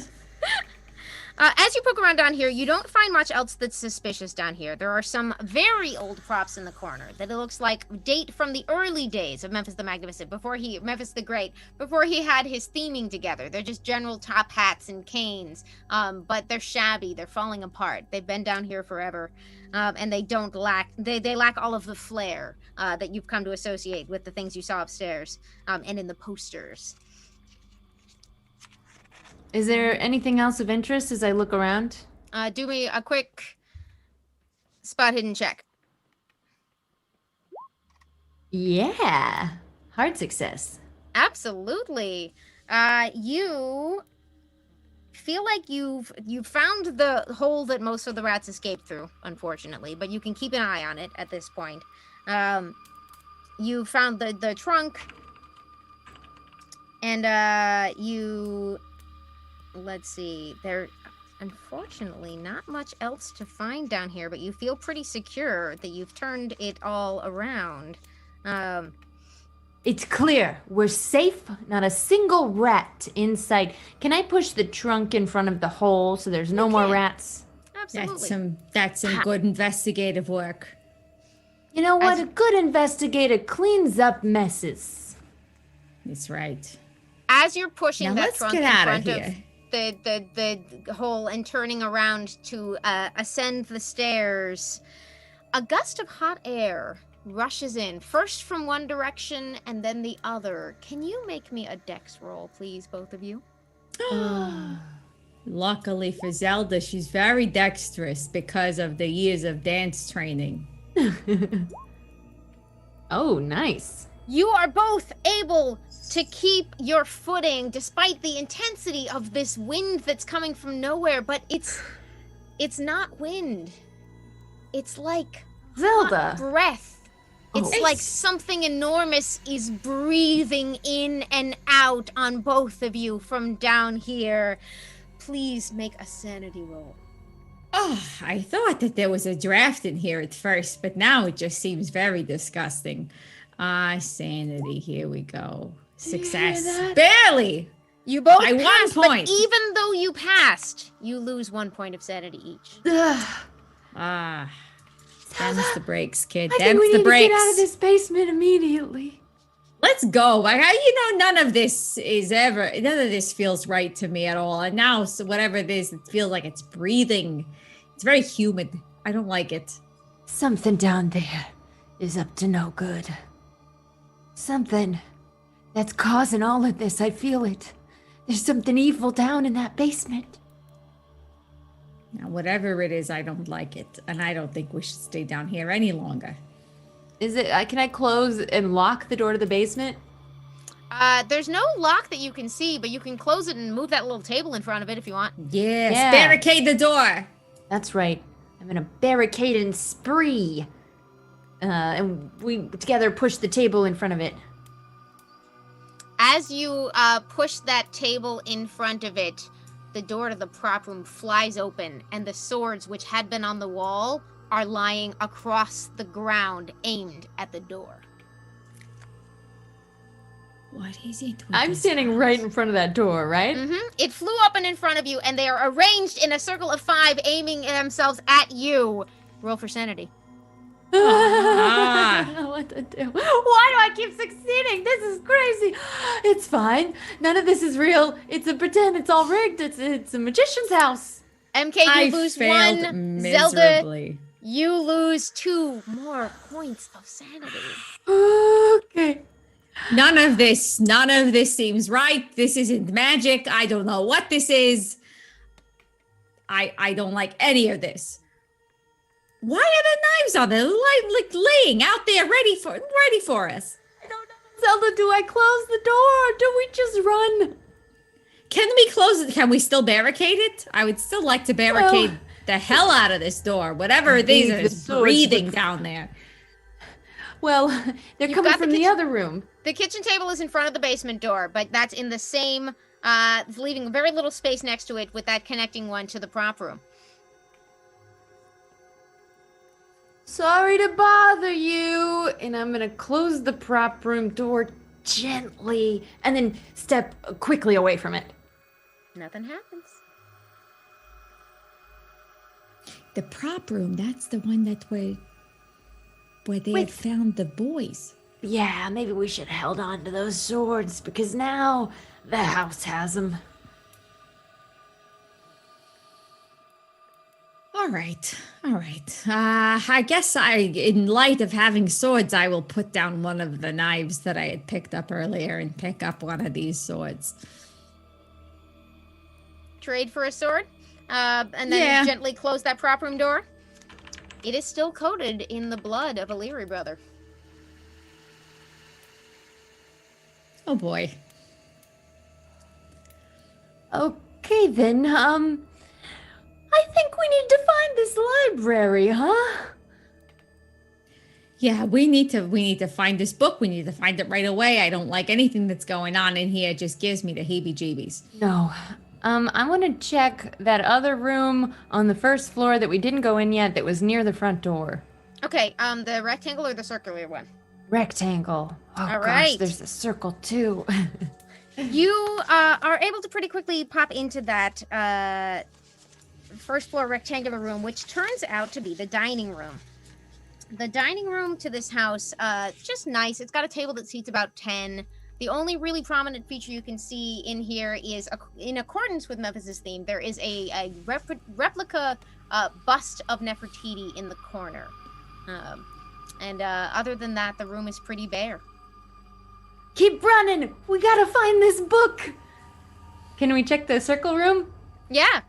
As you poke around down here, you don't find much else that's suspicious down here. There are some very old props in the corner that it looks like date from the early days of Memphis the Magnificent, Memphis the Great, before he had his theming together. They're just general top hats and canes, but they're shabby. They're falling apart. They've been down here forever, and they lack all of the flair that you've come to associate with the things you saw upstairs and in the posters. Is there anything else of interest as I look around? Do me a quick spot hidden check. Yeah. Hard success. Absolutely. You feel like you've found the hole that most of the rats escaped through, unfortunately, but you can keep an eye on it at this point. You found the trunk, and you let's see. There, unfortunately, not much else to find down here, but you feel pretty secure that you've turned it all around. It's clear. We're safe. Not a single rat in sight. Can I push the trunk in front of the hole so there's no more can. rats? Absolutely. That's some good investigative work. You know what? As- A good investigator cleans up messes. That's right. As you're pushing Now that let's trunk get in out front of of the hole and turning around to ascend the stairs, a gust of hot air rushes in, first from one direction and then the other. Can you make me a dex roll, please, both of you? Luckily for Zelda, she's very dexterous because of the years of dance training. Oh, nice. You are both able to keep your footing despite the intensity of this wind that's coming from nowhere, but it's not wind. It's like Zelda. hot breath. It's Oh. like something enormous is breathing in and out on both of you from down here. Please make a sanity roll. Oh, I thought that there was a draft in here at first, but now it just seems very disgusting. Sanity. Here we go. Success. that? Barely. You both By 1 passed, point. but even though you passed, you lose 1 point of sanity each. Ugh. Them's the breaks, kid. I think Them's we the need to breaks. get out of this basement immediately. Let's go. None of this feels right to me at all. And now, so whatever it is, it feels like it's breathing. It's very humid. I don't like it. Something down there is up to no good. Something that's causing all of this. I feel it. There's something evil down in that basement. Now, whatever it is, I don't like it. And I don't think we should stay down here any longer. Is it? Can I close and lock the door to the basement? There's no lock that you can see, but you can close it and move that little table in front of it if you want. Yes, Yeah. barricade the door. That's right. I'm in a barricading spree. And we together push the table in front of it. As you push that table in front of it, the door to the prop room flies open, and the swords which had been on the wall are lying across the ground, aimed at the door. What is it? I'm standing right in front of that door, right? It flew up and in front of you, and they are arranged in a circle of 5, aiming themselves at you. Roll for sanity. I don't know what to do. Why do I keep succeeding? This is crazy. It's fine. None of this is real. It's a pretend. It's all rigged. It's a magician's house. MK, you I lose failed 1. Zelda, miserably. you lose 2 more points of sanity. Okay. None of this seems right. This isn't magic. I don't know what this is. I don't like any of this. Why are the knives on there, like laying out there, ready for us? I don't know. Zelda, do I close the door or do we just run? Can we close it? Can we still barricade it? I would still like to barricade Well, the hell out of this door. Whatever I it is think the is swords breathing would- down there. Well, they're You've coming got the from the kitchen- other room. The kitchen table is in front of the basement door, but that's in the same, leaving very little space next to it with that connecting one to the prop room. Sorry to bother you. And I'm going to close the prop room door gently and then step quickly away from it. Nothing happens. The prop room, that's the one that where they Wait. had found the boys. Yeah, maybe we should have held on to those swords because now the house has them. All right. I guess in light of having swords, I will put down one of the knives that I had picked up earlier and pick up one of these swords. Trade for a sword, and then Yeah. gently close that prop room door. It is still coated in the blood of a Leary brother. Oh boy. Okay then, I think we need to find this library, huh? Yeah, we need to find this book. We need to find it right away. I don't like anything that's going on in here. It just gives me the heebie-jeebies. No, I want to check that other room on the first floor that we didn't go in yet that was near the front door. Okay, the rectangle or the circular one? Rectangle. Oh All gosh, right. there's a circle too. You are able to pretty quickly pop into that first floor rectangular room, which turns out to be the dining room. The dining room to this house, just nice. It's got a table that seats about 10. The only really prominent feature you can see in here is, in accordance with Memphis's theme, there is a replica bust of Nefertiti in the corner. And other than that, the room is pretty bare. Keep running! We gotta find this book! Can we check the circle room? Yeah.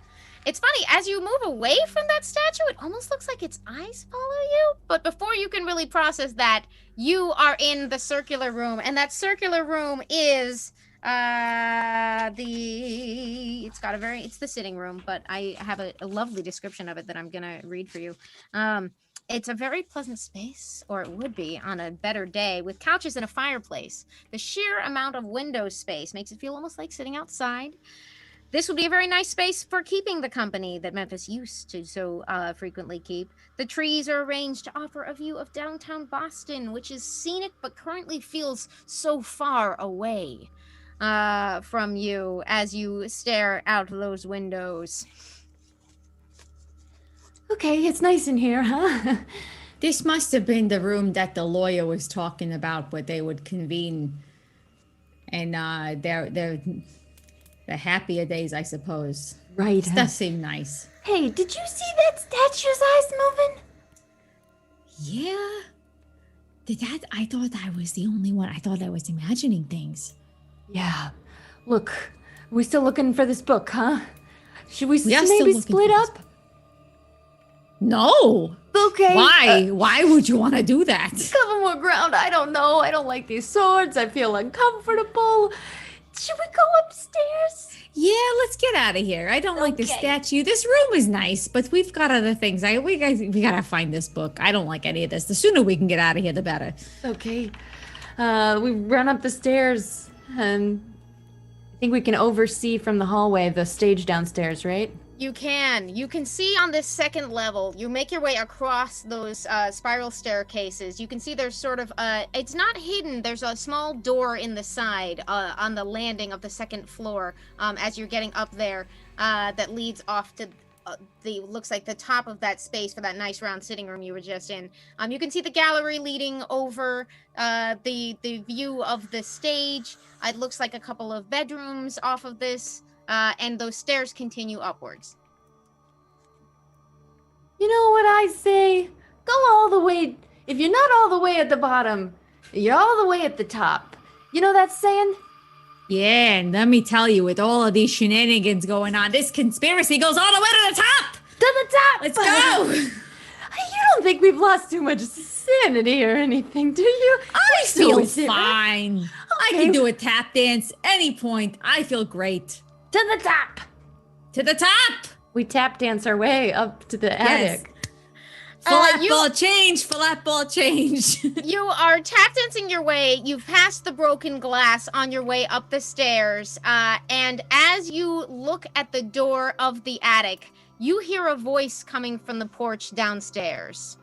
It's funny, as you move away from that statue, it almost looks like its eyes follow you. But before you can really process that, you are in the circular room. And that circular room is it's the sitting room, but I have a lovely description of it that I'm gonna read for you. It's a very pleasant space, or it would be on a better day, with couches and a fireplace. The sheer amount of window space makes it feel almost like sitting outside. This would be a very nice space for keeping the company that Memphis used to so frequently keep. The trees are arranged to offer a view of downtown Boston, which is scenic but currently feels so far away from you as you stare out those windows. Okay, it's nice in here, huh? This must have been the room that the lawyer was talking about, where they would convene, and they're the happier days, I suppose. Right. This does seem nice. Hey, did you see that statue's eyes moving? Yeah. I thought I was the only one. I thought I was imagining things. Yeah. Look, we still looking for this book, huh? Should we are still maybe looking split for this up? No. Okay. Why? Why would you want to do that? Cover more ground. I don't know. I don't like these swords. I feel uncomfortable. Should we go upstairs? Yeah, let's get out of here. I don't like this statue. This room is nice, but we've got other things. We gotta find this book. I don't like any of this. The sooner we can get out of here, the better. Okay. We run up the stairs, and I think we can oversee from the hallway the stage downstairs, right? You can see on this second level. You make your way across those spiral staircases. You can see there's sort of it's not hidden. There's a small door in the side on the landing of the second floor as you're getting up there that leads off to looks like the top of that space for that nice round sitting room you were just in. You can see the gallery leading over the view of the stage. It looks like a couple of bedrooms off of this. And those stairs continue upwards. You know what I say? Go all the way. If you're not all the way at the bottom, you're all the way at the top. You know that saying? Yeah, and let me tell you, with all of these shenanigans going on, this conspiracy goes all the way to the top! To the top! Let's go! You don't think we've lost too much sanity or anything, do you? I still feel with it, right? fine. Okay. I can do a tap dance any point. I feel great. To the top! To the top! We tap dance our way up to the Yes. attic. Flat ball change. You are tap dancing your way. You've passed the broken glass on your way up the stairs. And as you look at the door of the attic, you hear a voice coming from the porch downstairs.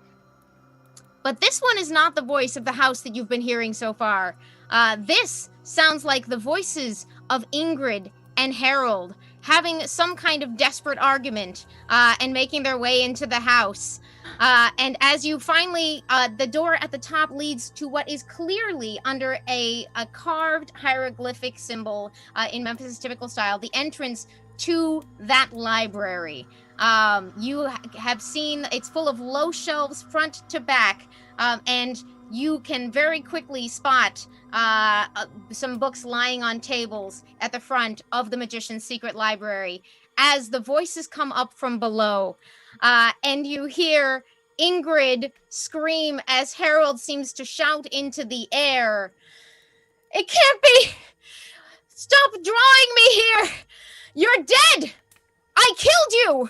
But this one is not the voice of the house that you've been hearing so far. This sounds like the voices of Ingrid and Harold having some kind of desperate argument and making their way into the house. And as you finally, the door at the top leads to what is clearly under a carved hieroglyphic symbol in Memphis' typical style, the entrance to that library. You have seen, it's full of low shelves front to back, and you can very quickly spot some books lying on tables at the front of the Magician's Secret Library as the voices come up from below. And you hear Ingrid scream as Harold seems to shout into the air, "It can't be! Stop drawing me here! You're dead! I killed you!"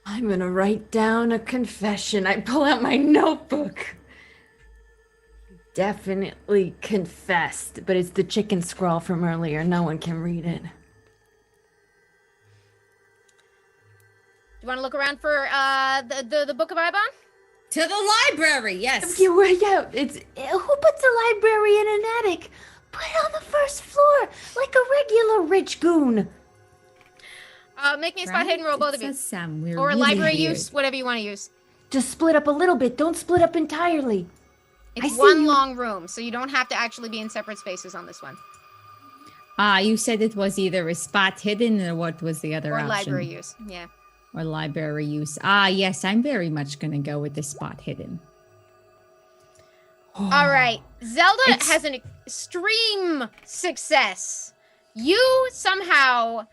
I'm gonna write down a confession. I pull out my notebook. definitely confessed, but it's the chicken scrawl from earlier. No one can read it. Do you want to look around for the Book of Ibon? To the library, yes. Yeah, it's who puts a library in an attic? Put it on the first floor, like a regular rich goon. Make me a spot hidden roll, both of you. Weird, Or really library weird. use, whatever you want to use. Just split up a little bit. Don't split up entirely. It's one long room, so you don't have to actually be in separate spaces on this one. You said it was either a spot hidden or what was the other Or option? library use, yeah. Or library use. Yes, I'm very much going to go with the spot hidden. All right. Zelda has an extreme success. You somehow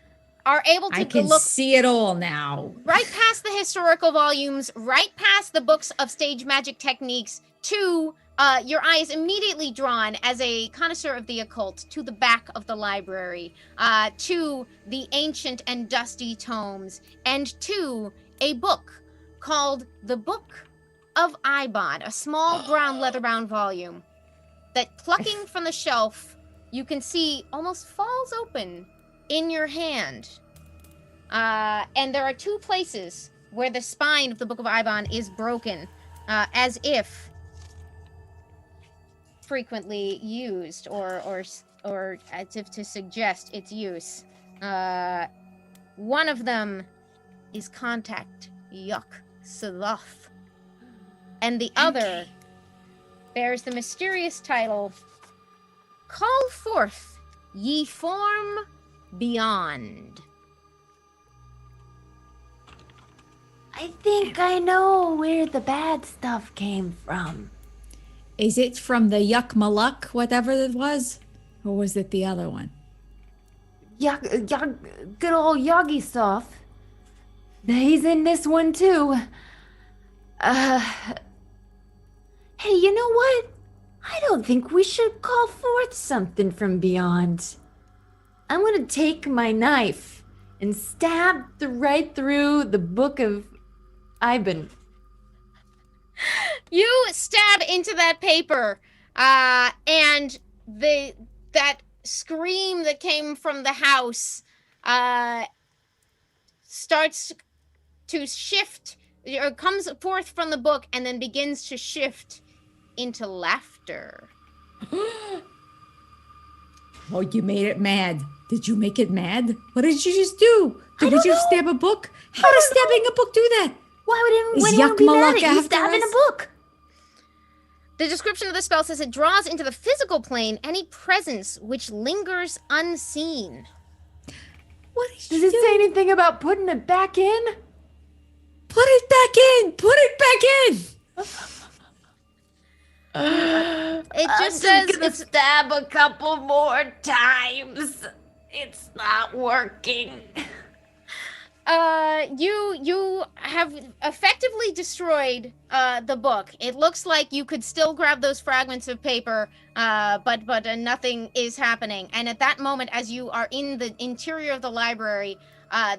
are able to I can look see it all now. right past the historical volumes, right past the books of stage magic techniques, to your eye is immediately drawn as a connoisseur of the occult to the back of the library, to the ancient and dusty tomes, and to a book called The Book of Ibon, a small brown leather-bound volume that, plucking from the shelf, you can see almost falls open in your hand. And there are two places where the spine of the Book of Ibon is broken, as if frequently used, or as if to suggest its use. One of them is Contact Yuck Sloth, and the other bears the mysterious title, Call Forth Ye Form Beyond. I think I know where the bad stuff came from. Is it from the Yuck Maluk, whatever it was? Or was it the other one? Good old Yagi-Soph. He's in this one too. Hey, you know what? I don't think we should call forth something from beyond. I'm gonna take my knife and stab right through the Book of Ibon. You stab into that paper, and that scream that came from the house starts to shift, or comes forth from the book, and then begins to shift into laughter. Oh, you made it mad. Did you make it mad? What did you just do? Did you stab a book? How does stabbing a book do that? Why would Is anyone be mad Yuck at you after stabbing us? a book? The description of the spell says it draws into the physical plane any presence which lingers unseen. What did Does you it do? say anything about putting it back in? Put it back in! Put it back in! It I'm just says gonna it's stab a couple more times. It's not working. You have effectively destroyed the book. It looks like you could still grab those fragments of paper, but nothing is happening. And at that moment, as you are in the interior of the library,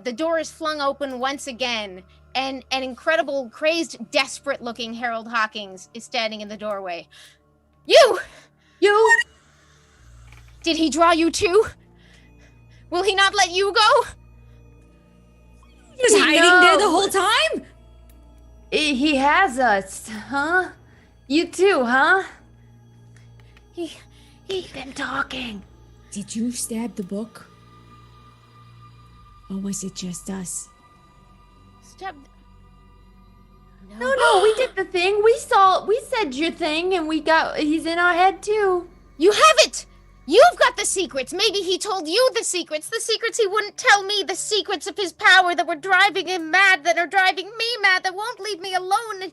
the door is flung open once again, and an incredible, crazed, desperate-looking Harold Hawkins is standing in the doorway. You! Did he draw you too? Will he not let you go? He was hiding there the whole time? He has us, huh? You too, huh? He's been talking. Did you stab the book? Or was it just us? Stop. No, we did the thing. We said your thing, and he's in our head too. You have it! You've got the secrets. Maybe he told you the secrets he wouldn't tell me, the secrets of his power that were driving him mad, that are driving me mad, that won't leave me alone.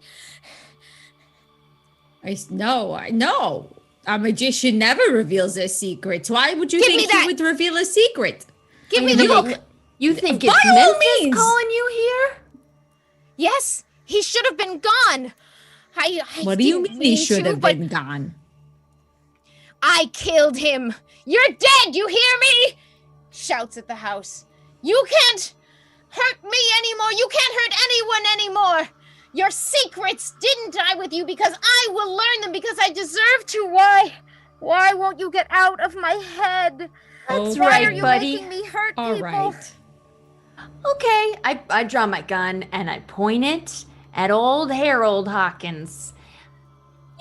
No. A magician never reveals their secrets. Why would you Give me think that. he would reveal a secret? Give me the book. You think By it's all Memphis means. calling you here? Yes, he should have been gone. I What do you didn't mean he to, should have but been gone? I killed him. You're dead, you hear me? Shouts at the house. You can't hurt me anymore. You can't hurt anyone anymore. Your secrets didn't die with you because I will learn them because I deserve to. Why won't you get out of my head? That's Why right, are you buddy. making me hurt All people? right. Okay, I draw my gun and I point it at old Harold Hawkins.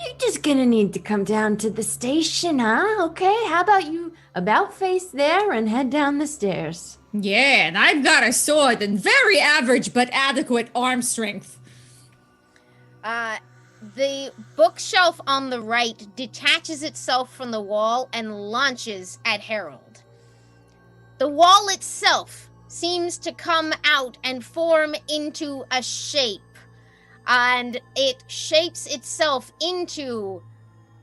You're just gonna need to come down to the station, huh? Okay, how about you about face there and head down the stairs? Yeah, and I've got a sword and very average but adequate arm strength. The bookshelf on the right detaches itself from the wall and launches at Harold. The wall itself seems to come out and form into a shape, and it shapes itself into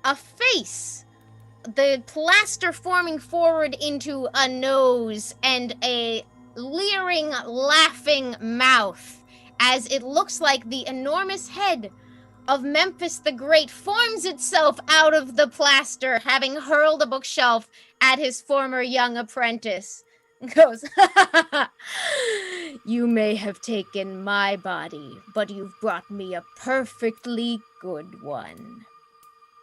a face. The plaster forming forward into a nose and a leering, laughing mouth, as it looks like the enormous head of Memphis the Great forms itself out of the plaster, having hurled a bookshelf at his former young apprentice. Goes, you may have taken my body, but you've brought me a perfectly good one.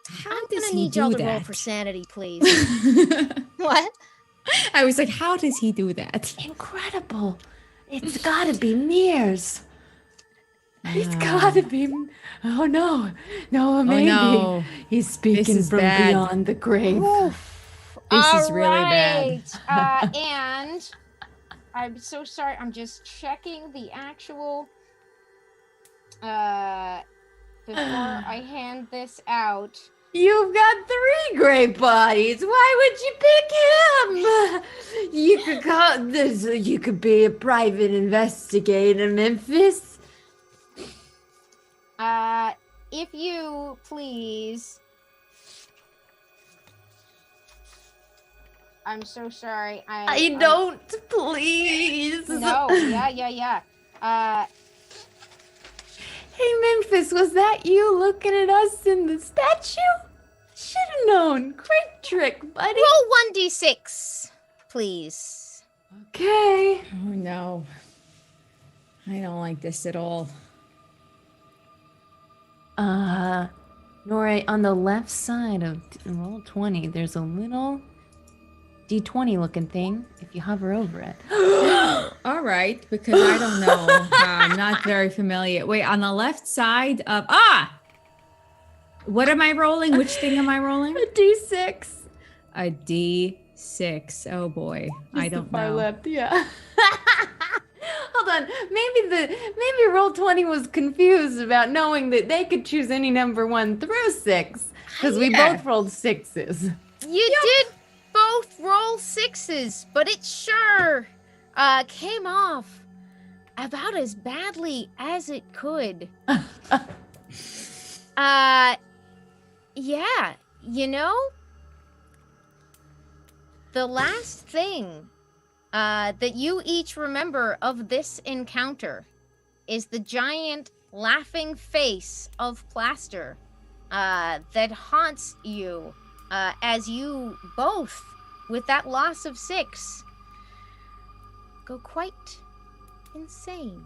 How I'm does gonna he need do y'all that? to roll for sanity, please. What? I was like, how does he do that? Incredible. It's gotta be Mears. He's gotta be. Oh no. No, maybe. no. He's speaking is from bad. beyond the grave. This is really bad. And I'm so sorry. I'm just checking the actual. Before I hand this out. You've got 3 great bodies. Why would you pick him? You could call this. You could be a private investigator, Memphis. If you please. I'm so sorry. I don't, please. No, yeah. Hey, Memphis, was that you looking at us in the statue? Should have known. Great trick, buddy. Roll 1d6, please. Okay. Oh no. I don't like this at all. Nora, on the left side of roll 20, there's a little D20 looking thing if you hover over it. All right, because I don't know. I'm not very familiar. Wait, on the left side of what am I rolling? Which thing am I rolling? A D6. A D6. Oh boy, I don't Far know. left, yeah. Hold on. Maybe roll 20 was confused about knowing that they could choose any number 1 through 6 because we Yeah. both rolled 6s. You did both roll 6s, but it sure came off about as badly as it could. Yeah, you know, the last thing that you each remember of this encounter is the giant laughing face of plaster that haunts you as you both, with that loss of 6, go quite insane.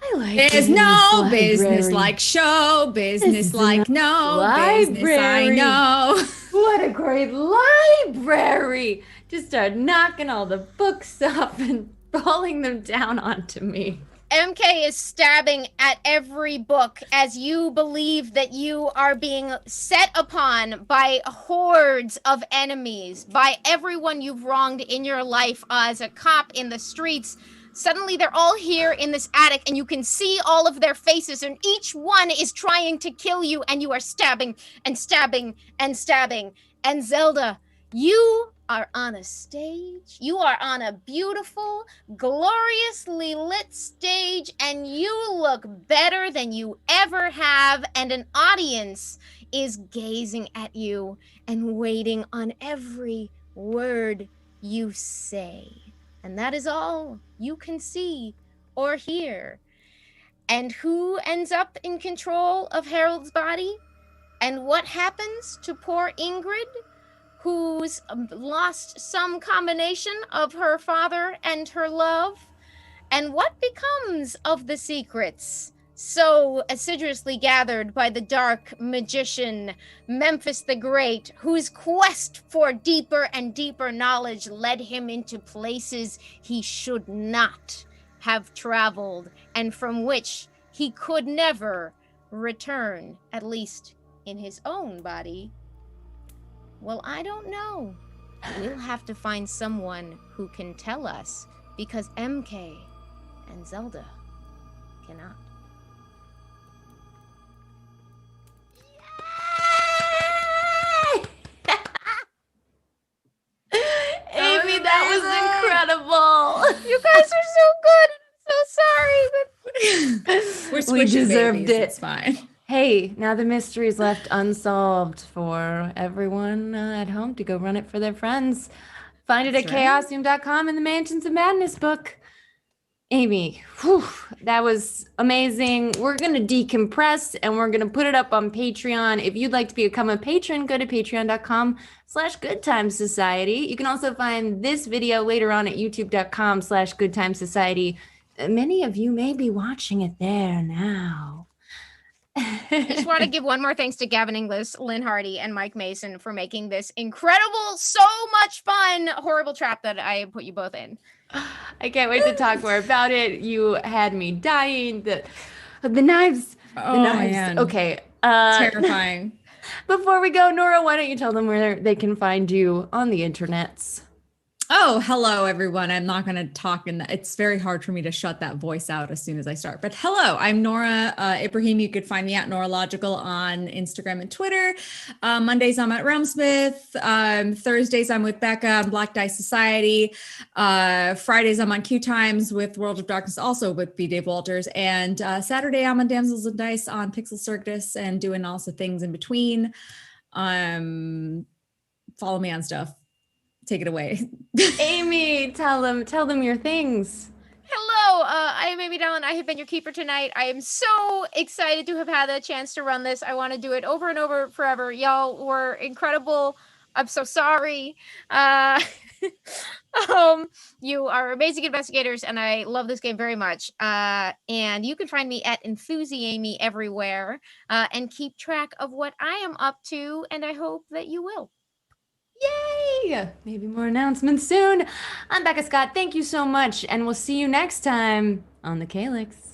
I like There's it in no this business library. like show, business is like a no business I library. know. What a great library! Just start knocking all the books up and rolling them down onto me. MK is stabbing at every book as you believe that you are being set upon by hordes of enemies, by everyone you've wronged in your life as a cop in the streets. Suddenly they're all here in this attic and you can see all of their faces and each one is trying to kill you and you are stabbing and stabbing and stabbing. And Zelda, you are on a stage. You are on a beautiful, gloriously lit stage and you look better than you ever have, and an audience is gazing at you and waiting on every word you say. And that is all you can see or hear. And who ends up in control of Harold's body? And what happens to poor Ingrid, who's lost some combination of her father and her love? And what becomes of the secrets so assiduously gathered by the dark magician Memphis the Great, whose quest for deeper and deeper knowledge led him into places he should not have traveled, and from which he could never return, at least in his own body. Well, I don't know. We'll have to find someone who can tell us, because MK and Zelda cannot. Amy, that was incredible. You guys are so good. I'm so sorry. We're We squishy deserved babies, it. It's fine. Hey, now the mystery is left unsolved for everyone at home to go run it for their friends. Find it at That's right. chaosium.com in the Mansions of Madness book. Amy, whew, that was amazing. We're going to decompress and we're going to put it up on Patreon. If you'd like to become a patron, go to patreon.com/goodtimesociety. You can also find this video later on at youtube.com/goodtimesociety. Many of you may be watching it there now. I just want to give one more thanks to Gavin Inglis, Lynn Hardy, and Mike Mason for making this incredible, so much fun, horrible trap that I put you both in. I can't wait to talk more about it. You had me dying. The knives. Oh, the knives. man. Okay. Terrifying. Before we go, Nora, why don't you tell them where they can find you on the internets? Oh, hello, everyone. I'm not going to talk it's very hard for me to shut that voice out as soon as I start. But hello, I'm Nora Ibrahim. You could find me at Noralogical on Instagram and Twitter. Mondays, I'm at Realmsmith. Thursdays, I'm with Becca on Black Dice Society. Fridays, I'm on Q Times with World of Darkness, also with B. Dave Walters. And Saturday, I'm on Damsels and Dice on Pixel Circus and doing also things in between. Follow me on stuff. Take it away. Amy, tell them your things. Hello, I am Amy Dallen. I have been your keeper tonight. I am so excited to have had the chance to run this. I want to do it over and over forever. Y'all were incredible. I'm so sorry. You are amazing investigators, and I love this game very much. And you can find me at Enthusiamy everywhere, and keep track of what I am up to, and I hope that you will. Yay! Maybe more announcements soon. I'm Becca Scott. Thank you so much, and we'll see you next time on the Calyx.